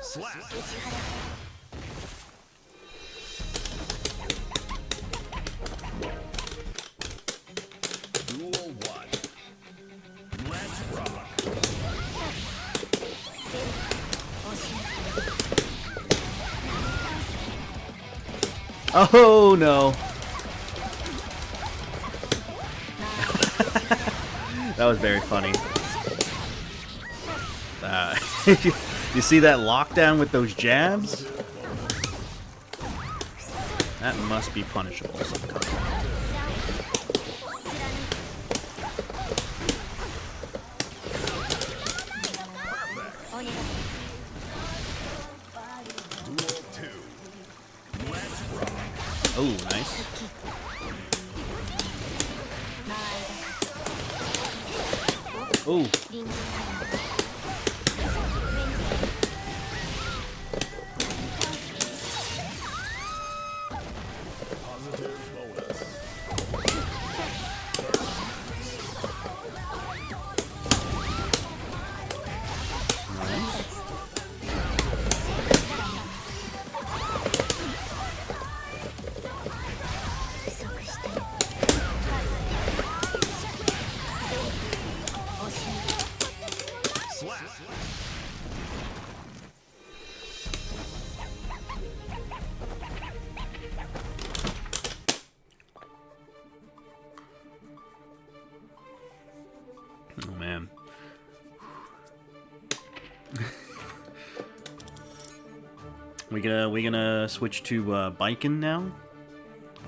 Slap. Duel 1. Let's rock. Oh no. That was very funny. You see that lockdown with those jabs? That must be punishable sometime. Duel 2. Let's rock. Oh, nice. Oh, Positive bonus. Slap. oh man. we gonna switch to Baiken now,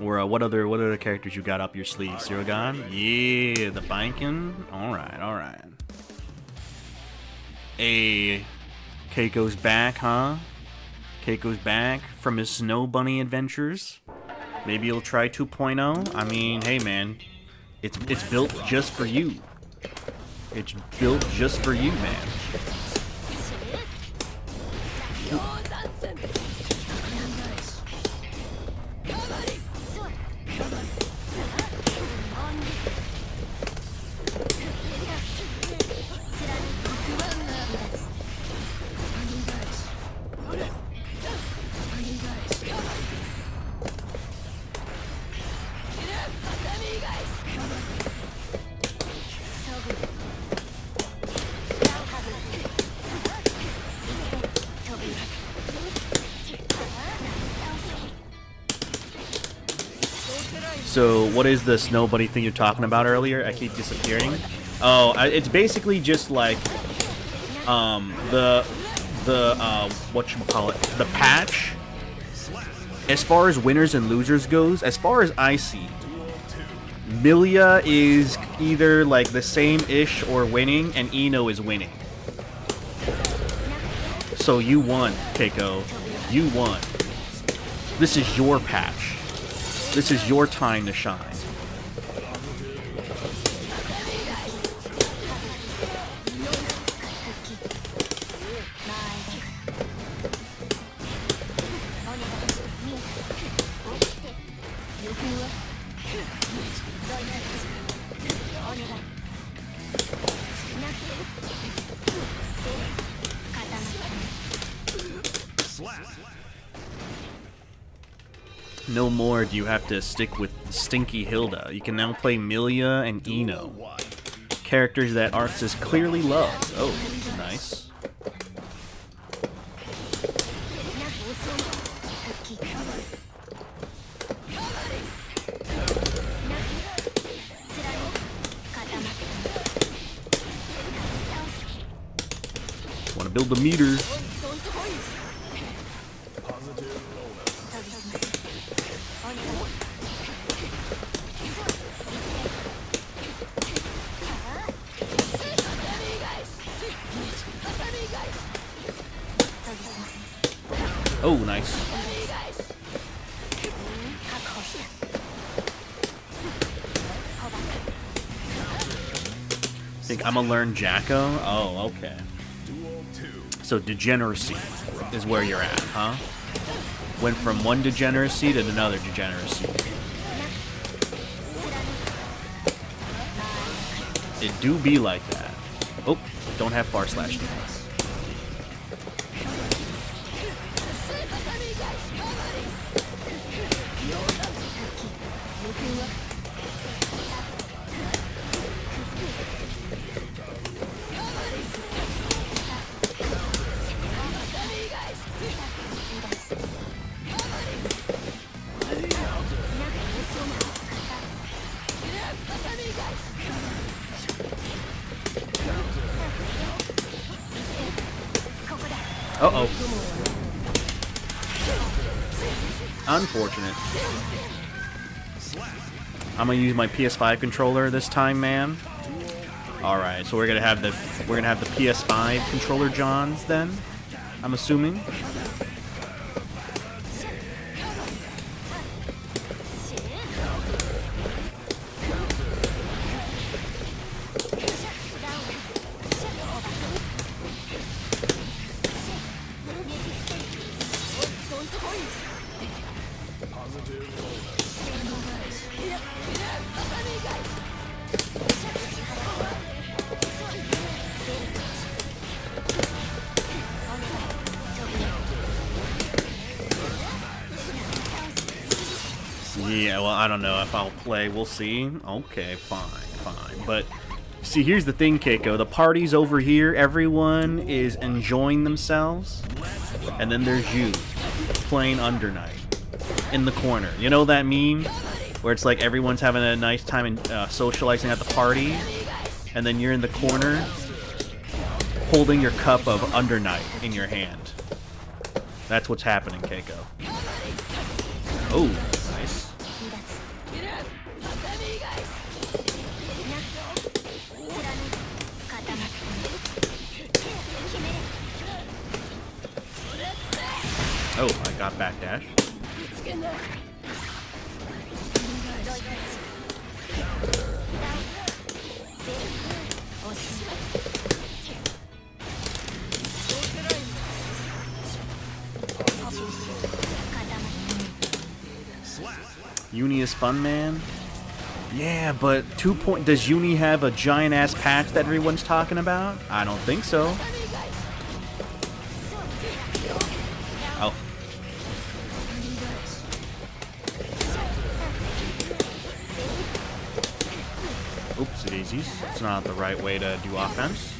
or what other characters you got up your sleeve? Zero God? Yeah, the Baiken. All right. Hey, Keiko's back, huh? Keiko's back from his Snow Bunny adventures. Maybe he'll try 2.0. I mean, hey man, it's built just for you. It's built just for you, man. So what is the snow bunny thing you're talking about earlier? I keep disappearing. Oh, it's basically just like the whatchamacallit, the patch. As far as winners and losers goes, as far as I see, Milia is either like the same-ish or winning, and Ino is winning. So you won, Keiko. You won. This is your patch. This is your time to shine. No more do you have to stick with Stinky Hilda. You can now play Milia and Ino. Characters that Arxis clearly loves. Oh, nice. Want to build the meter. Oh, nice. Think I'm gonna learn Jacko? Oh, okay. So degeneracy is where you're at, huh? Went from one degeneracy to another degeneracy. It do be like that. Oh, don't have far slash now. Uh-oh. Unfortunate. I'm gonna use my PS5 controller this time, man. Alright, so we're gonna have the PS5 controller Johns then, I'm assuming. Yeah, well, I don't know if I'll play. We'll see. Okay, fine. But, see, here's the thing, Keiko. The party's over here. Everyone is enjoying themselves. And then there's you, playing Under Night, in the corner. You know that meme? Where it's like everyone's having a nice time and socializing at the party. And then you're in the corner, holding your cup of Under Night in your hand. That's what's happening, Keiko. Oh, nice. Oh, I got backdash. Uni is fun, man. Yeah, but does Uni have a giant ass patch that everyone's talking about? I don't think so. Oh. Oops, daisies. That's not the right way to do offense.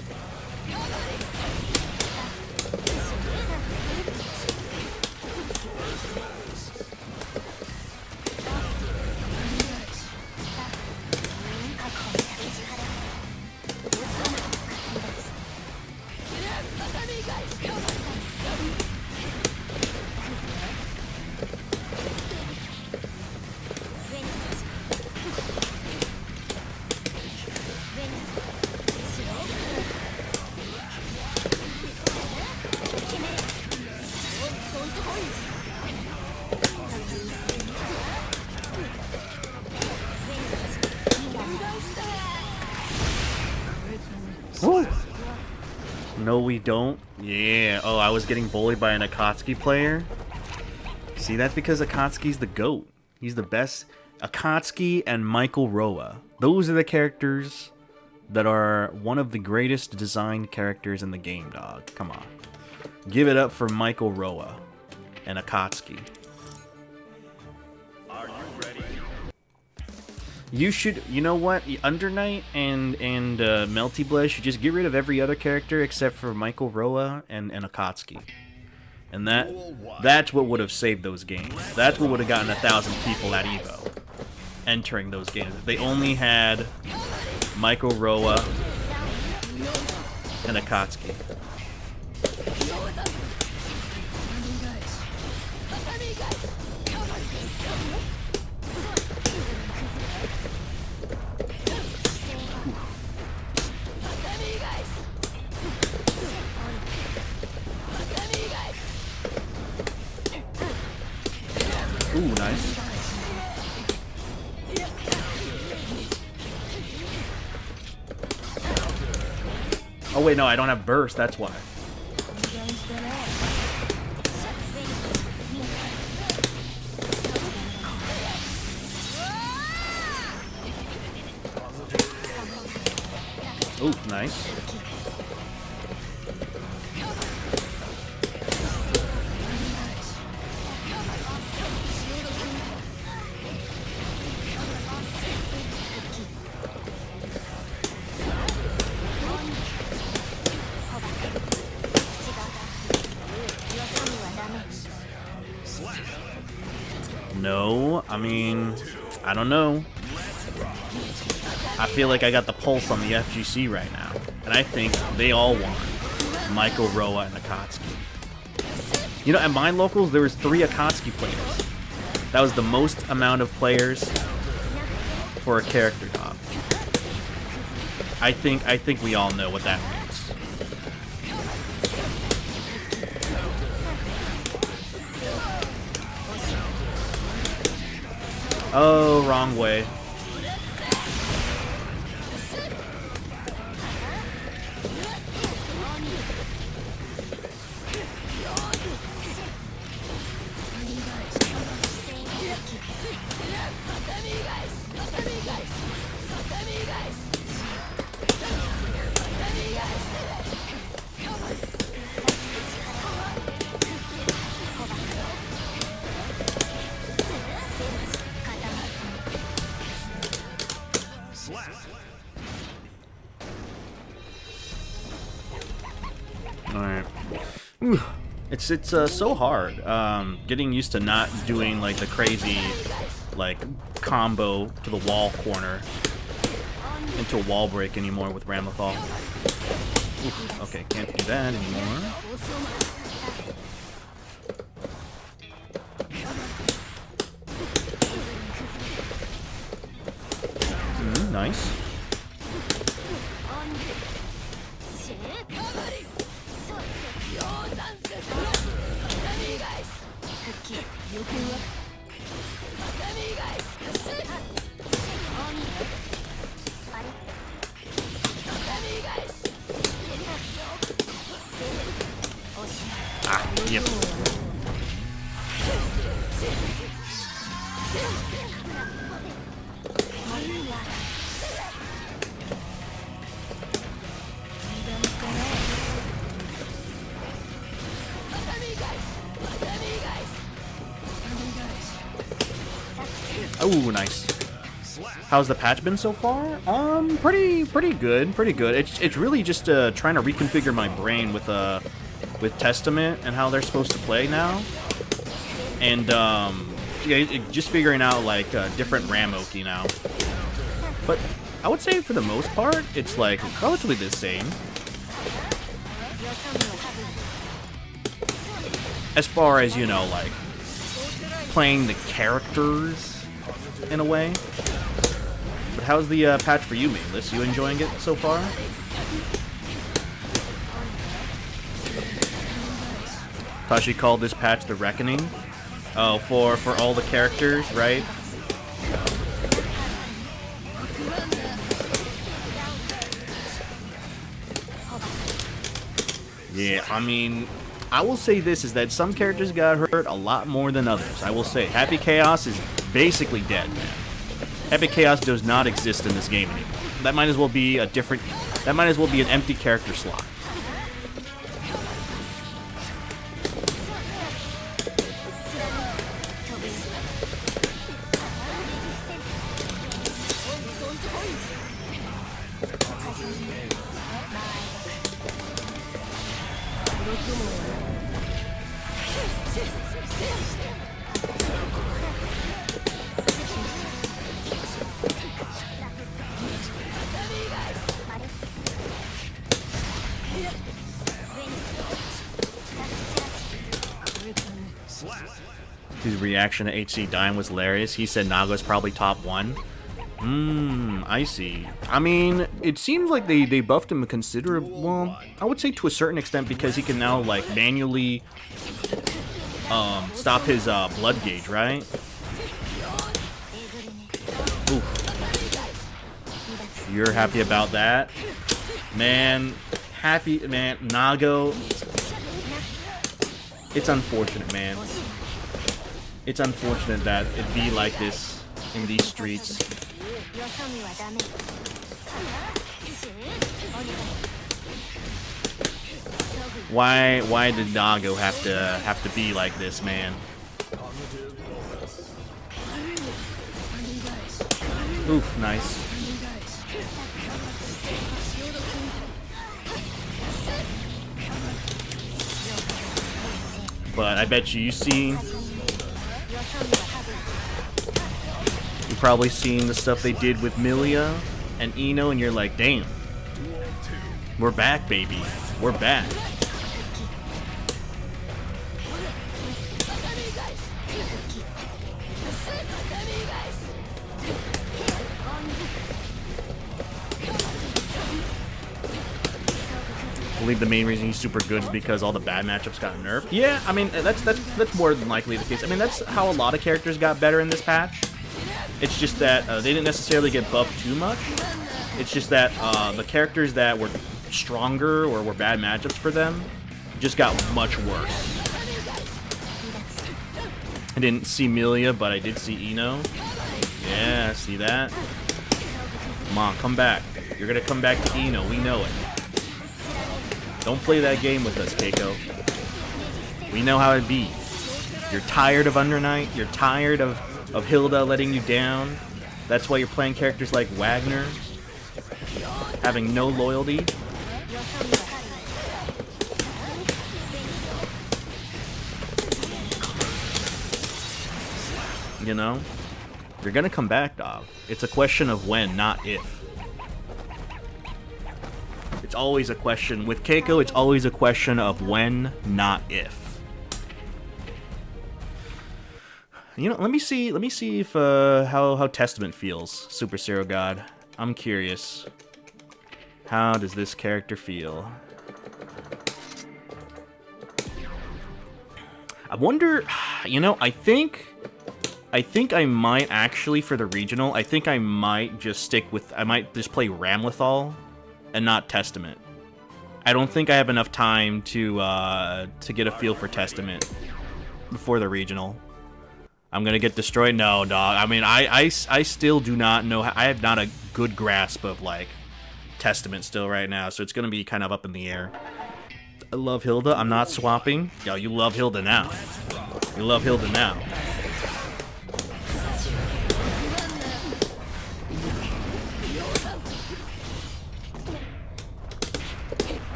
No, we don't. Yeah. Oh, I was getting bullied by an Akatsuki player. See, that's because Akatsuki's the GOAT. He's the best. Akatsuki and Michael Roa. Those are the characters that are one of the greatest designed characters in the game, dog. Come on. Give it up for Michael Roa and Akatsuki. Are you ready? You should, you know what? Under Night and Melty Blood should just get rid of every other character except for Michael Roa and Akatsuki. And that's what would have saved those games. That's what would have gotten 1,000 people at EVO entering those games. If they only had Michael Roa and Akatsuki. Ooh, nice. Oh wait, no, I don't have burst, that's why. Ooh, nice. No, I mean, I don't know. I feel like I got the pulse on the FGC right now. And I think they all want Michael Roa and Akatsuki. You know, at my locals, there was 3 Akatsuki players. That was the most amount of players for a character dog. I think we all know what that means. Oh, wrong way. Alright. It's so hard. Getting used to not doing like the crazy like combo to the wall corner into a wall break anymore with Ramlethal. Oof, okay, can't do that anymore. Nice. Ah, yep. Oh, nice. How's the patch been so far? Pretty good, pretty good. It's really just trying to reconfigure my brain with Testament and how they're supposed to play now, and yeah, just figuring out like different Ramoki now. But I would say for the most part, it's like relatively the same. As far as, you know, like playing the characters in a way. But how's the patch for you, Mainless? You enjoying it so far? Tashi called this patch the Reckoning. Oh, for all the characters, right? Yeah, I mean, I will say this, is that some characters got hurt a lot more than others. I will say, Happy Chaos is basically dead, man. Happy Chaos does not exist in this game anymore. That might as well be a different... That might as well be an empty character slot. His reaction to HC dying was hilarious. He said Naga's probably top 1. I see. I mean, it seems like they buffed him considerable. Well, I would say to a certain extent, because he can now, like, manually stop his blood gauge, right? Oof. You're happy about that? Man, Nago. It's unfortunate, man. It's unfortunate that it be like this in these streets. Why did Nago have to be like this, man? Oof, nice. But I bet you've probably seen the stuff they did with Milia and Ino, and you're like, damn, we're back, baby, we're back. I believe the main reason he's super good is because all the bad matchups got nerfed. Yeah, I mean, that's more than likely the case. I mean, that's how a lot of characters got better in this patch. It's just that they didn't necessarily get buffed too much. It's just that the characters that were stronger or were bad matchups for them just got much worse. I didn't see Milia, but I did see Ino. Yeah, see that? Come on, come back. You're gonna come back to Ino, we know it. Don't play that game with us, Keiko. We know how it be. You're tired of Under Night. You're tired of Hilda letting you down. That's why you're playing characters like Wagner, having no loyalty. You know? You're gonna come back, dog. It's a question of when, not if. It's always a question. With Keiko, it's always a question of when, not if. You know, let me see if how Testament feels, Super Zero God. I'm curious. How does this character feel? I wonder, you know, I think I might actually, for the regional, I think I might just stick with, I might just play Ramlethal and not Testament. I don't think I have enough time to get a feel for Testament before the regional. I'm gonna get destroyed? No, dog. I mean, I still do not know. I have not a good grasp of, like, Testament still right now, so it's gonna be kind of up in the air. I love Hilda. I'm not swapping. Yo, you love Hilda now. You love Hilda now.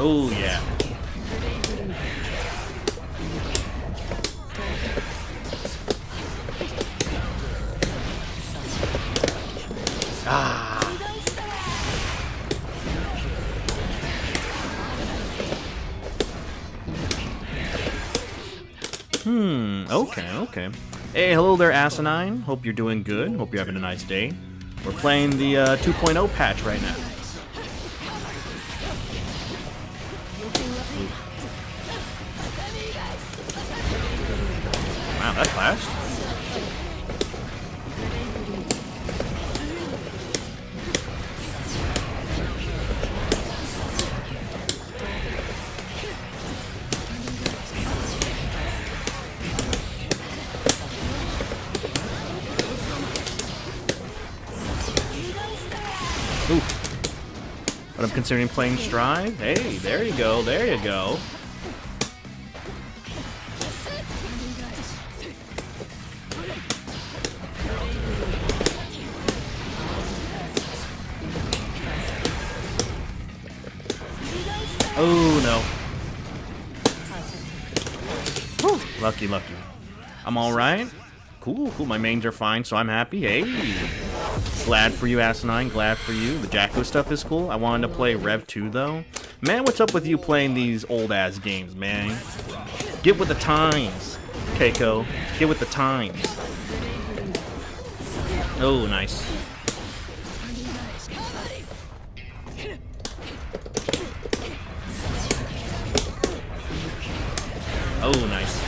Oh, yeah. Ah. Okay. Hey, hello there, Asinine. Hope you're doing good. Hope you're having a nice day. We're playing the 2.0 patch right now. Wow, that fast. Oof. But I'm considering playing Strive. Hey, there you go, there you go. Oh no. Whew. Lucky, lucky. I'm alright. Cool, cool. My mains are fine, so I'm happy. Hey. Glad for you, Asinine. Glad for you. The Jacko stuff is cool. I wanted to play Rev 2, though. Man, what's up with you playing these old-ass games, man? Get with the times, Keiko. Get with the times. Oh, nice. Oh, nice.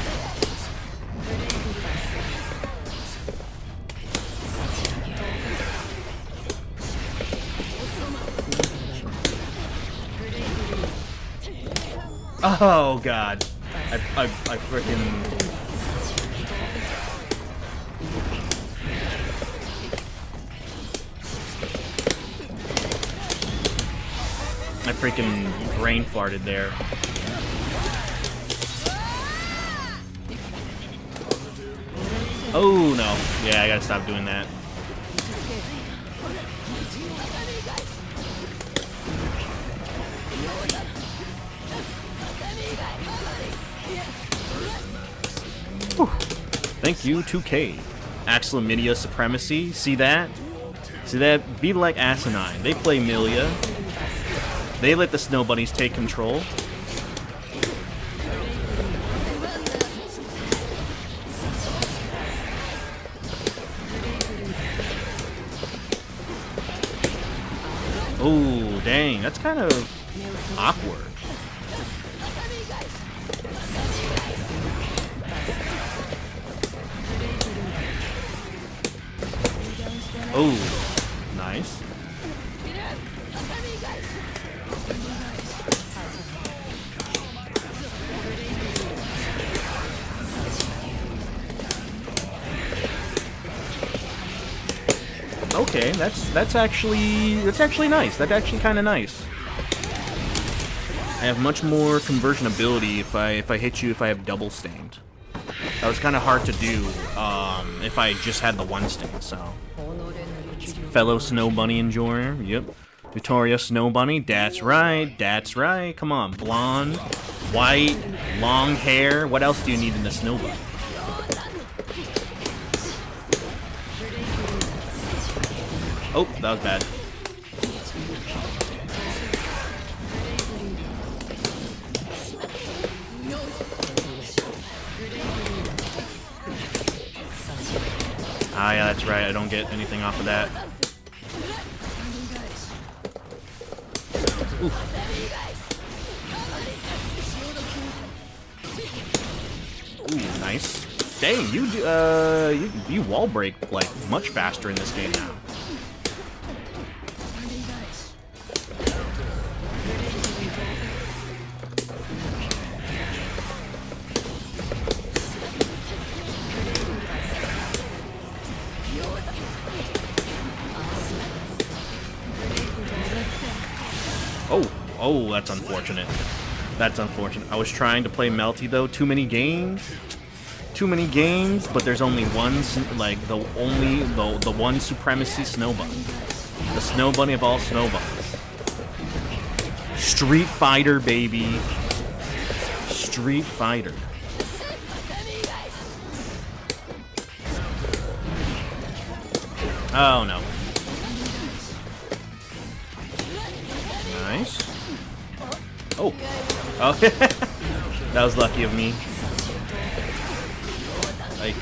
Oh god. I freaking... I freaking brain farted there. Oh no. Yeah, I gotta stop doing that. Whew. Thank you, 2K. Axel and Milia Supremacy. See that? See that? Be like Asinine. They play Milia. They let the Snow Bunnies take control. Oh, dang. That's kind of awkward. Oh, nice. Okay, that's actually nice. That's actually kind of nice. I have much more conversion ability if I hit you if I have double stained. That was kind of hard to do if I just had the one stain. So, fellow Snow Bunny enjoyer, yep. Victoria Snow Bunny, that's right, that's right. Come on, blonde, white, long hair. What else do you need in the Snow Bunny? Oh, that was bad. Ah, yeah, that's right. I don't get anything off of that. Ooh. Ooh, nice. Dang, you wall break like much faster in this game now. Oh, that's unfortunate. That's unfortunate. I was trying to play Melty though. Too many games, but there's only one, like the one Supremacy Snow Bunny. The Snow Bunny of all Snow Bunnies. Street Fighter, baby. Street Fighter. Oh no. Nice. Oh. Oh. That was lucky of me. Like.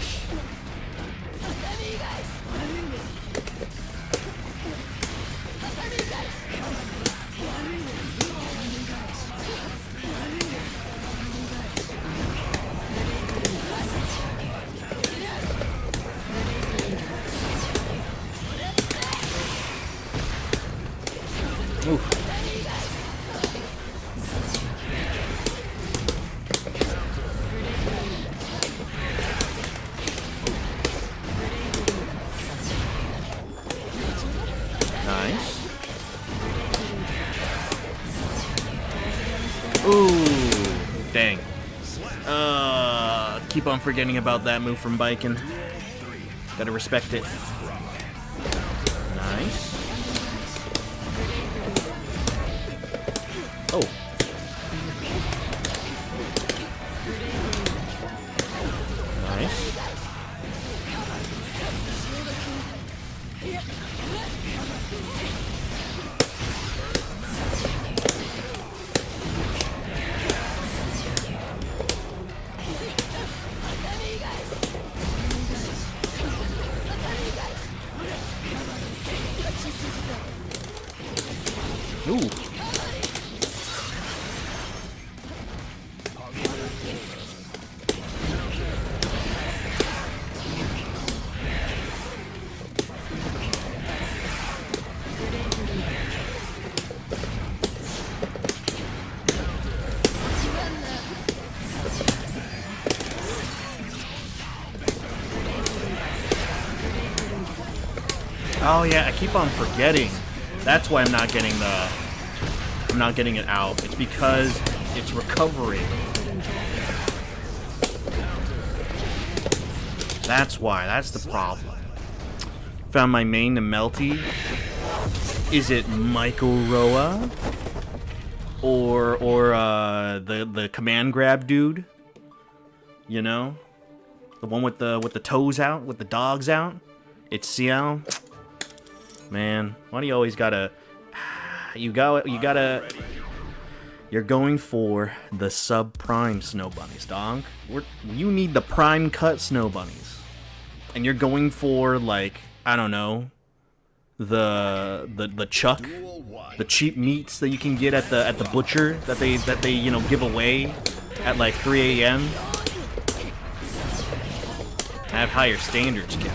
Oof. Nice. Ooh, dang. Keep on forgetting about that move from Baiken. Gotta respect it. Nice. Oh. Nice. Ooh. Oh yeah, I keep on forgetting. That's why I'm not getting it out. It's because it's recovery. That's why. That's the problem. Found my main to Melty. Is it Michael Roa? Or the command grab dude? You know? The one with the toes out, with the dogs out? It's Ciel. Man, why do you always gotta... You're going for the sub-prime snow bunnies, dog. You need the prime cut snow bunnies. And you're going for, like, I don't know, the chuck, the cheap meats that you can get at the butcher that they you know give away at like 3 a.m. I have higher standards, Kevin.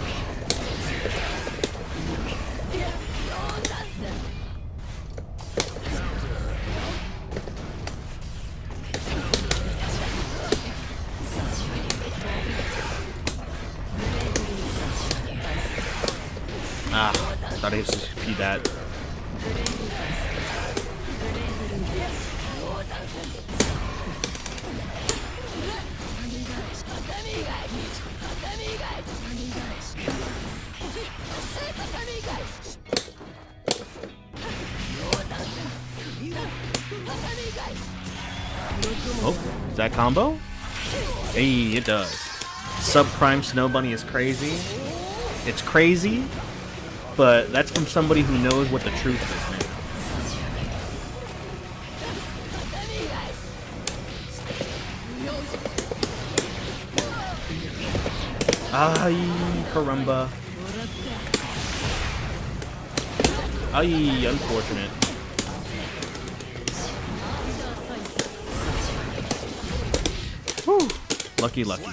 Ah, I thought I just be that. Oh, is that combo? Hey, it does. Subprime Snow Bunny is crazy. It's crazy, but that's from somebody who knows what the truth is, man. Ay, caramba. Ay, unfortunate. Whew. Lucky, lucky.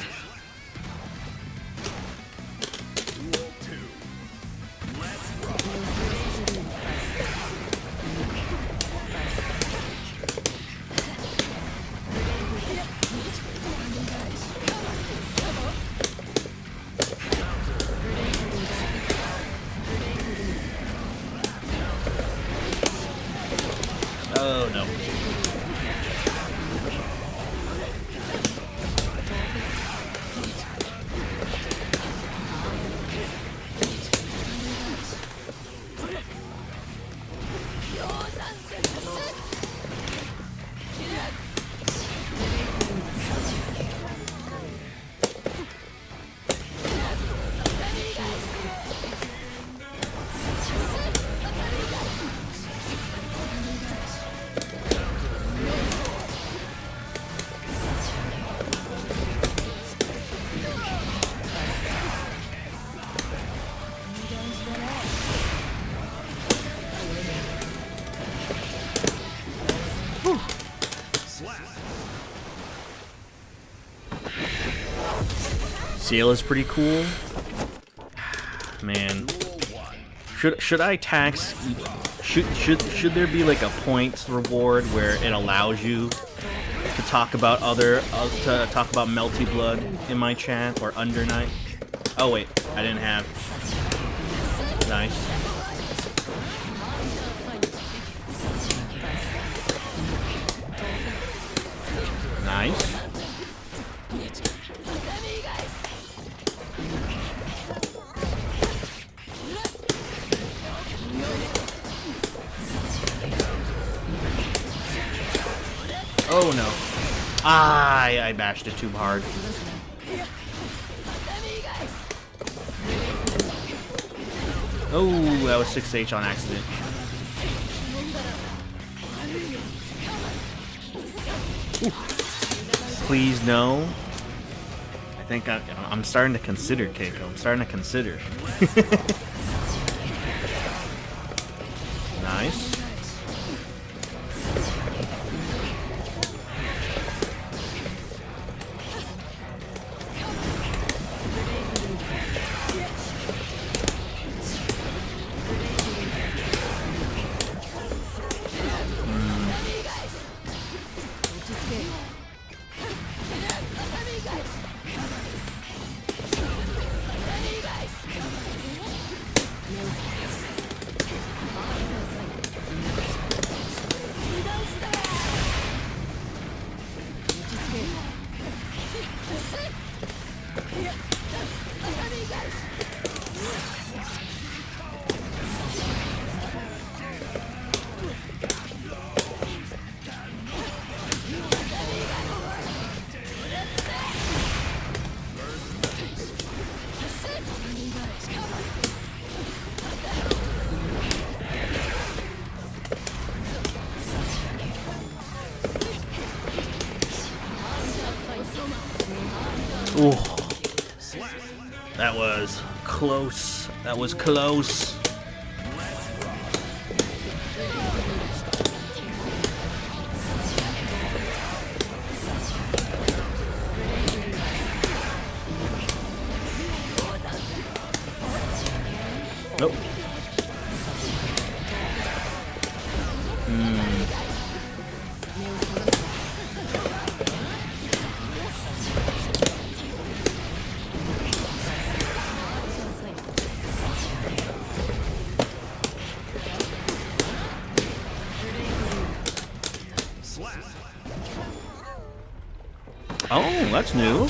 Oh no. Ciel is pretty cool. Man. Should I tax? Should there be like a points reward where it allows you to talk about Melty Blood in my chat or Under Night? Oh wait, I didn't have. Nice. Nice. Oh no. Ah, I bashed it too hard. Oh, that was 6H on accident. Ooh. Please no. I think I'm starting to consider Keiko. I'm starting to consider. Nice. Ooh. That was close. That was close. Nope. Oh, that's new.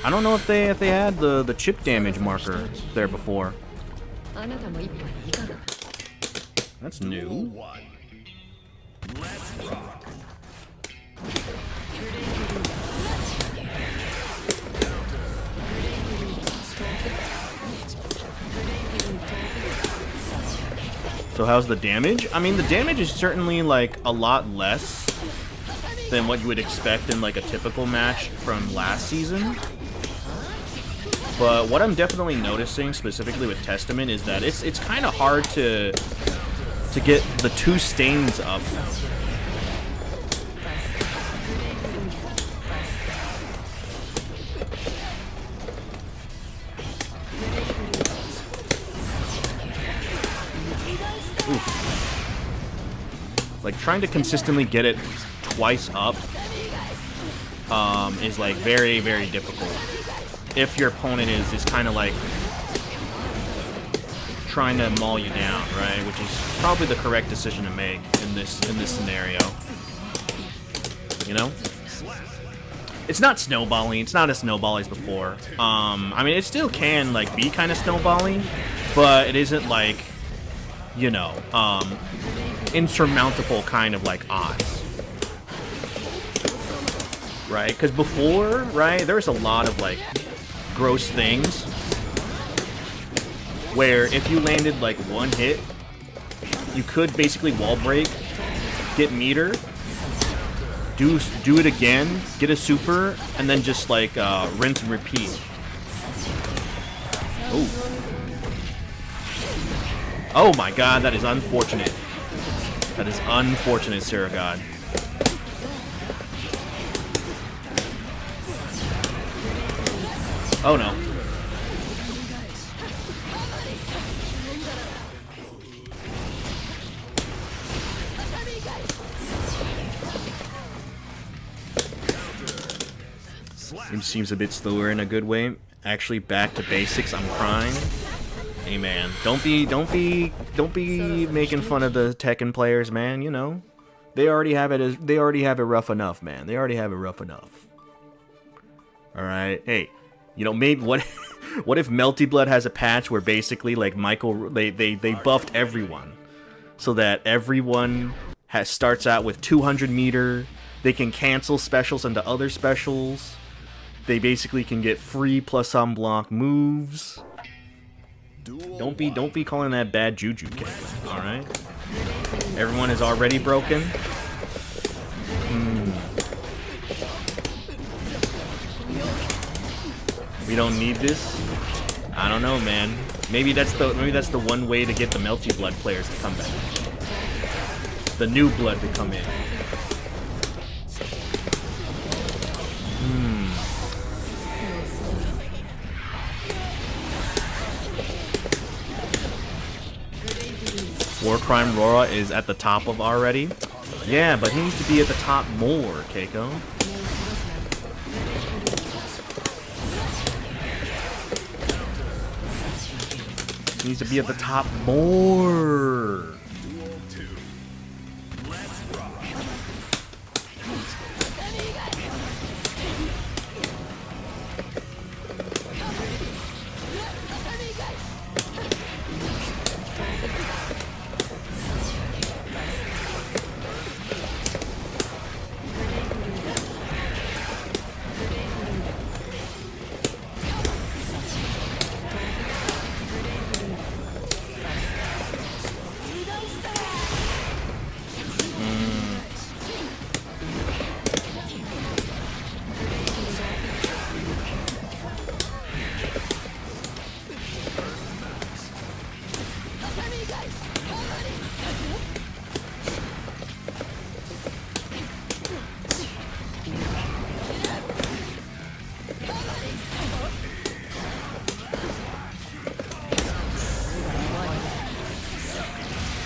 I don't know if they had the chip damage marker there before. That's new. 1. Let's rock. So how's the damage? I mean, the damage is certainly like a lot less than what you would expect in like a typical match from last season. But what I'm definitely noticing specifically with Testament is that it's kind of hard to get the 2 stains up. Oof. Like trying to consistently get it twice up is like very, very difficult. If your opponent is kind of like trying to maul you down, right? Which is probably the correct decision to make in this scenario. You know? It's not snowballing. It's not as snowbally as before. I mean, it still can like be kind of snowballing, but it isn't like, you know, insurmountable kind of like odds. Right? Because before, right, there was a lot of like gross things where if you landed like 1 hit, you could basically wall break, get meter, do it again, get a super, and then just like rinse and repeat. Oh. Oh my god, that is unfortunate. That is unfortunate, Sarah God. Oh no. Seems a bit slower in a good way. Actually, back to basics. I'm crying. Hey man, don't be making fun of the Tekken players, man. You know, they already have it rough enough, man. They already have it rough enough. All right, hey, you know, maybe what if Melty Blood has a patch where basically like Michael they buffed everyone so that everyone starts out with 200 meter. They can cancel specials into other specials. They basically can get free plus unblock moves. Don't be calling that bad juju, kid. All right. Everyone is already broken. We don't need this. I don't know, man. Maybe that's the one way to get the Melty Blood players to come back. The new blood to come in. Warcrime Rora is at the top of already. Yeah, but he needs to be at the top more, Keiko. He needs to be at the top more.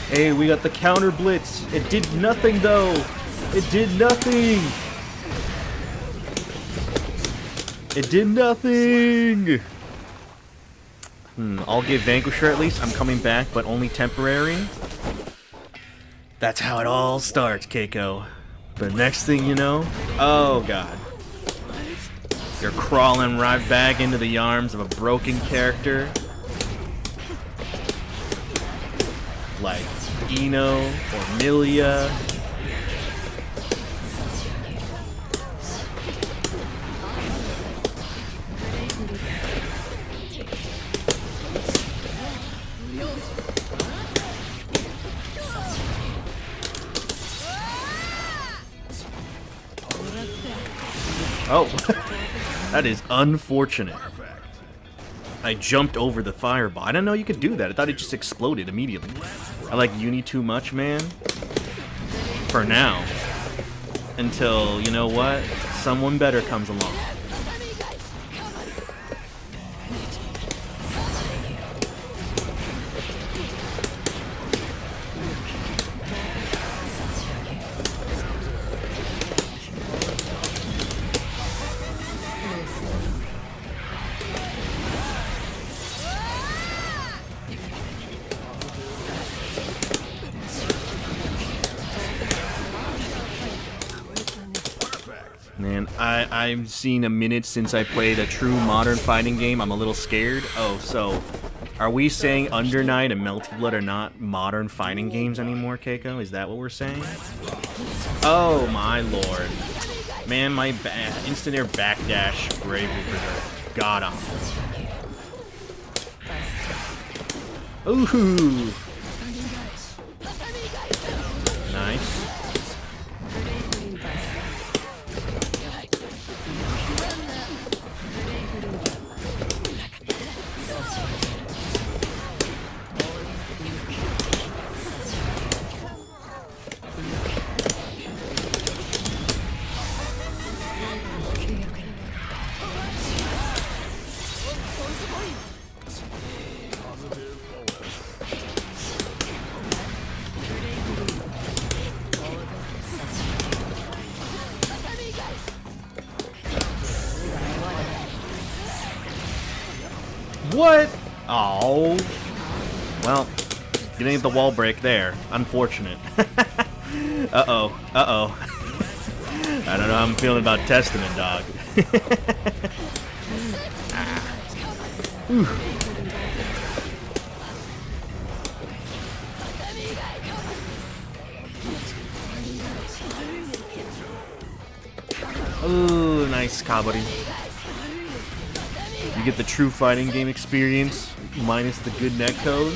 Hey, we got the counter blitz. It did nothing though. It did nothing. It did nothing. I'll give Vanquisher at least. I'm coming back, but only temporary. That's how it all starts, Keiko. But next thing you know, oh god. You're crawling right back into the arms of a broken character. Like Ino or Milia. Oh, that is unfortunate. I jumped over the fireball. I didn't know you could do that. I thought it just exploded immediately. I like Uni too much, man. For now. Until, you know what? Someone better comes along. Man, I've seen a minute since I played a true modern fighting game. I'm a little scared. Oh, so are we saying Under Night and Melty Blood are not modern fighting games anymore, Keiko? Is that what we're saying? Oh my lord. Man, my instant air backdash Brave Reaper god awful. Ooh. Nice. What? Oh. Well, you didn't get the wall break there. Unfortunate. Uh-oh. Uh-oh. I don't know how I'm feeling about Testament, dog. Ooh, nice, Kabari. You get the true fighting game experience minus the good netcode.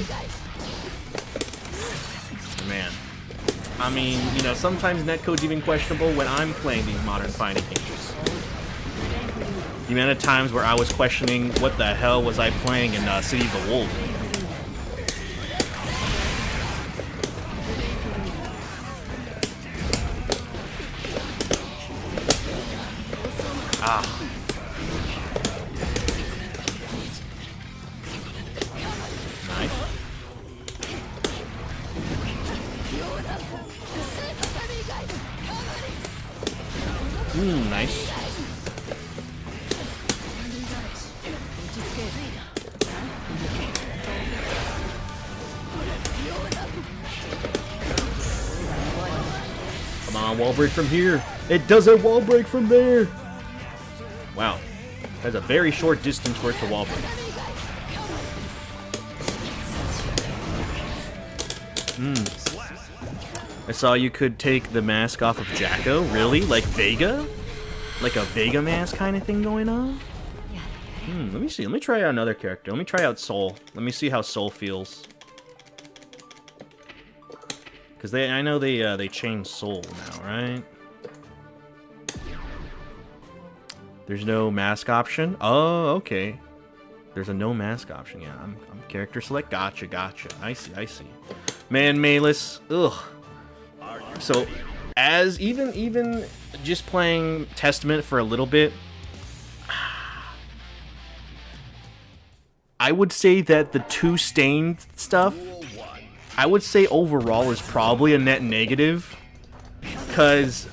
Man. I mean, you know, sometimes netcode's even questionable when I'm playing these modern fighting games. The amount of times where I was questioning what the hell was I playing in City of the Wolves. Ah. Nice. Nice. Come on, wall break from here. It doesn't wall break from there. Wow. That's a very short distance for it to wall break. I saw you could take the mask off of Jacko. Really? Like Vega? Like a Vega mask kind of thing going on? Let me see. Let me try out another character. Let me try out Soul. Let me see how Soul feels. Because I know they changed Soul now, right? There's no mask option? Oh, okay. There's a no mask option. Yeah, I'm character select. Gotcha. I see. Man, Malus. Ugh. So, as even just playing Testament for a little bit, I would say that the 2 stained stuff, I would say overall is probably a net negative. Because,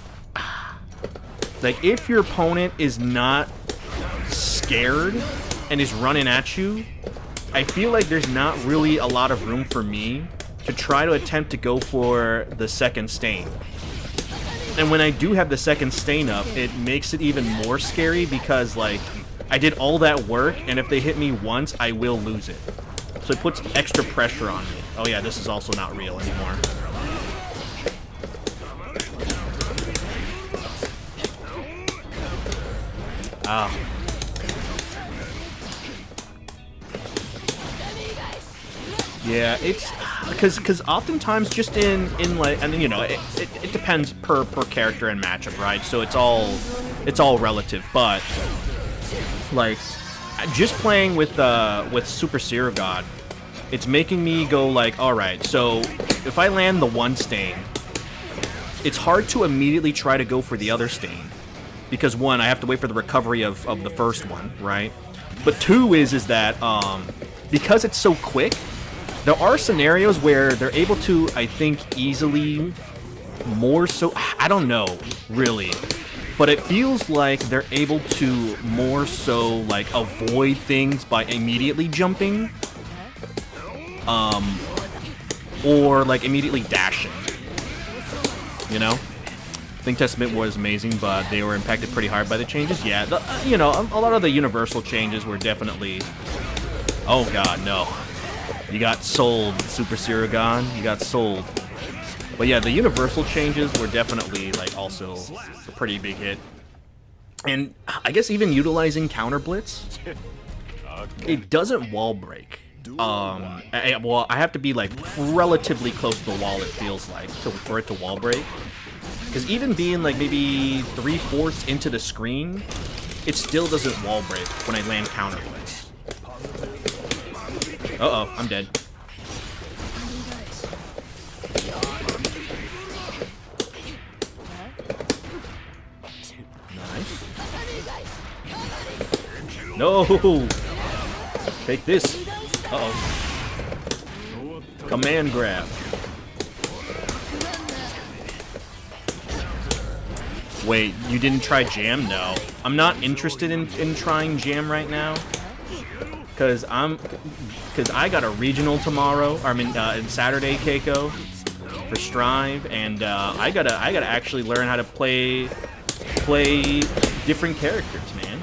like, if your opponent is not scared and is running at you, I feel like there's not really a lot of room for me to try to attempt to go for the second stain. And when I do have the second stain up, it makes it even more scary because, like, I did all that work, and if they hit me once, I will lose it. So it puts extra pressure on me. Oh yeah, this is also not real anymore. Ah. Yeah, it's because oftentimes just in like, and you know, it depends per character and matchup, right? So it's all relative, but like just playing with Super Zero God, it's making me go like, all right, so if I land the one stain, it's hard to immediately try to go for the other stain because one, I have to wait for the recovery of the first one, right? But two is that because it's so quick, there are scenarios where they're able to, I think, easily more so, I don't know, really, but it feels like they're able to more so, like, avoid things by immediately jumping, or, like, immediately dashing, you know? I think Testament was amazing, but they were impacted pretty hard by the changes. Yeah, you know, a lot of the universal changes were definitely, oh god, no. You got sold, Super Zero God. You got sold. But yeah, the universal changes were definitely, like, also a pretty big hit. And I guess even utilizing Counter Blitz, it doesn't wall break. Well, I have to be, like, relatively close to the wall, it feels like, for it to wall break. Because even being, like, maybe 3/4 into the screen, it still doesn't wall break when I land Counter Blitz. Uh-oh, I'm dead. Nice. No! Take this. Uh-oh. Command grab. Wait, you didn't try Jam? No. I'm not interested in trying Jam right now. Cause I got a regional tomorrow. I mean, Saturday, Keiko, for Strive, and I gotta actually learn how to play different characters, man.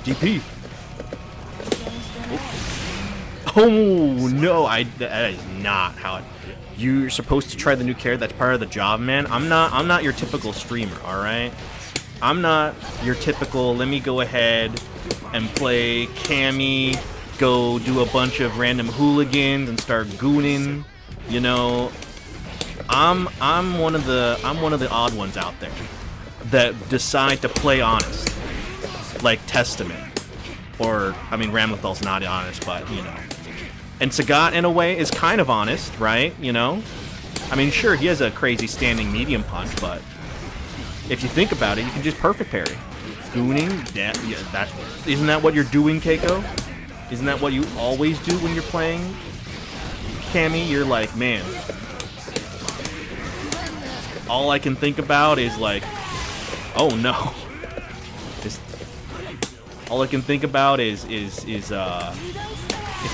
DP. Oh no! That is not how it. You're supposed to try the new character. That's part of the job, man. I'm not your typical streamer. All right. I'm not your typical. Let me go ahead and play Cammy. Go do a bunch of random hooligans and start gooning. You know, I'm one of the odd ones out there that decide to play honest, like Testament, or I mean Ramlethal's not honest, but you know, and Sagat in a way is kind of honest, right? You know, I mean sure he has a crazy standing medium punch, but if you think about it, you can just perfect parry. Gooning, yeah, isn't that what you're doing, Keiko? Isn't that what you always do when you're playing Cammy? You're like, man, all I can think about is like, oh no. All I can think about is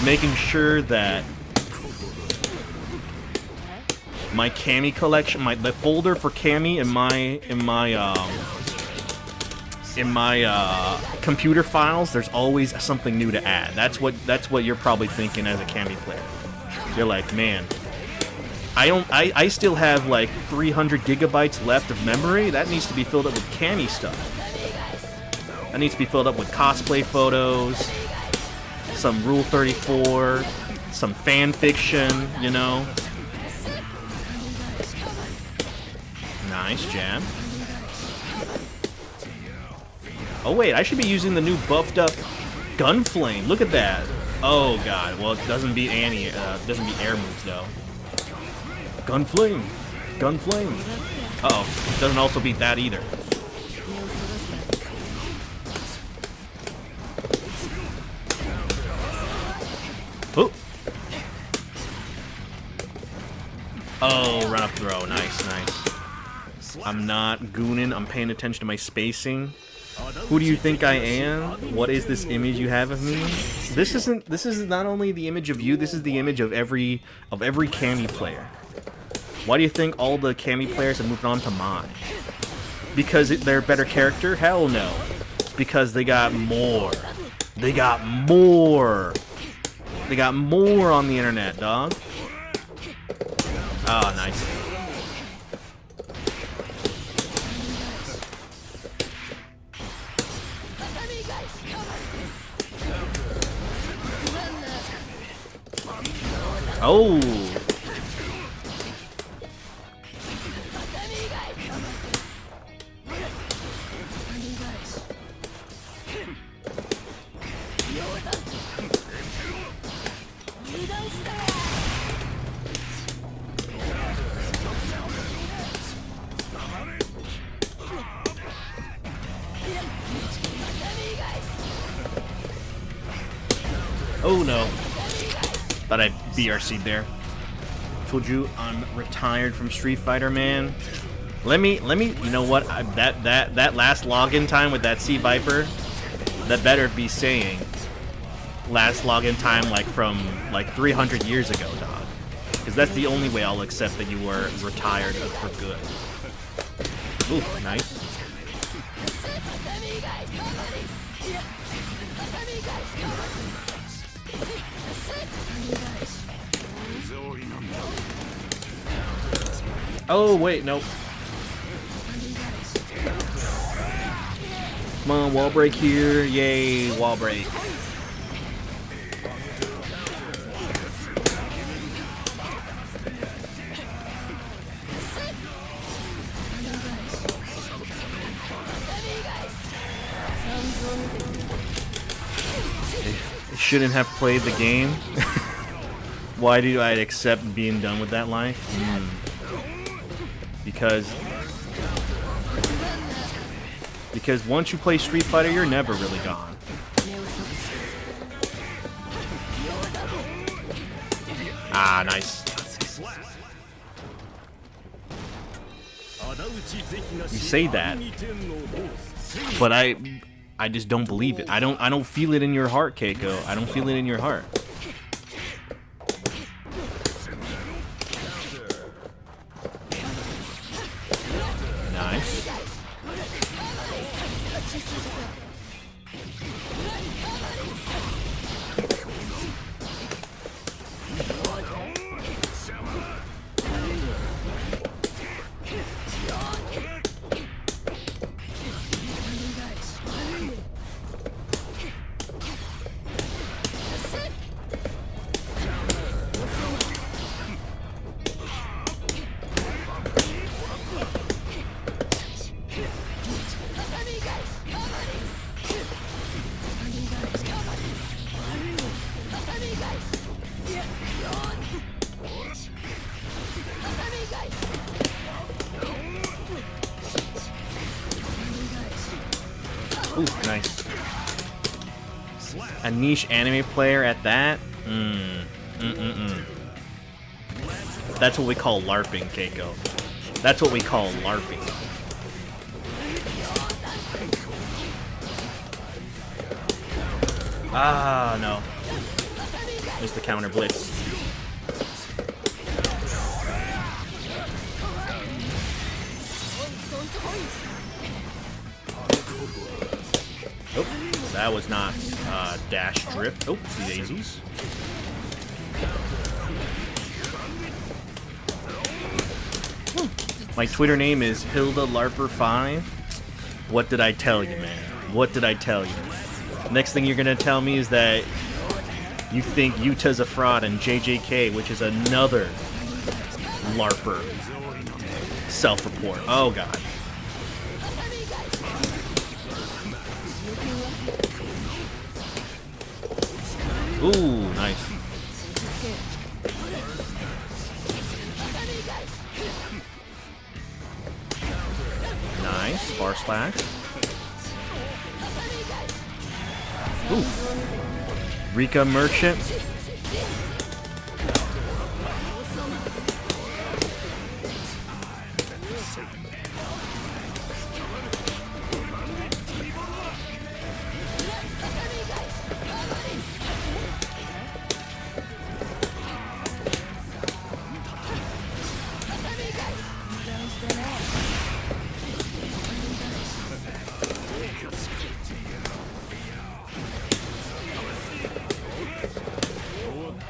making sure that my Cammy collection, the folder for Cammy in my computer files, there's always something new to add. That's what you're probably thinking as a Cammy player. You're like, man, I still have like 300 gigabytes left of memory. That needs to be filled up with Cammy stuff. That needs to be filled up with cosplay photos, some Rule 34, some fan fiction, you know. Nice jab. Oh wait, I should be using the new buffed up Gunflame. Look at that. Oh god. Well, it doesn't beat Annie. Doesn't beat air moves though. Gunflame. Gunflame. Uh-oh. Doesn't also beat that either. Oh. Oh, run up throw. Nice, nice. I'm not gooning. I'm paying attention to my spacing. Who do you think I am? What is this image you have of me? This is not only the image of you, this is the image of every Cammy player. Why do you think all the Cammy players have moved on to mine? Because they're a better character? Hell no. It's because they got more. They got more. They got more on the internet, dog. Oh, nice. Oh. Oh no. Thought I BRC'd there. Told you I'm retired from Street Fighter, man. Let me, you know what? That last login time with that Sea Viper, that better be saying last login time like from like 300 years ago, dog. Because that's the only way I'll accept that you were retired for good. Ooh, nice. Oh, wait, nope. Come on, wall break here. Yay, wall break. I shouldn't have played the game. Why do I accept being done with that life? Because once you play Street Fighter, you're never really gone. Ah, nice. You say that, But I just don't believe it. I don't feel it in your heart, Keiko. I don't feel it in your heart. Nice. Ooh, nice. A niche anime player at that? That's what we call LARPing, Keiko. That's what we call LARPing. Ah, no. Missed the counter blitz. Oh, that was not dash drift. Oh, see daisies. My Twitter name is Hilda Larper5. What did I tell you, man? What did I tell you? Next thing you're gonna tell me is that you think Yuta's a fraud and JJK, which is another LARPer self-report. Oh god. Ooh, nice. Nice, bar slash. Ooh. Rika Merchant.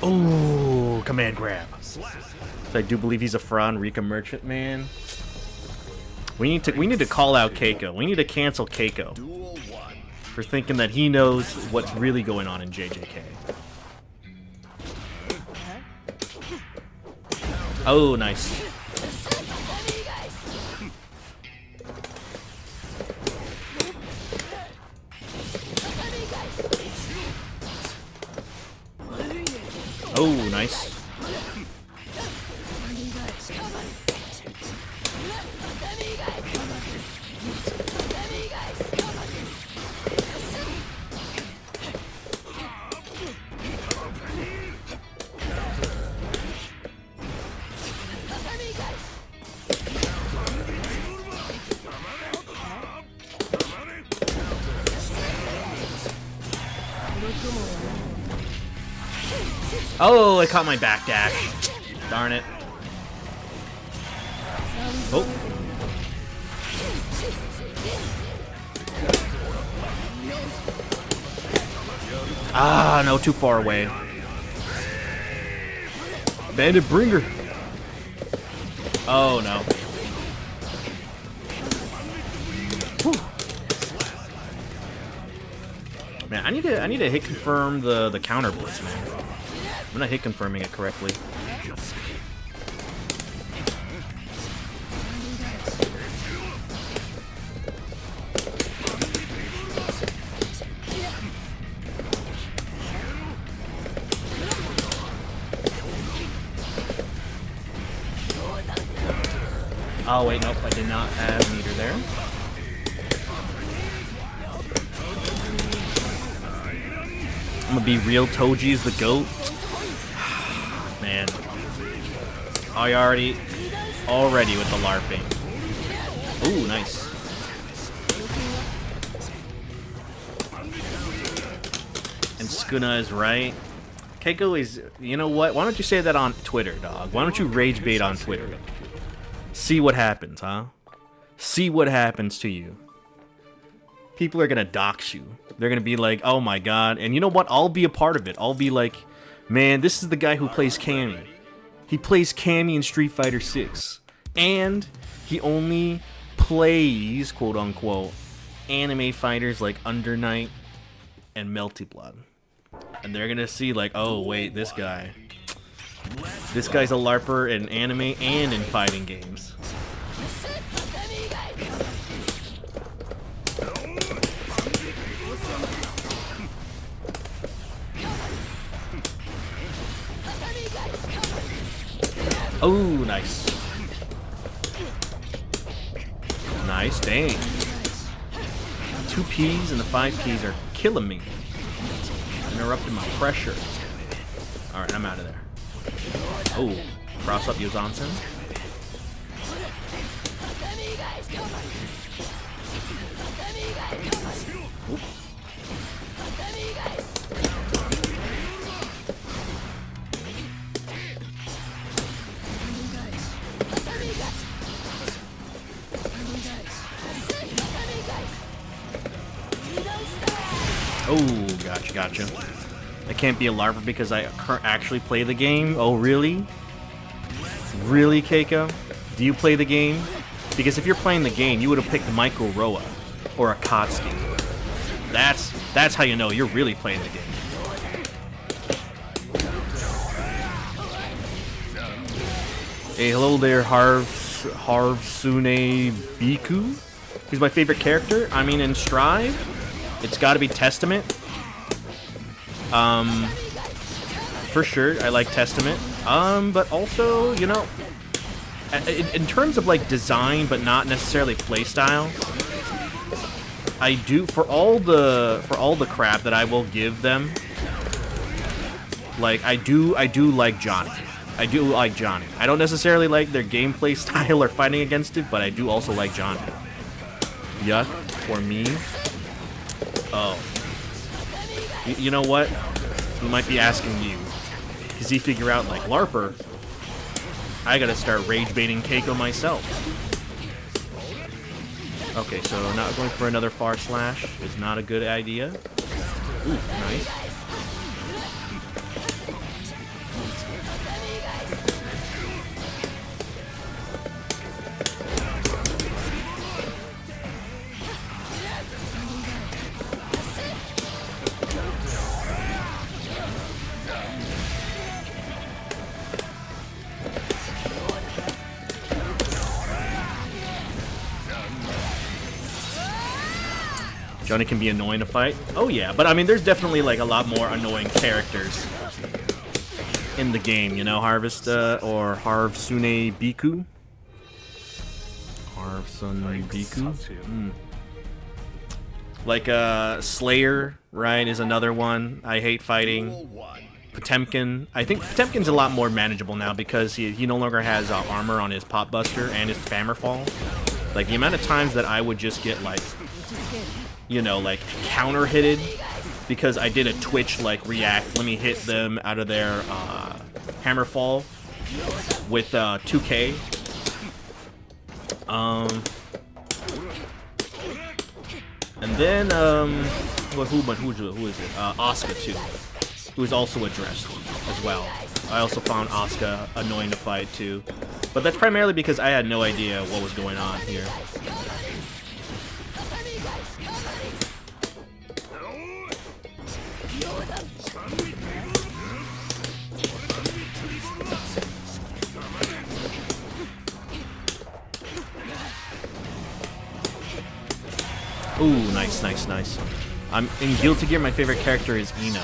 Oh, command grab. So I do believe he's a fraud, Rika Merchant, man. We need to call out Keiko. We need to cancel Keiko for thinking that he knows what's really going on in JJK. Oh, nice. Oh, nice. Oh, I caught my back dash. Darn it. Oh. Ah, no, too far away. Bandit Bringer. Oh, no. Whew. Man, I need to hit confirm the counter blitz, man. I'm not hit confirming it correctly. Oh wait, nope, I did not have meter there. I'm gonna be real, Toji's the GOAT. Man. I already with the LARPing. Ooh, nice. And Skuna is right. Keiko is... You know what? Why don't you say that on Twitter, dog? Why don't you rage bait on Twitter? See what happens, huh? See what happens to you. People are gonna dox you. They're gonna be like, oh my god. And you know what? I'll be a part of it. I'll be like, man, this is the guy who plays Cammy. He plays Cammy in Street Fighter 6. And he only plays, quote unquote, anime fighters like Under Night and Melty Blood. And they're gonna see like, oh wait, this guy's a LARPer in anime and in fighting games. Oh, nice. Nice, dang. 2 Ps and the 5 Ps are killing me. Interrupting my pressure. Alright, I'm out of there. Oh, cross up Yozansen. Oops. Oh, gotcha. I can't be a LARPer because I actually play the game. Oh, really? Really, Keiko? Do you play the game? Because if you're playing the game, you would have picked Michael Roa or Akatsuki. That's how you know you're really playing the game. Hey, hello there, Harvsune Biku. He's my favorite character. I mean, in Strive, it's got to be Testament. For sure, I like Testament. But also, you know, in terms of like design, but not necessarily playstyle, I do for all the crap that I will give them. Like I do like Johnny. I do like Johnny. I don't necessarily like their gameplay style or fighting against it, but I do also like Johnny. Yuck for me. Oh. You know what? We might be asking you. Does he figure out, like, LARPer? I gotta start rage baiting Keiko myself. Okay, so not going for another far slash is not a good idea. Ooh, nice. Johnny can be annoying to fight. Oh yeah, but I mean, there's definitely like a lot more annoying characters in the game, you know, or Harvsune Biku. Harvsune Biku. Like Slayer, right, is another one I hate fighting. Potemkin. I think Potemkin's a lot more manageable now because he no longer has armor on his Pop Buster and his Spammer Fall. Like the amount of times that I would just get like, you know, like counter-hitted because I did a Twitch like react, let me hit them out of their Hammer Fall with 2K. And then who is it? Asuka too, who is also addressed as well. I also found Asuka annoying to fight too, but that's primarily because I had no idea what was going on here. Ooh, nice. In Guilty Gear, my favorite character is Ino.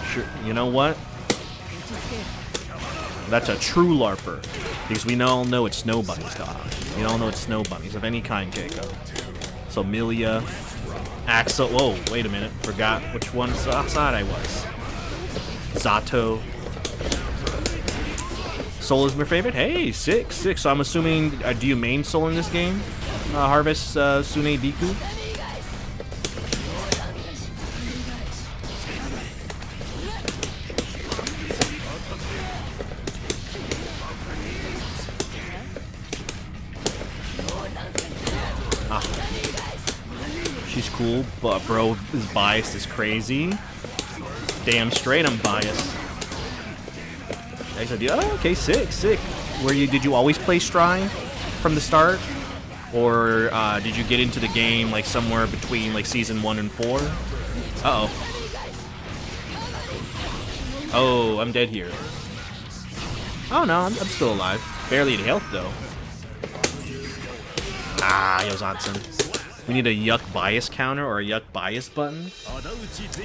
Sure, you know what? That's a true LARPer. Because we all know it's snow bunnies, dog. We all know it's snow bunnies of any kind, Keiko. So Milia, Axel. Whoa, wait a minute. Forgot which one side I was. Zato. Soul is my favorite. Hey, six. So I'm assuming, do you main Soul in this game? Harvest Sune Biku. But bro, his bias is crazy. Damn straight, I'm biased. Oh, okay, sick. Did you always play Strive from the start, or did you get into the game like somewhere between like season 1 and 4? Oh, I'm dead here. Oh no, I'm still alive. Barely any health though. Ah, Yozatsun. We need a yuck bias counter or a yuck bias button.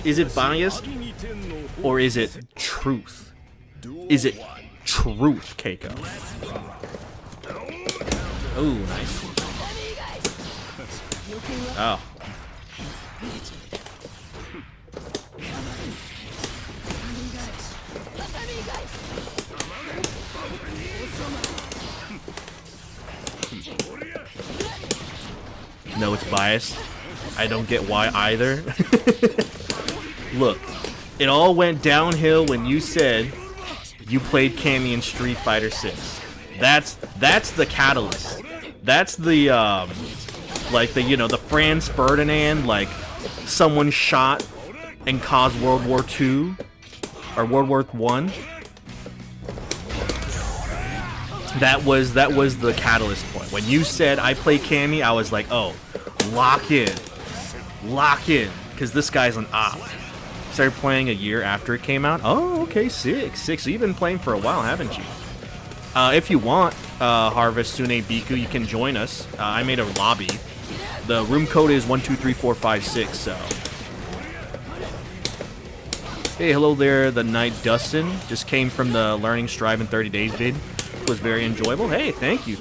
Is it biased or is it truth? Is it truth, Keiko? Oh, nice. Oh. No, it's biased. I don't get why either. Look, it all went downhill when you said you played Cammy in Street Fighter 6. That's the catalyst. That's the like the the Franz Ferdinand, like someone shot and caused World War II or World War I. That was the catalyst point. When you said I play Cammy, I was like, oh, lock in, because this guy's an op. Started playing a year after it came out. Oh, okay, sick. So you've been playing for a while, haven't you? If you want, Harvest Sune Biku, you can join us. I made a lobby. The room code is 123456. So, hey, hello there, the Knight Dustin. Just came from the Learning Strive in 30 Days vid. Was very enjoyable. Hey, thank you.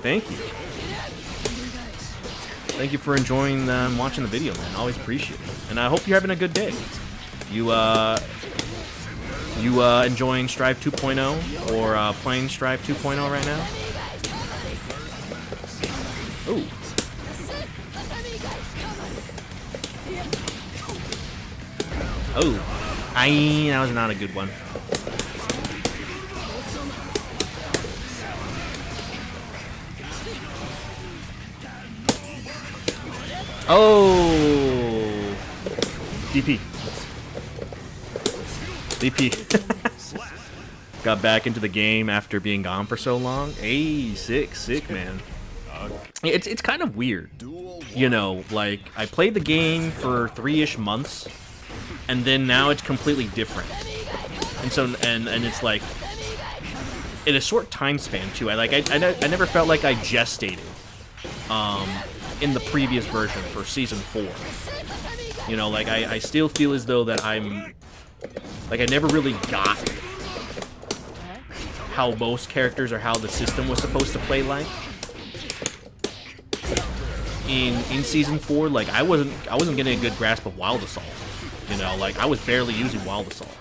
Thank you for enjoying and watching the video, man. Always appreciate it. And I hope you're having a good day. You enjoying Strive 2.0 or playing Strive 2.0 right now? Ooh. Oh. That was not a good one. Oh! DP. Got back into the game after being gone for so long. Hey, sick, man. It's kind of weird. Like, I played the game for 3-ish months, and then now it's completely different. And so, and it's like, in a short time span, too. I never felt like I gestated. In the previous version for Season 4. Like, I still feel as though that I'm... Like, I never really got how most characters or how the system was supposed to play like. In Season 4, like, I wasn't getting a good grasp of Wild Assault. Like, I was barely using Wild Assault.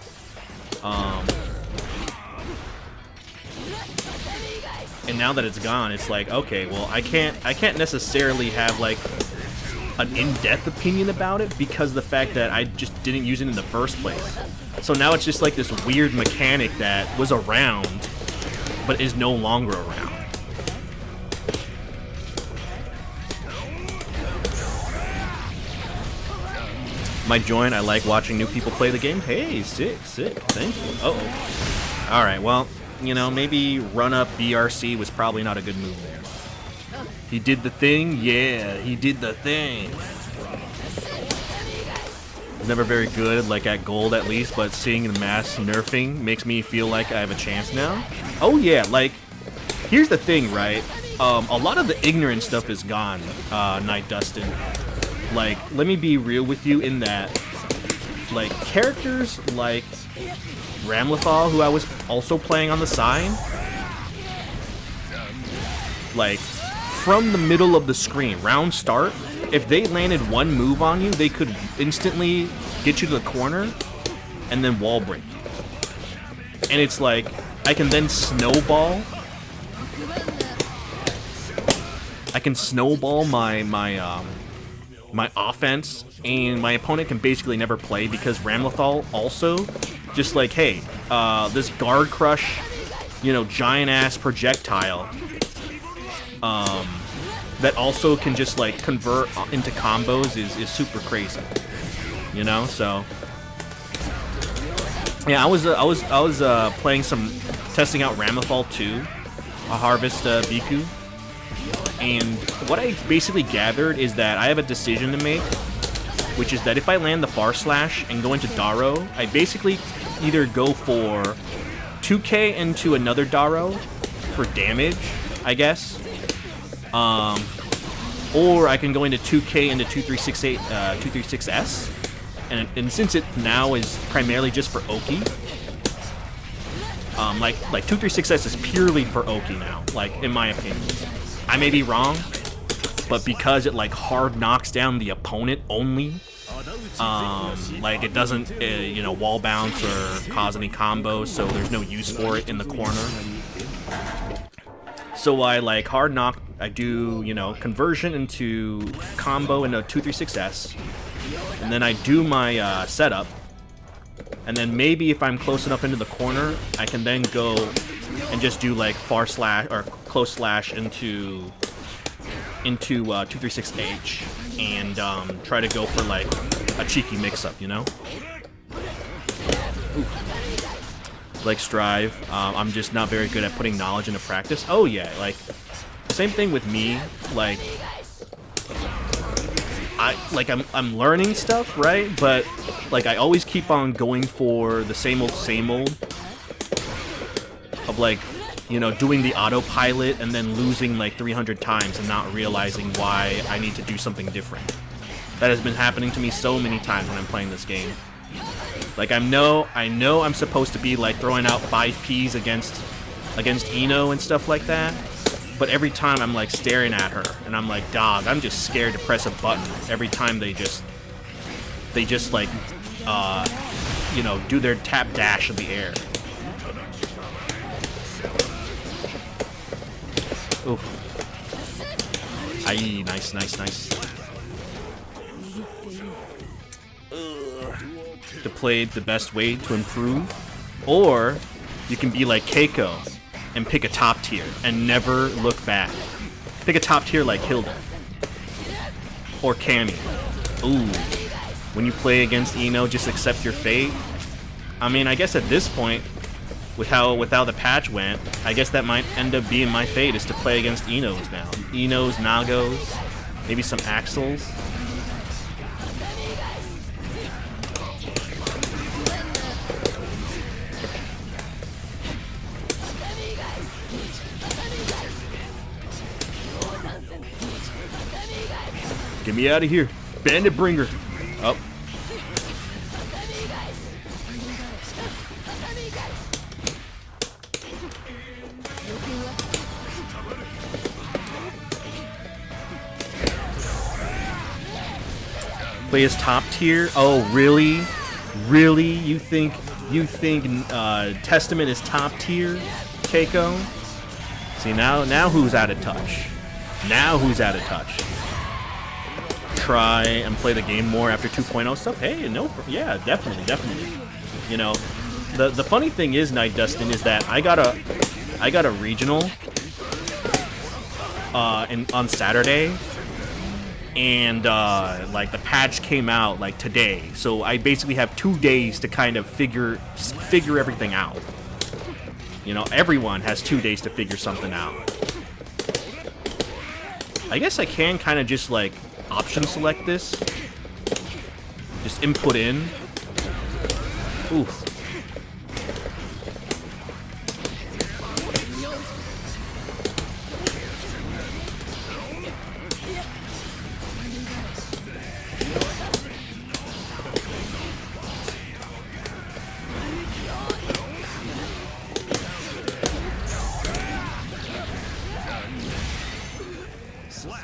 And now that it's gone, it's like, okay, well, I can't necessarily have like an in-depth opinion about it because of the fact that I just didn't use it in the first place. So now it's just like this weird mechanic that was around, but is no longer around. My join, I like watching new people play the game. Hey, sick, thank you. Uh-oh. Alright, well, maybe run-up BRC was probably not a good move there. He did the thing? Yeah, he did the thing. Never very good, like at gold at least, but seeing the mass nerfing makes me feel like I have a chance now. Oh yeah, like, here's the thing, right? A lot of the ignorant stuff is gone, Knight Dustin. Like, let me be real with you in that, like, characters like Ramlethal, who I was also playing on the side, like, from the middle of the screen, round start, if they landed one move on you, they could instantly get you to the corner and then wall break you. And it's like, I can then snowball. I can snowball my offense, and my opponent can basically never play because Ramlethal also just like, hey, this guard crush, giant ass projectile, that also can just like convert into combos is super crazy. you know. So yeah, I was playing testing out Ramifal 2, a Harvest Biku, and what I basically gathered is that I have a decision to make, which is that if I land the Far Slash and go into Daro, I basically either go for 2k into another Daro for damage, I guess, or I can go into 2k into 236S, and since it now is primarily just for Oki, like 236S is purely for Oki now, like in my opinion. I may be wrong, but because it like hard knocks down the opponent only, like it doesn't you know, wall bounce or cause any combos, so there's no use for it in the corner. So I like hard knock, I do, you know, conversion into combo into 236S, and then I do my setup, and then maybe if I'm close enough into the corner, I can then go and just do like far slash or close slash into 236H and try to go for like a cheeky mix-up, you know? Ooh. Like Strive, I'm just not very good at putting knowledge into practice. Oh yeah, like same thing with me. Like I'm learning stuff, right? But like I always keep on going for the same old of like, you know, doing the autopilot and then losing like 300 times and not realizing why I need to do something different. That has been happening to me so many times when I'm playing this game. Like I know I'm supposed to be like throwing out 5Ps against Ino and stuff like that, but every time I'm like staring at her and I'm like, dog, I'm just scared to press a button every time they just like you know, do their tap dash in the air. Oof. Aye, nice. To play the best way to improve, or you can be like Keiko and pick a top tier and never look back. Pick a top tier like Hilda or Cammy. Ooh, when you play against Ino, just accept your fate. I mean, I guess at this point, with how the patch went, I guess that might end up being my fate, is to play against Inos now. Inos, Nagos, maybe some Axels. Get me out of here. Bandit Bringer. Up. Play as top tier? Oh, really? Really? You think Testament is top tier, Keiko? See, now who's out of touch? Now who's out of touch? Try and play the game more after 2.0 stuff? Hey, no, yeah, definitely. You know, the funny thing is, Night Dustin, is that I got a regional on Saturday, and like the patch came out like today, so I basically have 2 days to kind of figure everything out. You know, everyone has 2 days to figure something out. I guess I can kind of just like option select this, just input in. Oof.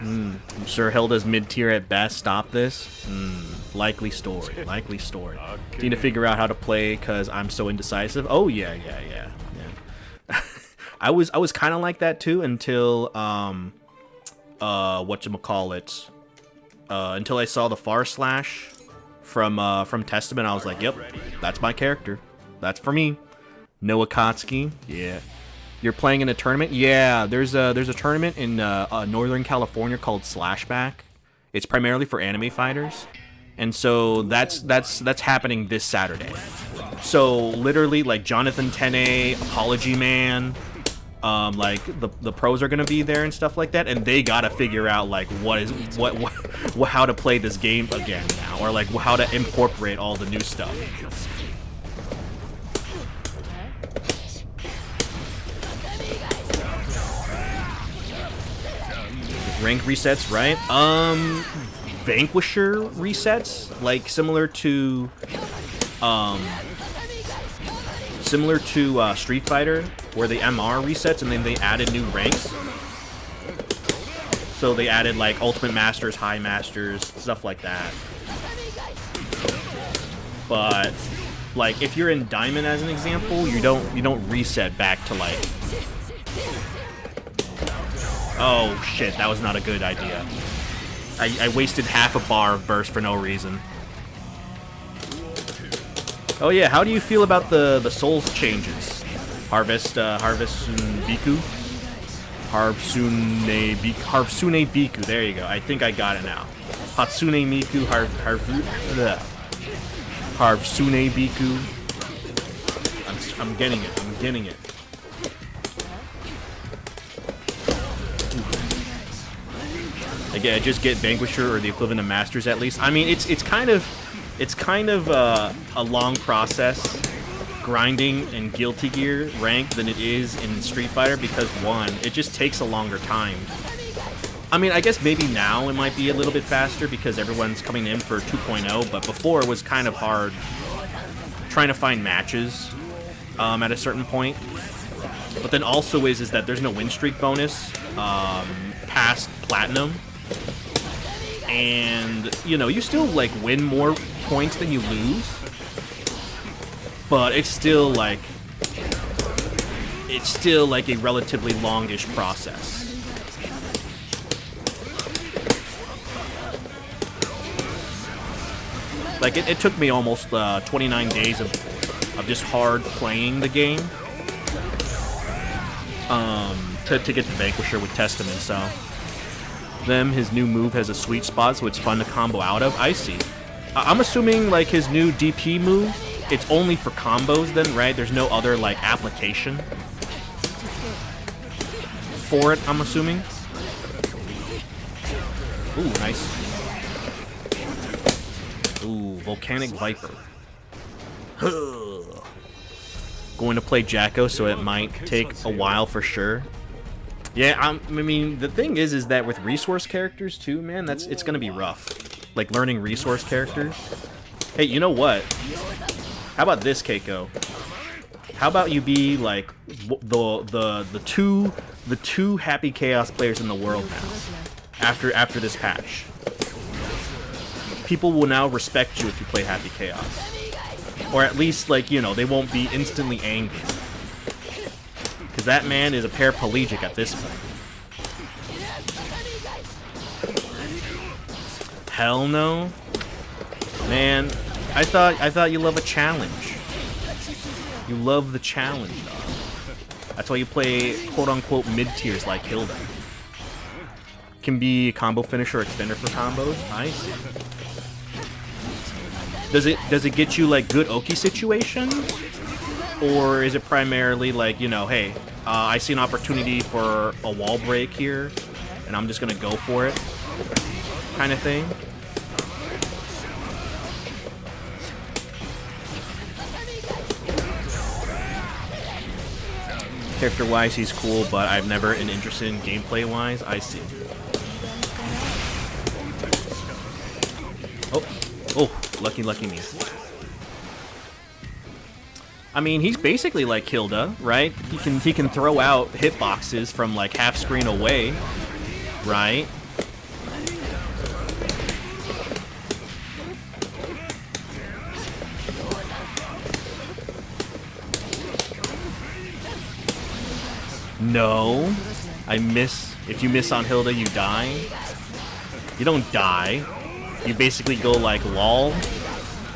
I'm sure Hilda's mid-tier at best. Stop this. Likely story. Need to figure out how to play because I'm so indecisive. Oh yeah. I was kind of like that too until whatchamacallit, until I saw the Far Slash from Testament. I was like, yep, that's my character. That's for me. No Akatsuki. Yeah. You're playing in a tournament? Yeah, there's a tournament in Northern California called Slashback. It's primarily for anime fighters. And so that's happening this Saturday. So literally, like Jonathan Tene, Apology Man, like the pros are gonna be there and stuff like that, and they gotta figure out like what how to play this game again now, or like how to incorporate all the new stuff. Rank resets, right? Vanquisher resets, like similar to Street Fighter, where the MR resets and then they added new ranks. So they added like Ultimate Masters, High Masters, stuff like that. But like if you're in Diamond as an example, you don't reset back to like. Oh shit, that was not a good idea. I wasted half a bar of burst for no reason. Oh yeah, how do you feel about the Souls changes? Harvesune Biku, there you go. I think I got it now. Hatsune Miku, Harvesune Biku. I'm getting it. Again, I just get Vanquisher or the equivalent of Masters at least. I mean, it's kind of a long process grinding in Guilty Gear rank than it is in Street Fighter because one, it just takes a longer time. I mean, I guess maybe now it might be a little bit faster because everyone's coming in for 2.0, but before it was kind of hard trying to find matches at a certain point. But then also is that there's no win streak bonus past Platinum. And, you know, you still, like, win more points than you lose. But it's still, like a relatively longish process. Like, it took me almost 29 days of just hard playing the game to get the Vanquisher with Testament, so... his new move has a sweet spot, so it's fun to combo out of. I see. I'm assuming, like, his new DP move, it's only for combos then, right? There's no other, like, application for it, I'm assuming. Ooh, nice. Ooh, Volcanic Viper. Going to play Jacko, so it might take a while for sure. Yeah, I mean, the thing is that with resource characters too, man, it's gonna be rough. Like learning resource characters. Hey, you know what? How about this, Keiko? How about you be like the two Happy Chaos players in the world now? After this patch, people will now respect you if you play Happy Chaos, or at least like they won't be instantly angry. Because that man is a paraplegic at this point. Hell no, man. I thought you love a challenge. You love the challenge, dog. That's why you play quote unquote mid tiers like Hilda. Can be a combo finisher or extender for combos. Nice. Does it get you like good Oki situations? Or is it primarily like, hey, I see an opportunity for a wall break here, and I'm just going to go for it, kind of thing? Character-wise, he's cool, but I've never been interested in gameplay-wise. I see. Oh, lucky me. I mean, he's basically like Hilda, right? He can throw out hitboxes from like half screen away, right? No, if you miss on Hilda, you die. You don't die. You basically go like, lol,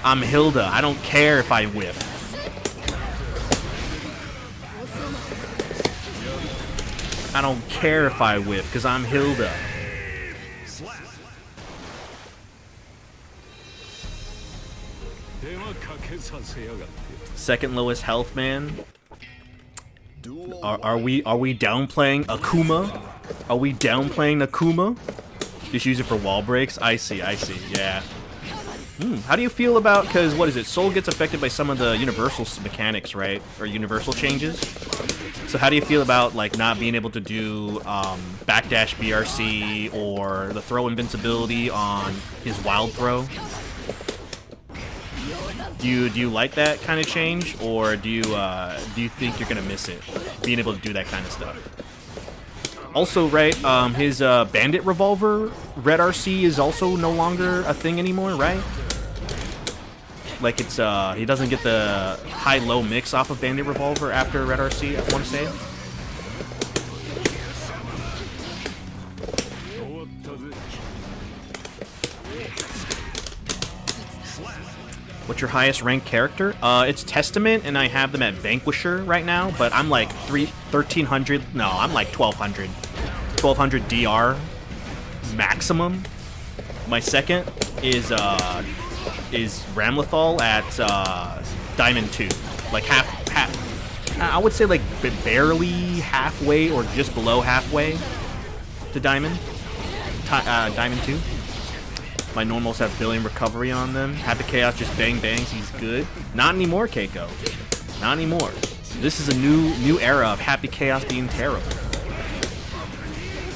I'm Hilda. I don't care if I whiff. I don't care if I whiff, because I'm Hilda. Second lowest health, man. Are we downplaying Akuma? Are we downplaying Akuma? Just use it for wall breaks? I see, yeah. How do you feel about, because what is it, Soul gets affected by some of the universal mechanics, right? Or universal changes? So how do you feel about like not being able to do backdash BRC or the throw invincibility on his wild throw? Do you like that kind of change, or do you think you're gonna miss it, being able to do that kind of stuff? Also, right, his Bandit Revolver Red RC is also no longer a thing anymore, right? Like it's he doesn't get the high-low mix off of Bandit Revolver after Red RC, I want to say. What's your highest ranked character? It's Testament, and I have them at Vanquisher right now, but I'm like 1300. No, I'm like 1200. 1200 DR maximum. My second is Ramlethal at Diamond 2. Like half. I would say like barely halfway or just below halfway to Diamond. Diamond 2. My normals have Billion Recovery on them. Happy Chaos just bang bangs, he's good. Not anymore, Keiko. Not anymore. This is a new era of Happy Chaos being terrible.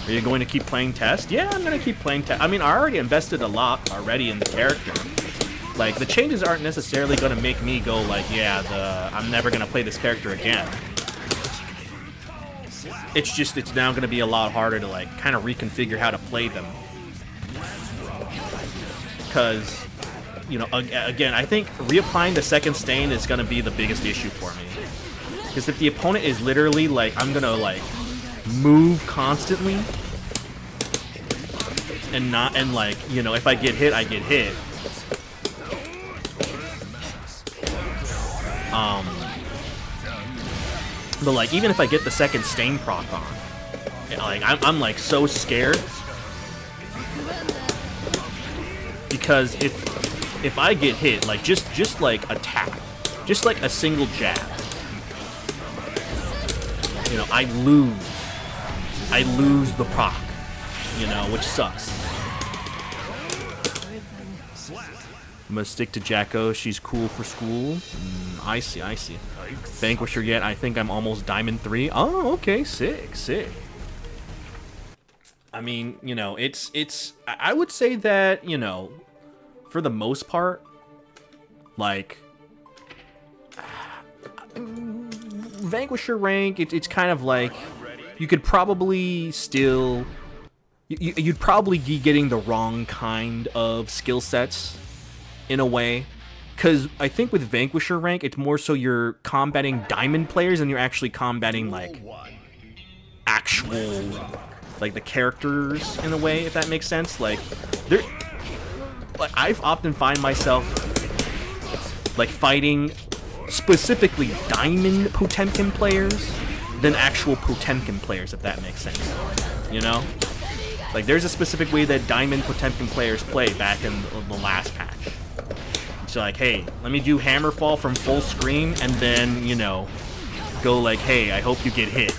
Are you going to keep playing Test? Yeah, I'm going to keep playing Test. I mean, I already invested a lot already in the character. Like, the changes aren't necessarily going to make me go like, yeah, I'm never going to play this character again. It's just, it's now going to be a lot harder to, like, kind of reconfigure how to play them. Because, you know, again, I think reapplying the second stain is going to be the biggest issue for me. Because if the opponent is literally, like, I'm going to, like, move constantly, and not, and, like, you know, if I get hit, I get hit. But, like, even if I get the second stain proc on, like, I'm like, so scared. Because if I get hit, like just like a tap, just like a single jab, you know, I lose the proc, you know, which sucks. I'm gonna stick to Jacko. She's cool for school. I see. Vanquisher yet? I think I'm almost Diamond 3. Oh, okay, sick. I mean, you know, it's. I would say that, you know, for the most part, like, Vanquisher rank, it's kind of like you could probably still, you'd probably be getting the wrong kind of skill sets in a way. Because I think with Vanquisher rank, it's more so you're combating Diamond players and you're actually combating, like, actual, like, the characters in a way, if that makes sense. Like, I often find myself, like, fighting specifically Diamond Potemkin players than actual Potemkin players, if that makes sense. You know? Like, there's a specific way that Diamond Potemkin players play back in the last patch. It's like, hey, let me do Hammerfall from full screen, and then, you know, go like, hey, I hope you get hit.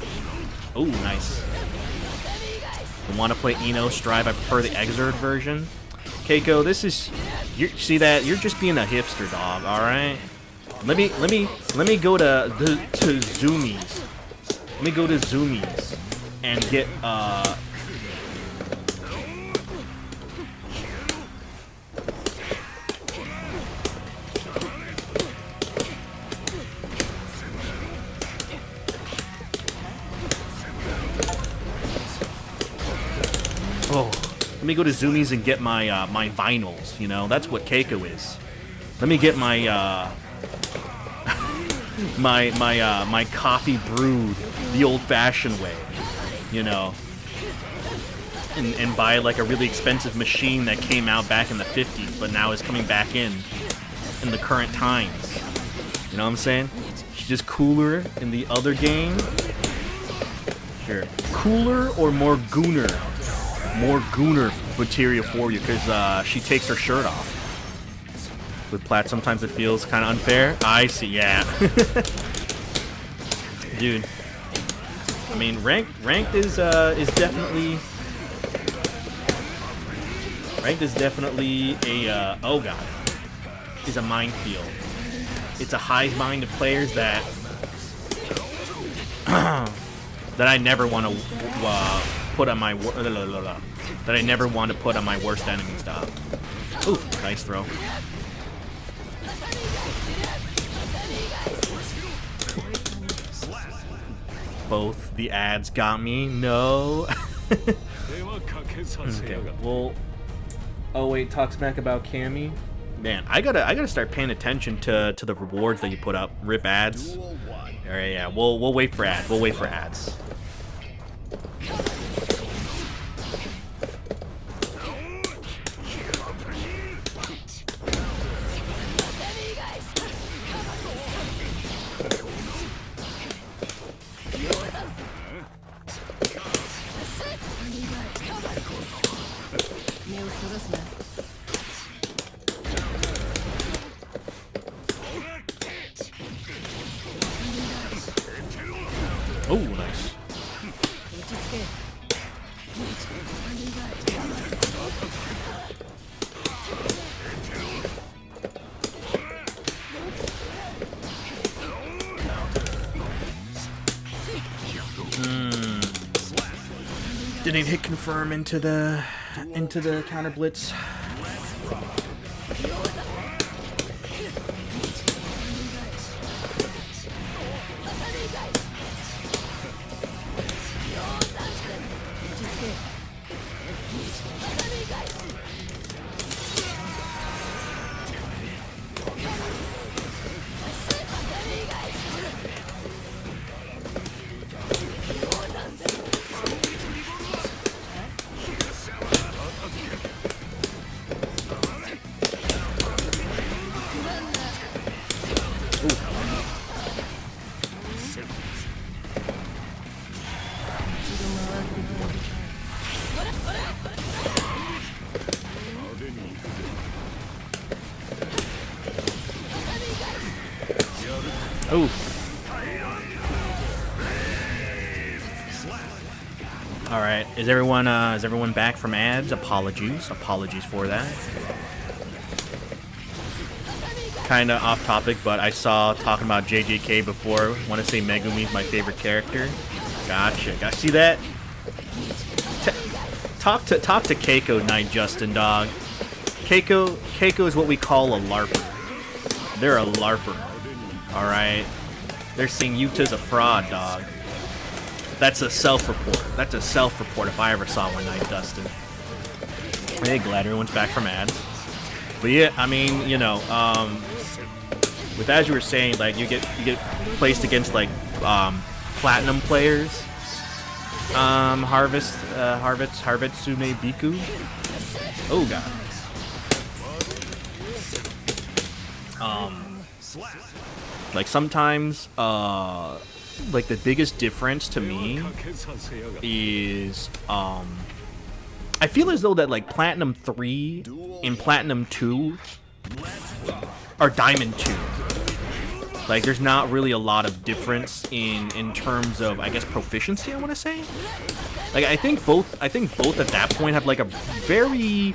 Oh, nice. I want to play Eno Strive. I prefer the Exerd version. Keiko, this is, you see that? You're just being a hipster, dog. All right. Let me go to Zoomies. Let me go to Zoomies and get let me go to Zoomies and get my my vinyls. You know, that's what Keiko is. Let me get my my coffee brewed the old-fashioned way. You know, and buy like a really expensive machine that came out back in the 50s, but now is coming back in the current times. You know what I'm saying? She's just cooler in the other game. Sure, cooler or more gooner. More gooner material for you, because she takes her shirt off. With plat, sometimes it feels kind of unfair. I see, yeah. Dude. I mean, ranked is definitely... Ranked is definitely a, oh god. Is a minefield. It's a hive mind of players that... that I never want to put on my... that I never want to put on my worst enemy stop. Ooh, nice throw. Both the ads got me. No. Okay. Well. Oh wait, talk smack about Cammy. Man, I gotta start paying attention to the rewards that you put up. Rip ads. All right, yeah. We'll wait for ads. We'll wait for ads. Oh, nice. Didn't hit confirm into the counter blitz. Oh. All right. Is everyone back from ads? Apologies for that. Kind of off topic, but I saw talking about JJK before. Want to say Megumi's my favorite character. Gotcha. See that? Talk to Keiko Night, Justin, dog. Keiko is what we call a LARPer. They're a LARPer. Alright. They're saying Yuta's a fraud, dog. That's a self-report. That's a self-report if I ever saw one, Night Dustin. Hey, glad everyone's back from ads. But yeah, I mean, you know, with as you were saying, like you get placed against like platinum players. Harvest Sune Biku. Oh god. Like sometimes, like the biggest difference to me is, I feel as though that like Platinum 3 and Platinum 2 are Diamond 2. Like there's not really a lot of difference in terms of, I guess, proficiency, I want to say. Like I think both at that point have like a very,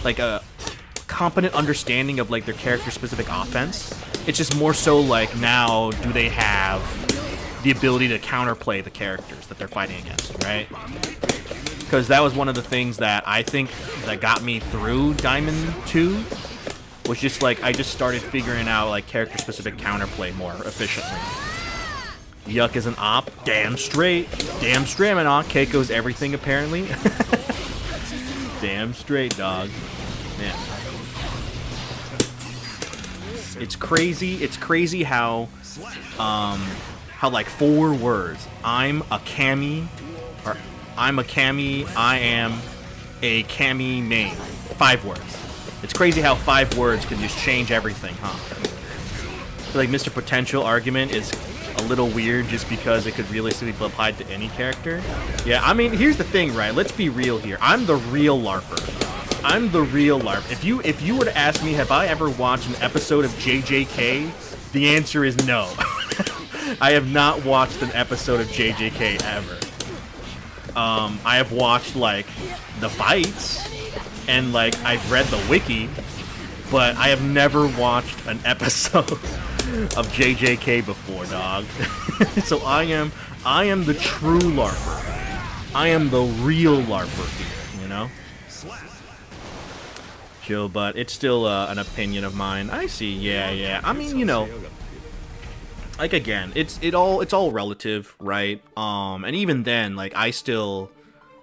like a competent understanding of like their character specific offense. It's just more so like now do they have the ability to counterplay the characters that they're fighting against, right? Because that was one of the things that I think that got me through Diamond 2 was just like I just started figuring out like character specific counterplay more efficiently. Yuck is an op. Damn straight, man. Keiko's everything apparently. Damn straight, dog. Man. It's crazy how like 4 words. I'm a Cammy, or I'm a Cammy, I am a Cammy main. 5 words. It's crazy how 5 words can just change everything, huh? I feel like Mr. Potential argument is a little weird just because it could realistically be applied to any character. Yeah, I mean, here's the thing, right? Let's be real here. I'm the real LARPer. I'm the real LARP. If you were to ask me, have I ever watched an episode of JJK? The answer is no. I have not watched an episode of JJK ever. I have watched like the fights and like I've read the wiki, but I have never watched an episode of JJK before, dog. So I am the true LARPer. I am the real LARPer here, you know? Chill, but it's still an opinion of mine. I see, yeah. I mean, you know, like again, it's all relative, right? And even then, like I still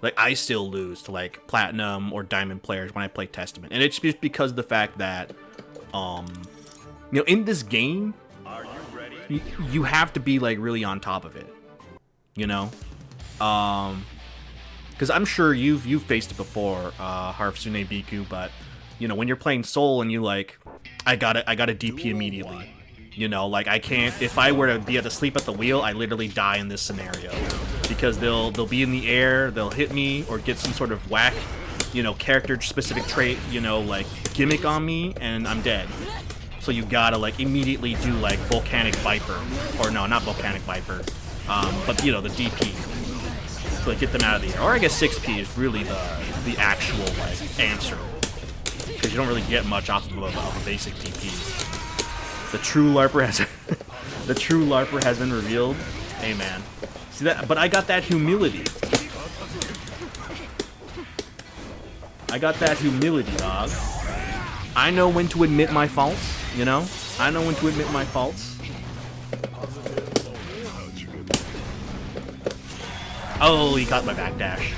lose to like platinum or diamond players when I play Testament, and it's just because of the fact that, you know, in this game, you have to be like really on top of it, you know, because I'm sure you've faced it before, Harutsune Biku, but you know when you're playing Soul and you like, I gotta DP immediately. You know, like I can't, if I were to be able to sleep at the wheel, I literally die in this scenario. Because they'll be in the air, they'll hit me, or get some sort of whack, you know, character-specific trait, you know, like gimmick on me, and I'm dead. So you gotta like immediately do like Volcanic Viper, or no, not Volcanic Viper, but you know, the DP. So like get them out of the air. Or I guess 6P is really the actual like answer. Because you don't really get much off of a basic DP. The true LARPer has been revealed. Hey man, see that? But I got that humility. Dog. I know when to admit my faults. You know, I know when to admit my faults. Oh, he caught my backdash.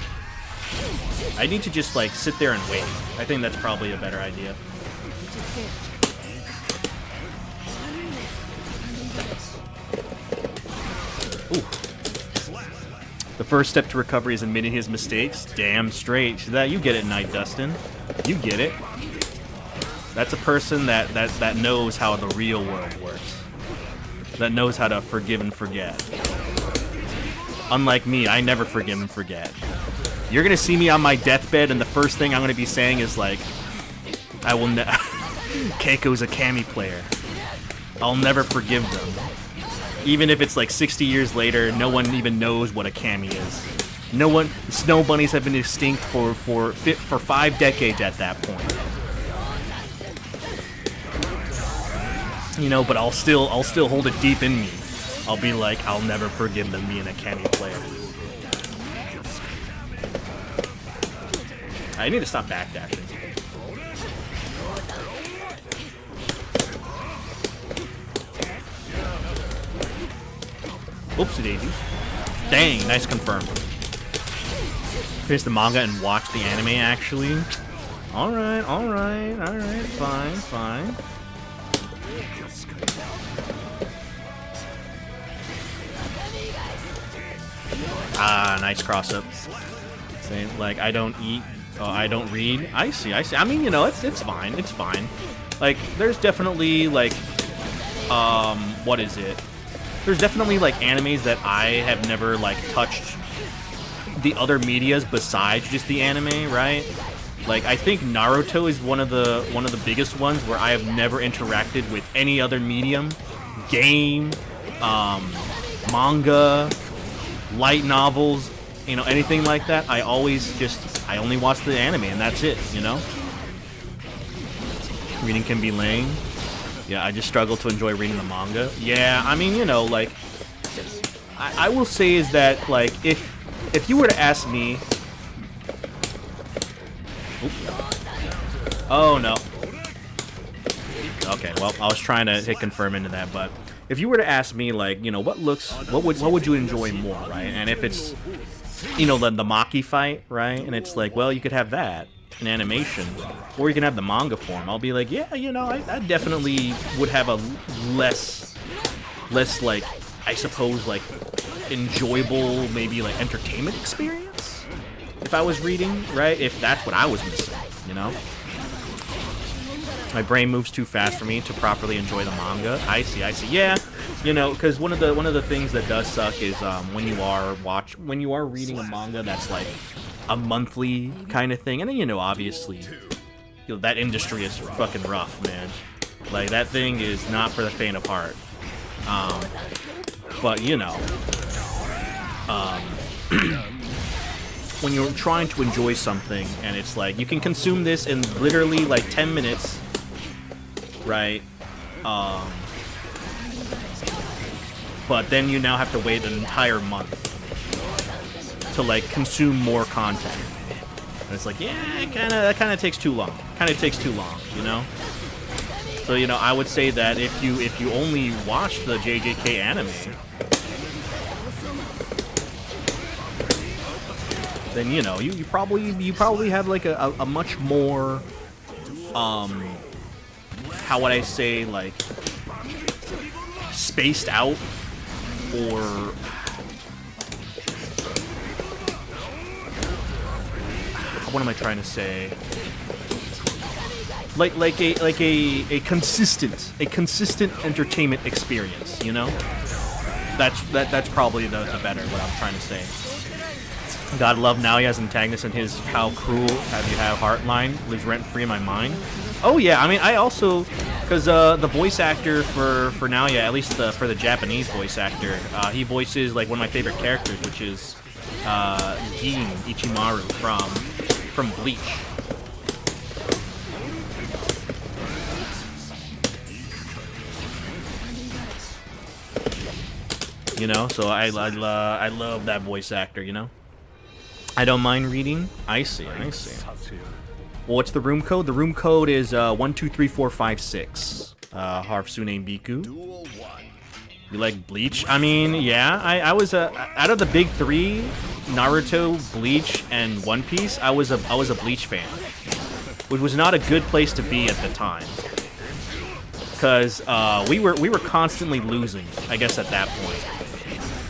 I need to just like sit there and wait. I think that's probably a better idea. Ooh. The first step to recovery is admitting his mistakes. Damn straight. That you get it, Night Dustin. You get it. That's a person that knows how the real world works. That knows how to forgive and forget. Unlike me, I never forgive and forget. You're gonna see me on my deathbed, and the first thing I'm gonna be saying is like, I will Keiko's a Kami player. I'll never forgive them. Even if it's like 60 years later, no one even knows what a Kami is. No one. Snow bunnies have been extinct for 5 decades at that point. You know, but I'll still hold it deep in me. I'll be like, I'll never forgive them being a Kami player. I need to stop backdashing. Oopsie daisy. Dang, nice confirm. Finish the manga and watch the anime, actually. Alright, fine. Ah, nice cross up. Saying, like, I don't eat, I don't read. I see. I mean, you know, it's fine. Like, there's definitely, like, what is it? There's definitely like animes that I have never like touched the other medias besides just the anime, right? Like I think Naruto is one of the biggest ones where I have never interacted with any other medium, game, manga, light novels, you know, anything like that. I only watch the anime and that's it, you know? Reading can be lame. Yeah, I just struggle to enjoy reading the manga. Yeah, I mean, you know, like, I will say is that, like, if you were to ask me... Oh, no. Okay, well, I was trying to hit confirm into that, but if you were to ask me, like, you know, what would you enjoy more, right? And if it's, you know, the Maki fight, right? And it's like, well, you could have that in animation, or you can have the manga form. I'll be like, yeah, you know, I definitely would have a less like, I suppose, like, enjoyable, maybe like entertainment experience if I was reading, right? If that's what I was missing, you know. My brain moves too fast for me to properly enjoy the manga. I see. Yeah, you know, because one of the things that does suck is when you are reading a manga that's like a monthly kind of thing, and then, you know, obviously that industry is fucking rough, man. Like, that thing is not for the faint of heart. But, you know, when you're trying to enjoy something, and it's like, you can consume this in literally, like, 10 minutes, right? But then you now have to wait an entire month to, like, consume more content. And it's like, yeah, that kind of takes too long. You know? So, you know, I would say that if you only watch the JJK anime, then, you know, you probably have like a much more how would I say, like, spaced out, or what am I trying to say? Like a consistent entertainment experience, you know? That's probably the better what I'm trying to say. God love Naoya as antagonist, and his "how cruel have you have" heart line lives rent free in my mind. Oh yeah, I mean, I also, because the voice actor for Naoya, at least for the Japanese voice actor, he voices like one of my favorite characters, which is Gin Ichimaru from Bleach. You know, so I love that voice actor, you know? I don't mind reading. I see. Well, what's the room code? The room code is 123456. Harsune Biku. You like Bleach? I mean, yeah, I was out of the big three, Naruto, Bleach, and One Piece, I was a Bleach fan, which was not a good place to be at the time, because we were constantly losing, I guess, at that point.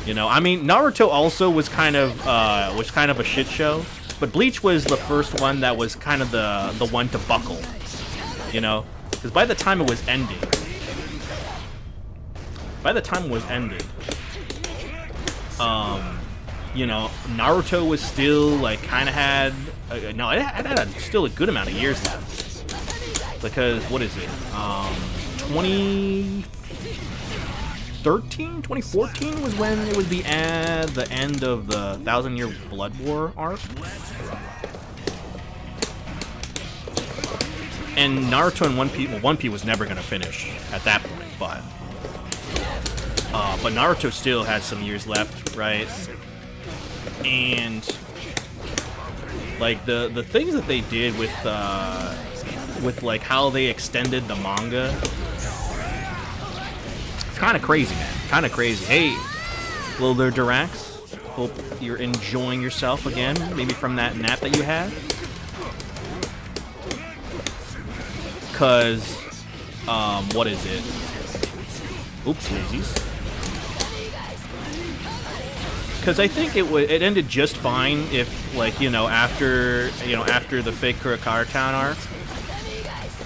You know, I mean, Naruto also was kind of a shit show, but Bleach was the first one that was kind of the one to buckle. You know, because by the time it was ending, you know, Naruto was still like kind of had it had still a good amount of years left, because what is it? 2014 was when it was the end of the 1,000-Year Blood War arc. And Naruto and One Piece was never gonna finish at that point, but Naruto still had some years left, right? And like the things that they did with like how they extended the manga, it's kind of crazy, man. Kind of crazy. Hey, Lilder Durax, hope you're enjoying yourself again, maybe from that nap that you had. Cause, what is it? Oops, daisies. Because I think it ended just fine if, like, after the fake Kurakara Town arc,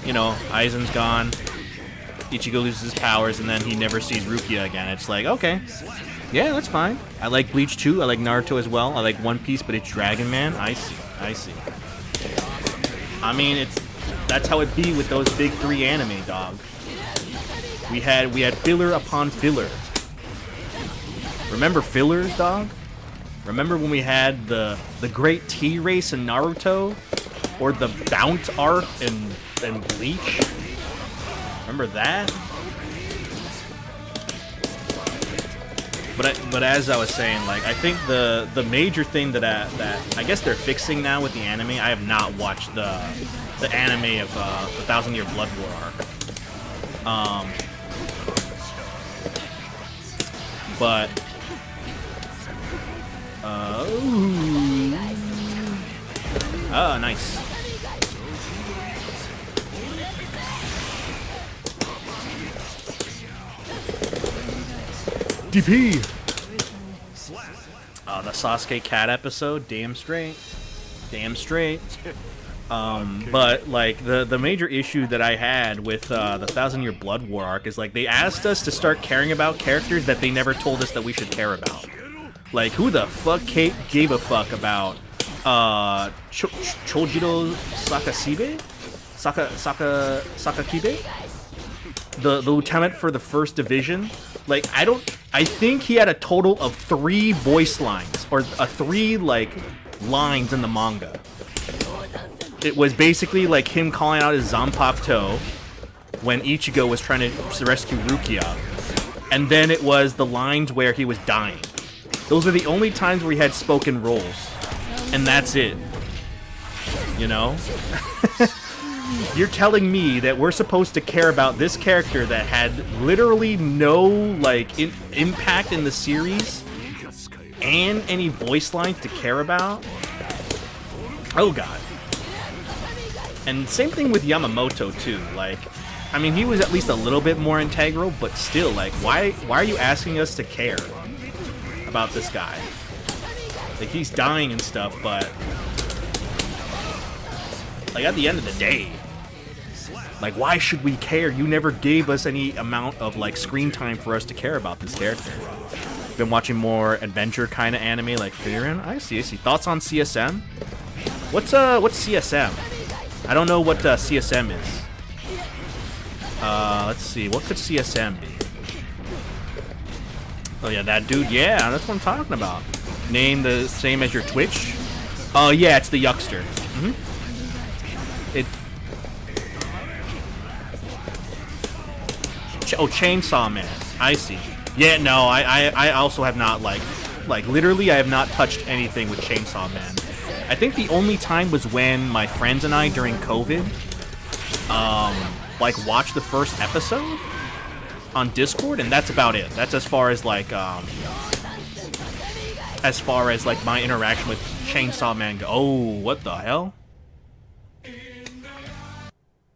Aizen's gone, Ichigo loses his powers, and then he never sees Rukia again. It's like, okay, yeah, that's fine. I like Bleach too. I like Naruto as well. I like One Piece, but it's Dragon Man. I see. I mean, that's how it be with those big three anime, dog. We had filler upon filler. Remember fillers, dog? Remember when we had the Great Tea Race in Naruto, or the Bount arc in Bleach? Remember that? But as I was saying, like, I think the major thing that I guess they're fixing now with the anime. I have not watched the anime of the 1,000-Year Blood War arc. But oh, nice. DP. The Sasuke cat episode, damn straight. But like the major issue that I had with the 1,000-Year Blood War arc is, like, they asked us to start caring about characters that they never told us that we should care about. Like, who the fuck gave a fuck about Chojiro Sakakibe, the lieutenant for the first division. Like, I think he had a total of 3 voice lines, or 3 like lines in the manga. It was basically like him calling out his Zanpakuto when Ichigo was trying to rescue Rukia, and then it was the lines where he was dying. Those are the only times where he had spoken roles, and that's it. You know? You're telling me that we're supposed to care about this character that had literally no, like, impact in the series, and any voice lines to care about? Oh god. And same thing with Yamamoto, too. Like, I mean, he was at least a little bit more integral, but still, like, why are you asking us to care about this guy? Like, he's dying and stuff, but like, at the end of the day, like, why should we care? You never gave us any amount of, like, screen time for us to care about this character. Been watching more adventure kind of anime like Frieren. I see. Thoughts on CSM? What's CSM? I don't know what CSM is. Let's see. What could CSM be? Oh yeah, that dude. Yeah, that's what I'm talking about. Name the same as your Twitch? Oh yeah, it's the Yuckster. Chainsaw Man. I see. Yeah, no, I also have not, like literally I have not touched anything with Chainsaw Man. I think the only time was when my friends and I, during COVID, like, watched the first episode on Discord, and that's about it. That's as far as, like, my interaction with Chainsaw Man go. Oh, what the hell?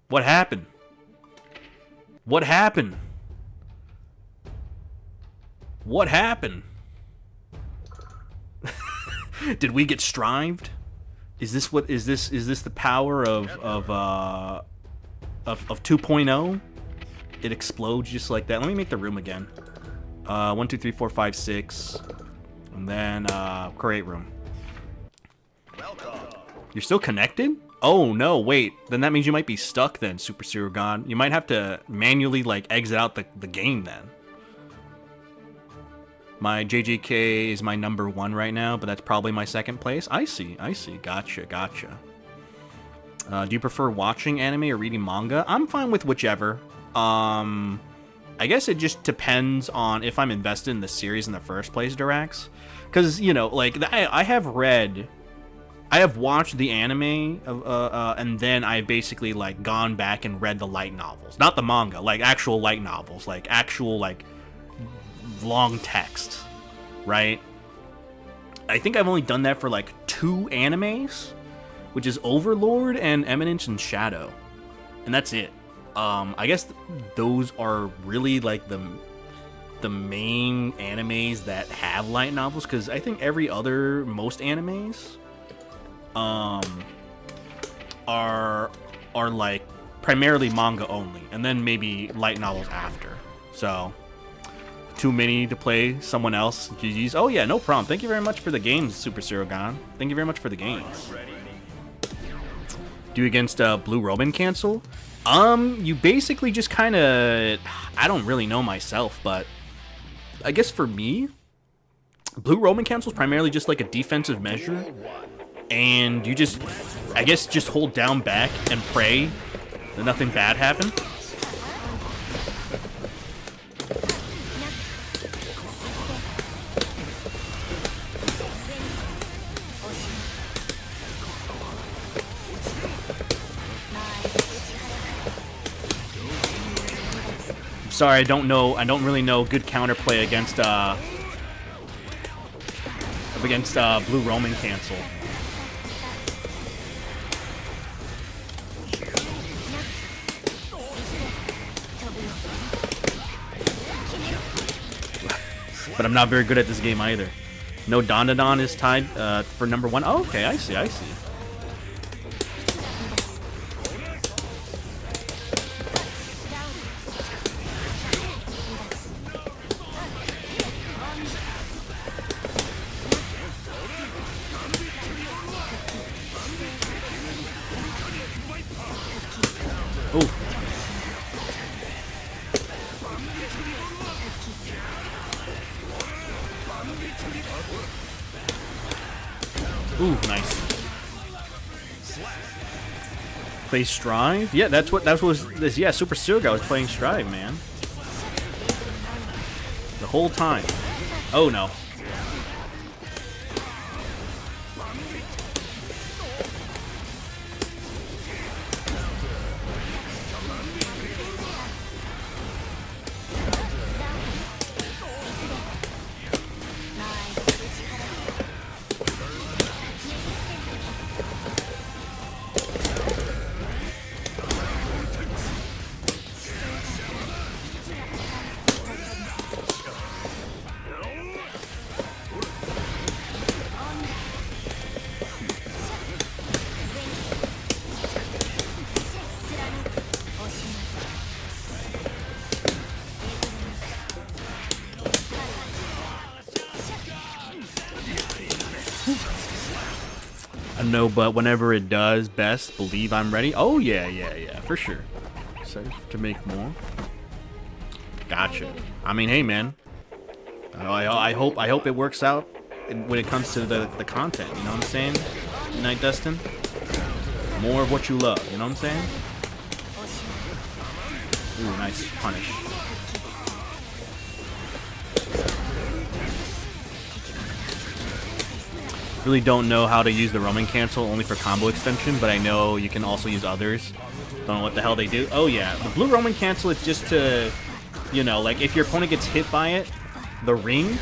What happened? What happened? What happened? Did we get strived? Is this the power of 2.0? It explodes just like that. Let me make the room again. 1, 2, 3, 4, 5, 6, and then create room. You're still connected? Oh no, wait. Then that means you might be stuck then, Super Surugan. You might have to manually, like, exit out the game then. My JJK is my number 1 right now, but that's probably my 2nd place. I see. Gotcha. Do you prefer watching anime or reading manga? I'm fine with whichever. I guess it just depends on if I'm invested in the series in the first place, Durax. Because, you know, like, I have watched the anime, and then I basically, like, gone back and read the light novels. Not the manga, like, actual light novels. Like, actual, like, long text, right? I think I've only done that for, like, 2 animes, which is Overlord and Eminence and Shadow. And that's it. I guess those are really, like, the main animes that have light novels, because I think most animes are like primarily manga only, and then maybe light novels after. So too many to play someone else. GG's. Oh yeah, no problem. Thank you very much for the games, Super Surugan. Thank you very much for the games. Do you against Blue Roman cancel? You basically just kind of, I don't really know myself, but I guess for me, Blue Roman cancel is primarily just like a defensive measure, and you just, I guess, just hold down back and pray that nothing bad happens. Sorry, I don't really know good counterplay against Blue Roman cancel. But I'm not very good at this game either. No, Dandadan is tied for number 1. Oh, okay, I see. Ooh, nice. Play Strive? Yeah, that's what was this. Yeah, Super Surga was playing Strive, man. The whole time. Oh no. No, but whenever it does, best believe I'm ready. Oh yeah, for sure. Safe to make more. Gotcha. I mean, hey man, I hope it works out when it comes to the content. You know what I'm saying? Night Dustin. More of what you love. You know what I'm saying? Ooh, nice punish. Really don't know how to use the roaming cancel, only for combo extension, but I know you can also use others. Don't know what the hell they do. Oh yeah, the blue roaming cancel is just to, you know, like if your opponent gets hit by it, the ring,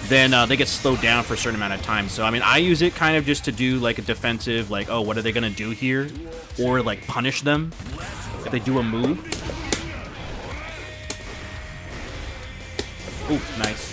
then they get slowed down for a certain amount of time. So I mean, I use it kind of just to do like a defensive, like, oh, what are they gonna do here? Or like punish them if they do a move. Ooh, nice.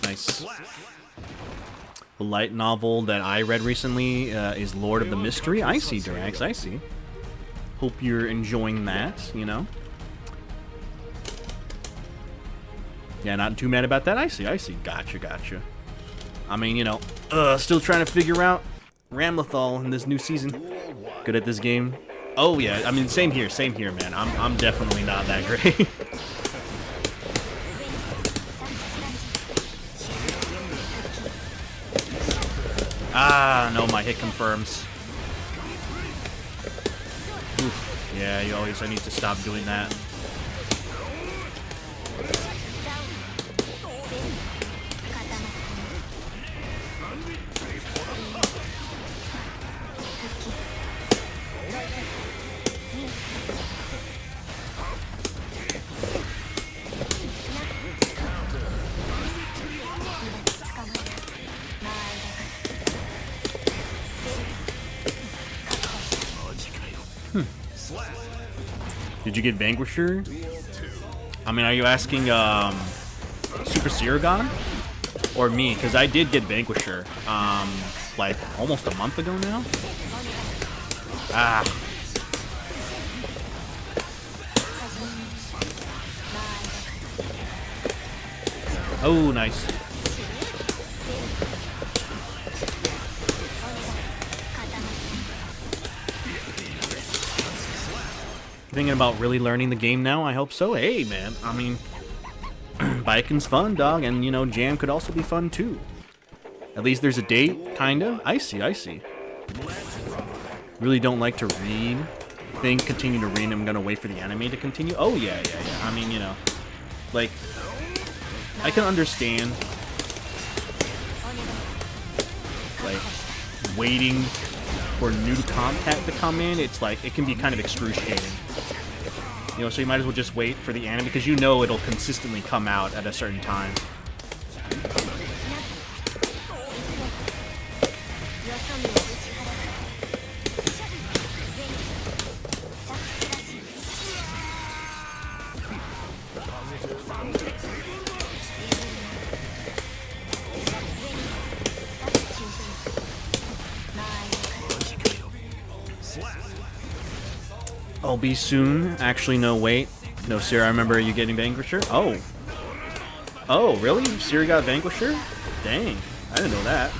Nice. The light novel that I read recently is Lord of the Mystery. I see, Durax, I see. Hope you're enjoying that, you know? Yeah, not too mad about that. I see. Gotcha. I mean, you know, still trying to figure out Ramlethal in this new season. Good at this game. Oh, yeah, I mean, same here, man. I'm definitely not that great. Ah, no, my hit confirms. Oof. Yeah, I need to stop doing that. Did you get Vanquisher? I mean, are you asking Super Siragon or me? Because I did get Vanquisher like almost a month ago now. Ah. Oh, nice. Thinking about really learning the game now? I hope so. Hey, man. I mean, biking's fun, dog, and you know, jam could also be fun too. At least there's a date, kind of. I see. Really don't like to read. Continue to read. I'm gonna wait for the anime to continue. Oh yeah. I mean, you know, like, I can understand, like, waiting for new content to come in. It's like, it can be kind of excruciating. You know, so you might as well just wait for the anime because you know it'll consistently come out at a certain time. I'll be soon. Actually, no, wait. No, Sierra, I remember you getting Vanquisher. Oh. Oh, really? Sierra got Vanquisher? Dang. I didn't know that.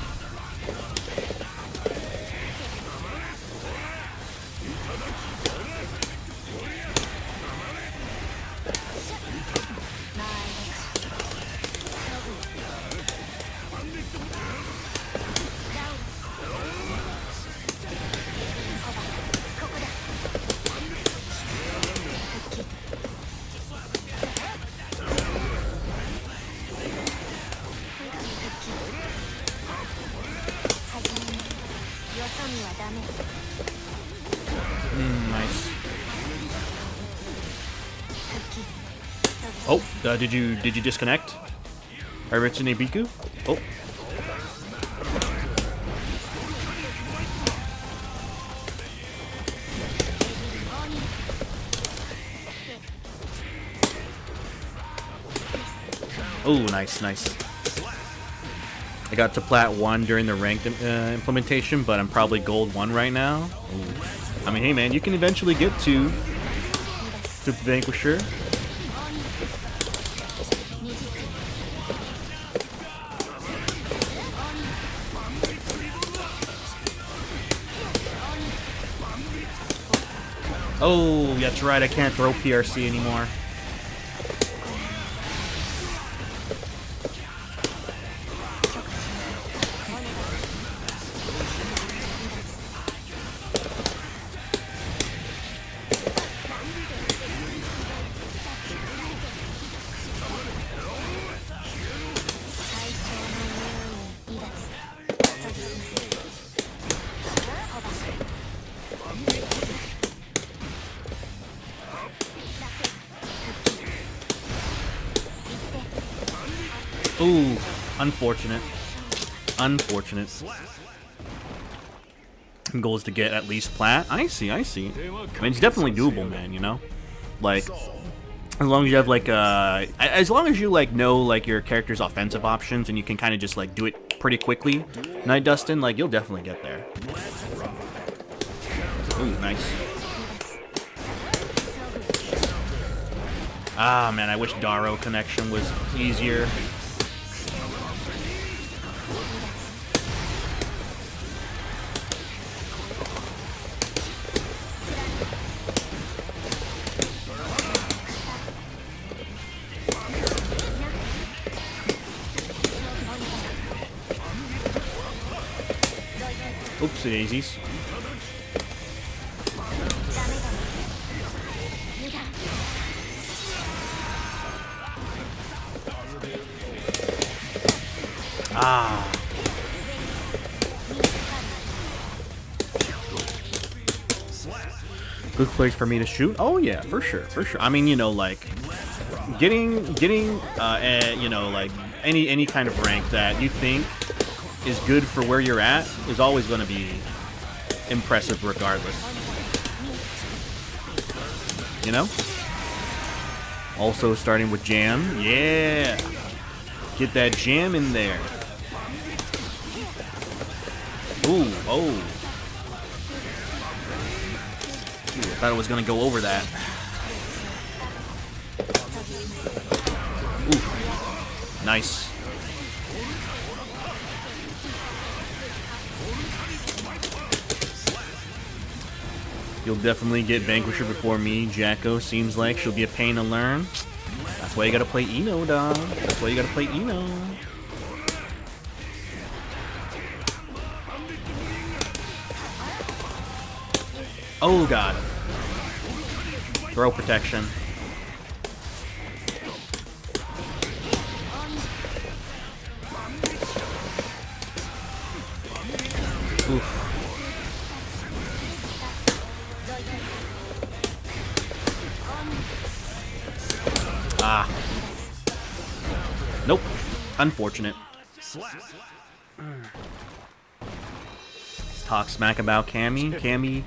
Nice. Oh, did you disconnect? Aritsune Biku? Oh. Oh, nice, nice. I got to Plat 1 during the ranked implementation, but I'm probably Gold 1 right now. Ooh. I mean, hey man, you can eventually get to Vanquisher. Oh, that's right, I can't throw PRC anymore. Ooh, unfortunate. Unfortunate. Goal is to get at least Plat. I see, I see. I mean, it's definitely doable, man, you know? Like, as long as you have, like, as long as you, like, know, like, your character's offensive options and you can kind of just, like, do it pretty quickly, Night Dustin, like, you'll definitely get there. Ooh, nice. Ah, man, I wish Daro connection was easier. Oopsie daisies. Ah. Good place for me to shoot? Oh yeah, for sure, for sure. I mean, you know, like getting you know, like any kind of rank that you think is good for where you're at is always going to be impressive regardless. You know? Also starting with jam. Yeah! Get that jam in there. Ooh, oh. Ooh, I thought it was going to go over that. Ooh. Nice. You'll definitely get Vanquisher before me, Jacko. Seems like she'll be a pain to learn. That's why you gotta play Ino, dog. That's why you gotta play Ino. Oh, God. Throw protection. Oof. Ah. Nope. Unfortunate. Let's talk smack about Cammy. Cammy.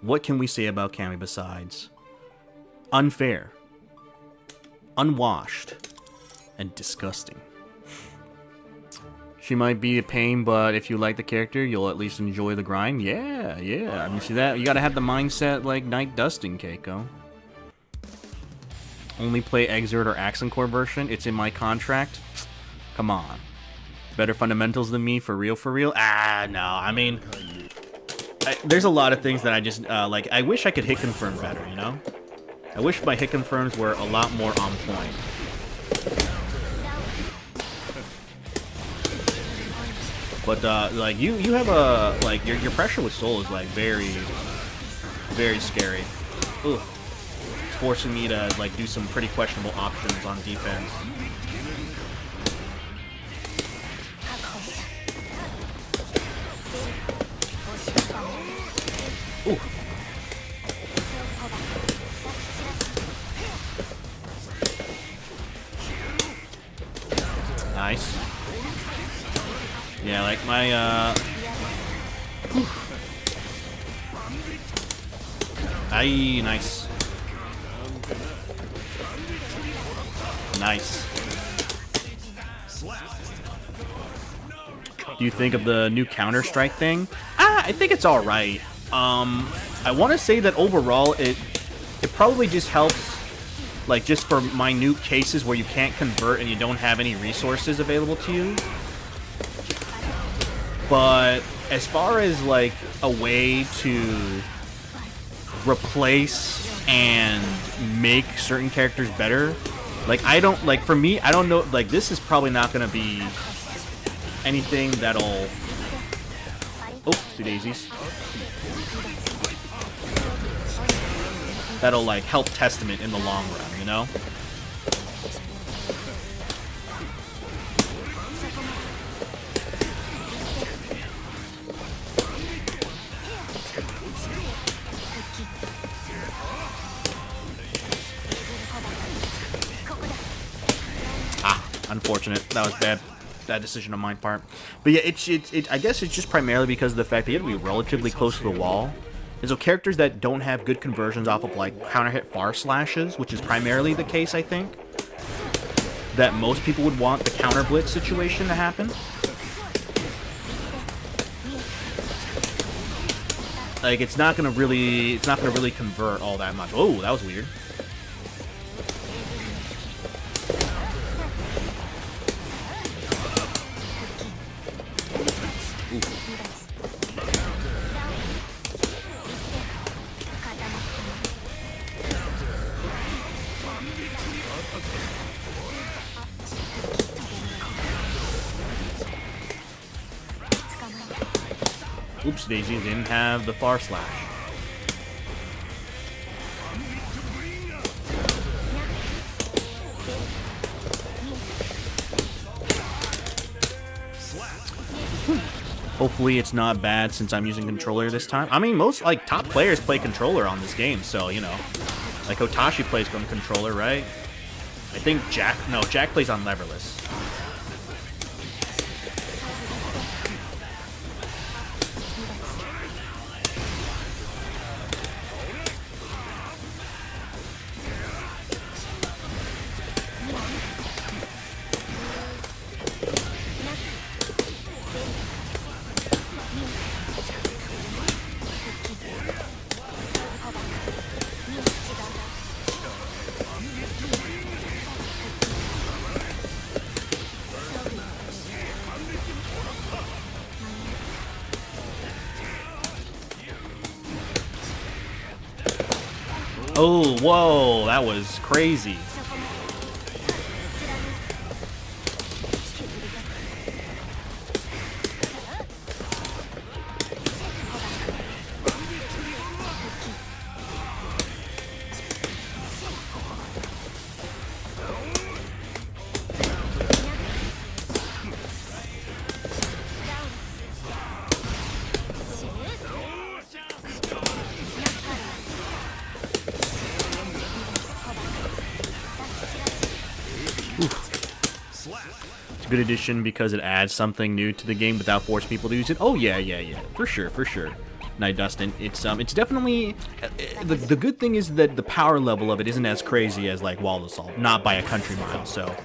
What can we say about Cammy besides unfair, unwashed, and disgusting? She might be a pain, but if you like the character, you'll at least enjoy the grind. Yeah, yeah. I mean, see that? You gotta have the mindset like Night Dustin, Keiko. Only play Exert or Accent Core version. It's in my contract. Come on. Better fundamentals than me, for real, for real? Ah, no. I mean, there's a lot of things that I just, like, I wish I could hit confirm better, you know? I wish my hit confirms were a lot more on point. But, like, you have a, like, your pressure with Soul is, like, very, very scary. Ugh. It's forcing me to, like, do some pretty questionable options on defense. Ooh. Nice. Yeah, like my, Aye, nice. Nice. Do you think of the new Counter-Strike thing? I think it's alright. I want to say that overall, it probably just helps, like, just for minute cases where you can't convert and you don't have any resources available to you. But as far as, like, a way to replace and make certain characters better, like, I don't, like, for me, I don't know, like, this is probably not going to be anything that'll, oh, two daisies, that'll, like, help Testament in the long run, you know? Unfortunate. That was bad. Bad decision on my part. But yeah, I guess it's just primarily because of the fact that you have to be relatively close to the wall. And so characters that don't have good conversions off of, like, counter hit far slashes, which is primarily the case, I think, that most people would want the counter blitz situation to happen. Like, it's not gonna really convert all that much. Oh, that was weird. Oops, Daisy didn't have the far slash. Hopefully it's not bad since I'm using controller this time. I mean, most, like, top players play controller on this game, so, you know. Like, Otashi plays on controller, right? I think Jack plays on leverless. Oh, whoa, that was crazy. Good addition because it adds something new to the game without forcing people to use it. Oh yeah, for sure. Night Dustin, it's definitely the good thing is that the power level of it isn't as crazy as like Wall Assault, not by a country mile. So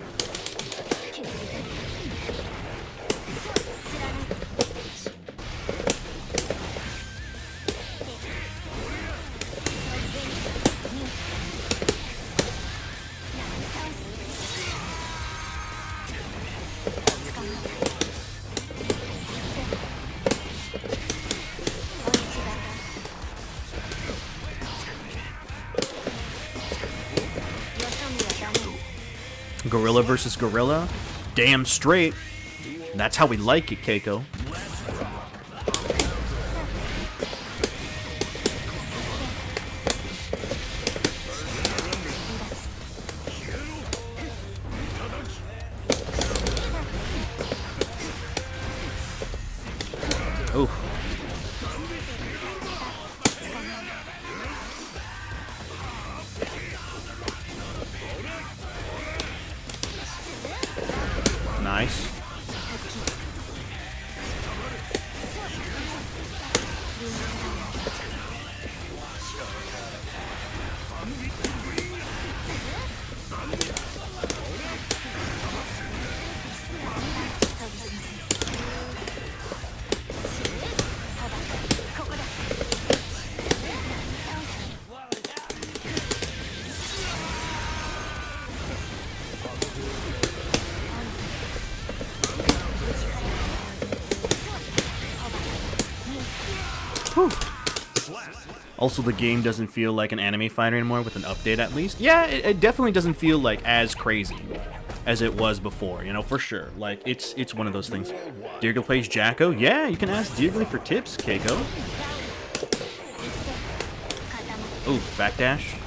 gorilla versus gorilla? Damn straight. That's how we like it, Keiko. Oof. Nice. Also, the game doesn't feel like an anime fighter anymore with an update, at least. Yeah, it definitely doesn't feel like as crazy as it was before, you know, for sure. Like, it's one of those things. Deergle plays Jacko? Yeah, you can ask Deergle for tips, Keiko. Ooh, backdash.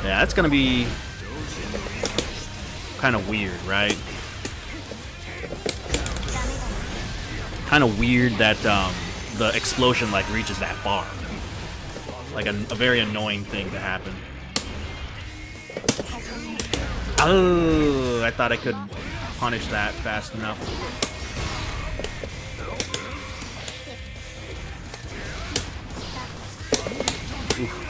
Yeah, that's gonna be kind of weird, right? Kind of weird that the explosion like reaches that far. Like a very annoying thing to happen. Oh, I thought I could punish that fast enough. Oof.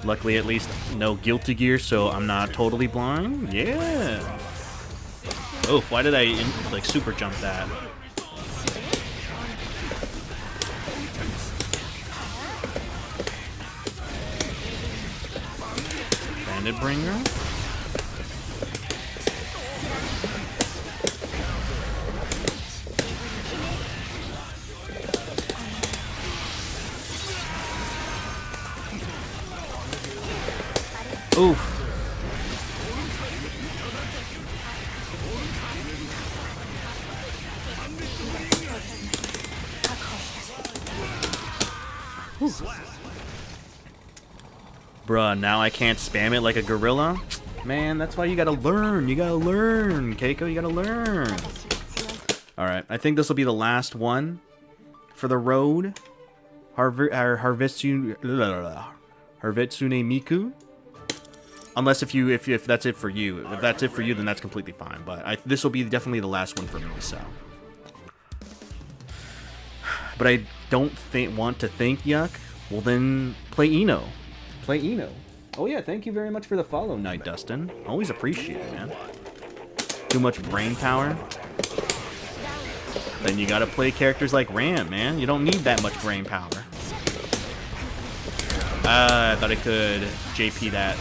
Luckily, at least, no Guilty Gear, so I'm not totally blind. Yeah. Oh, why did I like super jump that? Bandit Bringer. Oof. Bruh, now I can't spam it like a gorilla? Man, that's why you gotta learn. You gotta learn, Keiko. You gotta learn. Alright, I think this will be the last one for the road. Harvetsune Miku. Unless if that's it for you. If that's it for you, then that's completely fine. But this will be definitely the last one for me, so. But I don't want to think Yuck. Well then, play Eno. Play Eno. Oh yeah, thank you very much for the follow, Night Dustin. Always appreciate it, man. Too much brain power. Then you gotta play characters like Ram, man. You don't need that much brain power. I thought I could JP that.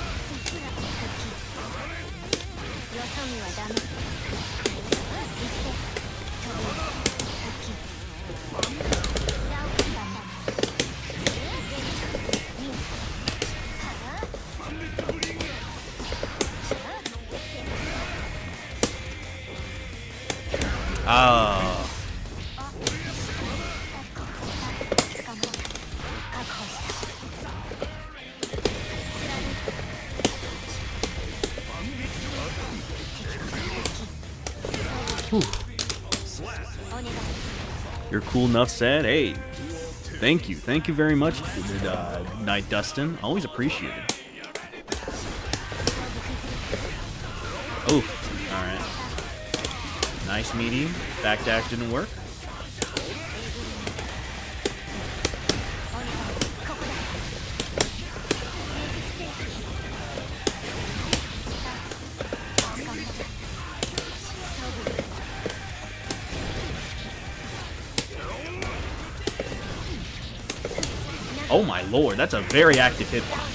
Oh. Whew. You're cool enough, said. Hey, thank you very much, Night Dustin. Always appreciate it. Oh, all right. Nice meaty. Backdash didn't work. Oh my lord, that's a very active hitbox.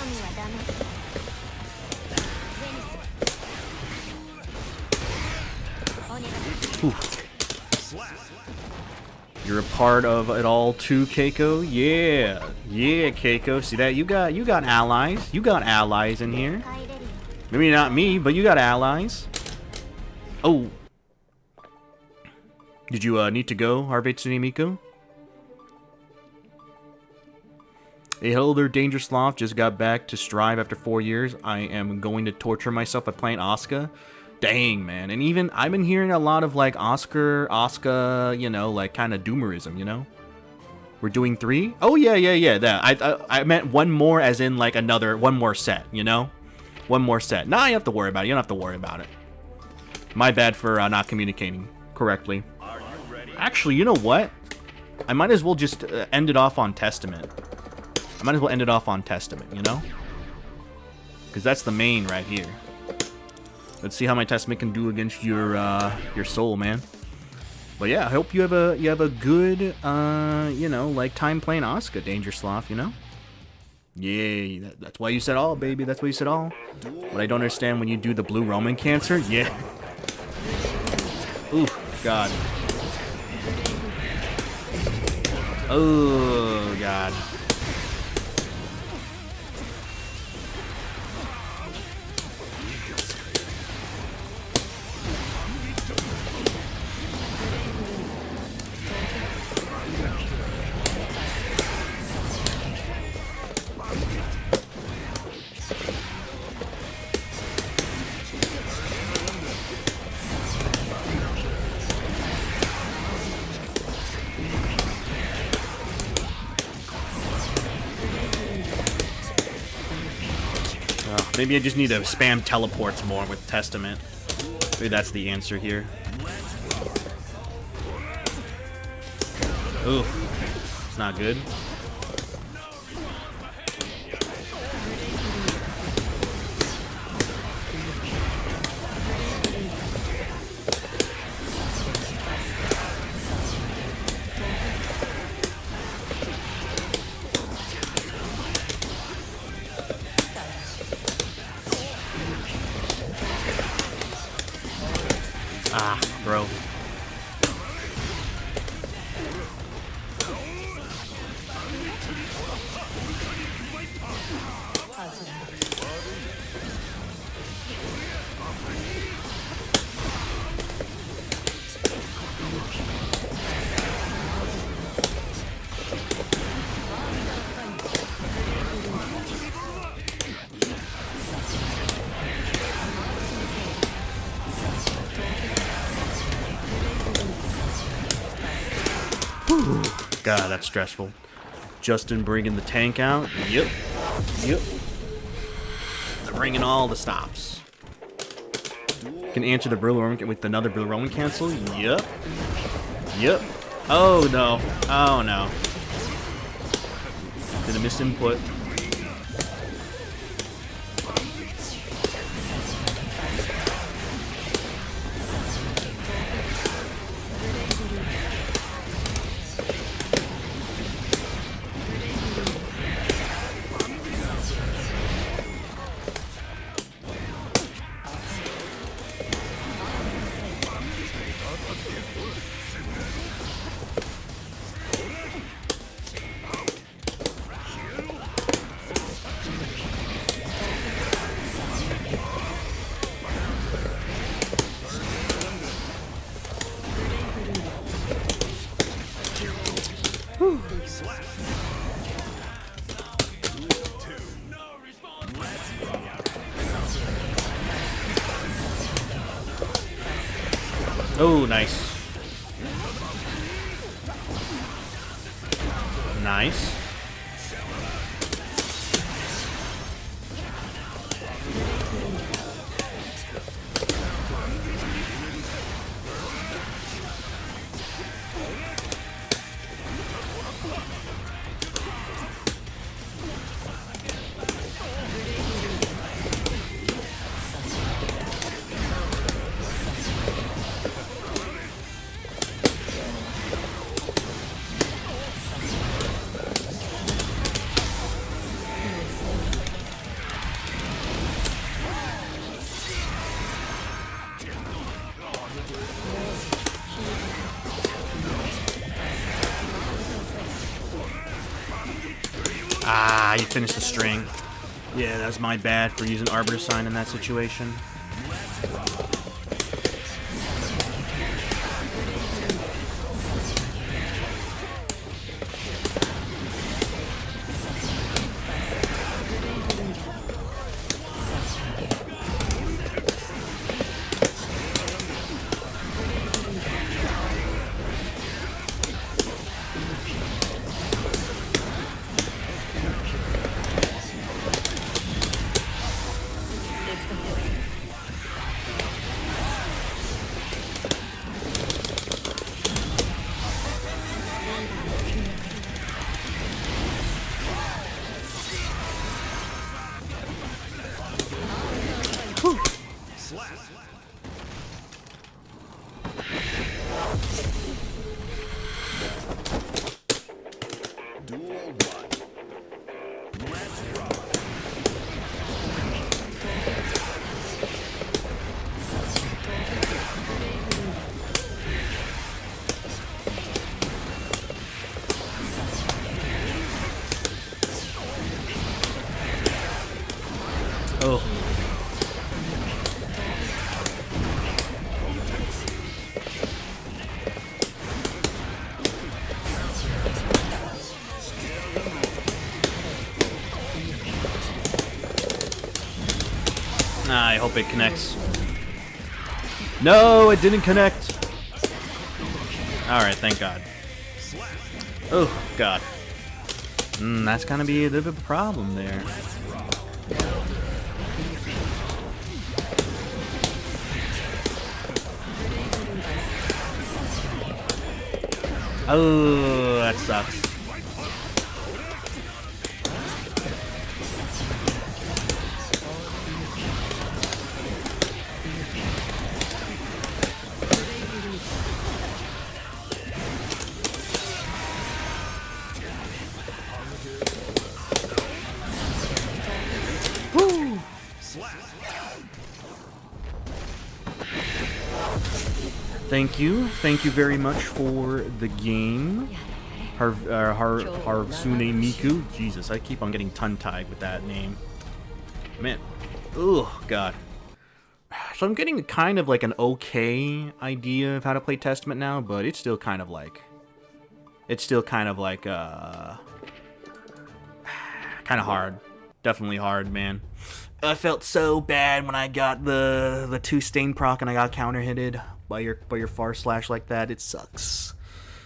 みはダメ。ゼニス。お願い。 You're a part of it all too, Keiko. Yeah, yeah, Keiko. See that? You got allies. You got allies in here. 帰れるよ。 Maybe not me, but you got allies. Oh. Did you need to go, Harvetsune Miko? Hey, hello there, Danger Sloth. Just got back to Strive after 4 years. I am going to torture myself by playing Asuka. Dang, man. And even, I've been hearing a lot of, like, Asuka, you know, like, kind of doomerism, you know? We're doing 3? Oh, yeah, that. I meant one more as in, like, one more set, you know? One more set. Nah, you don't have to worry about it. You don't have to worry about it. My bad for not communicating correctly. Actually, you know what? I might as well just end it off on Testament. I might as well end it off on Testament, you know? Because that's the main right here. Let's see how my Testament can do against your soul, man. But yeah, I hope you have a good you know, like time playing Asuka, Danger Sloth, you know? Yay, that's why you said all, baby. That's why you said all. But I don't understand when you do the blue Roman cancer. Yeah. Ooh, God. Oh, God. Maybe I just need to spam teleports more with Testament. Maybe that's the answer here. Oof. It's not good. Ah, bro. God, that's stressful. Justin bringing the tank out. Yep. Bringing all the stops. Can answer the Blue Roman with another Blue Roman cancel. Yep. Oh no. Oh no. Did I miss input? Oh, nice. Nice. Ah, you finished the string. Yeah, that's my bad for using Arbiter Sign in that situation. Duel 1. Let's rock. Oh. I hope it connects. No, it didn't connect. Alright, thank God. Oh, God. That's gonna be a bit of a problem there. Oh, that sucks. Thank you very much for the game, Harsune Miku. Jesus, I keep on getting tongue-tied with that name. Man, oh God. So I'm getting kind of like an okay idea of how to play Testament now, but it's still kind of like, kind of hard. Definitely hard, man. I felt so bad when I got the 2 stain proc and I got counter-hitted by your far slash like that. It sucks.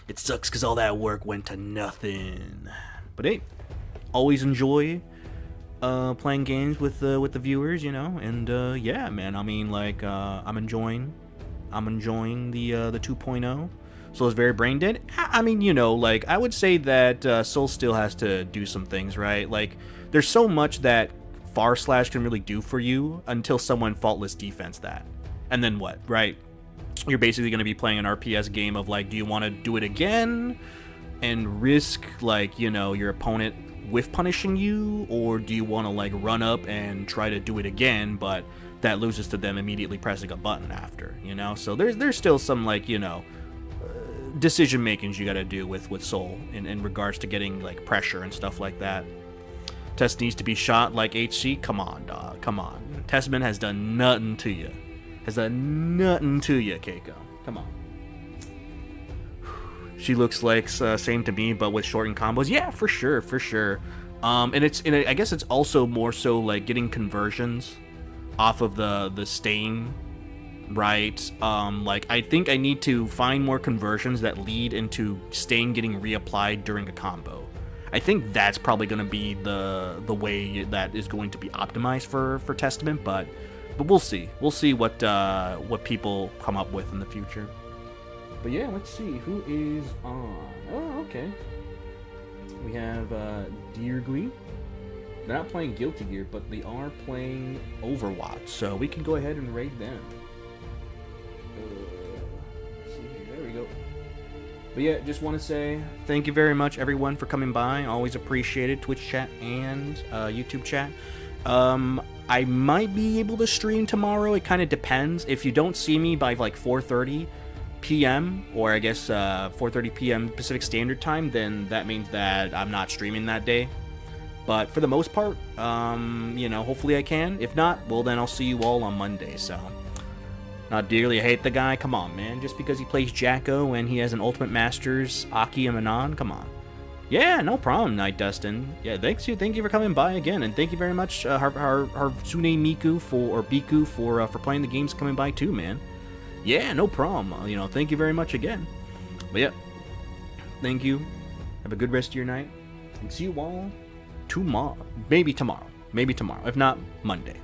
It sucks because all that work went to nothing. But hey, always enjoy playing games with the viewers, you know. And yeah, man. I mean, like I'm enjoying the 2.0. Soul is very brain dead. I mean, you know, like I would say that Soul still has to do some things, right? Like there's so much that far slash can really do for you until someone faultless defense that, and then what, right? You're basically going to be playing an RPS game of like, do you want to do it again and risk like, you know, your opponent whiff punishing you, or do you want to like run up and try to do it again, but that loses to them immediately pressing a button after, you know? So there's still some like, you know, decision makings you got to do with Soul in regards to getting like pressure and stuff like that. Test needs to be shot like HC. Come on, dog. Come on. Testament has done nothing to you. Has done nothing to you, Keiko. Come on. She looks like same to me, but with shortened combos. Yeah, for sure, for sure. And I guess it's also more so like getting conversions off of the stain, right? Like I think I need to find more conversions that lead into stain getting reapplied during a combo. I think that's probably going to be the way that is going to be optimized for Testament, but we'll see. We'll see what people come up with in the future. But yeah, let's see who is on. Oh, okay. We have Deerglee. They're not playing Guilty Gear, but they are playing Overwatch, so we can go ahead and raid them. Let's see here. There we go. But yeah, just want to say thank you very much, everyone, for coming by. Always appreciated. Twitch chat and YouTube chat. I might be able to stream tomorrow. It kind of depends. If you don't see me by like 4:30 p.m. or I guess 4:30 p.m. Pacific Standard Time, then that means that I'm not streaming that day. But for the most part, you know, hopefully I can. If not, well, then I'll see you all on Monday. So, not dearly hate the guy. Come on, man. Just because he plays Jacko and he has an Ultimate Masters Aki and Manon, come on. Yeah, no problem, Night Dustin. Yeah, thank you for coming by again, and thank you very much, Harsune Miku or Biku for playing the games, coming by too, man. Yeah, no problem. You know, thank you very much again. But yeah, thank you. Have a good rest of your night, and see you all tomorrow. Maybe tomorrow. If not, Monday.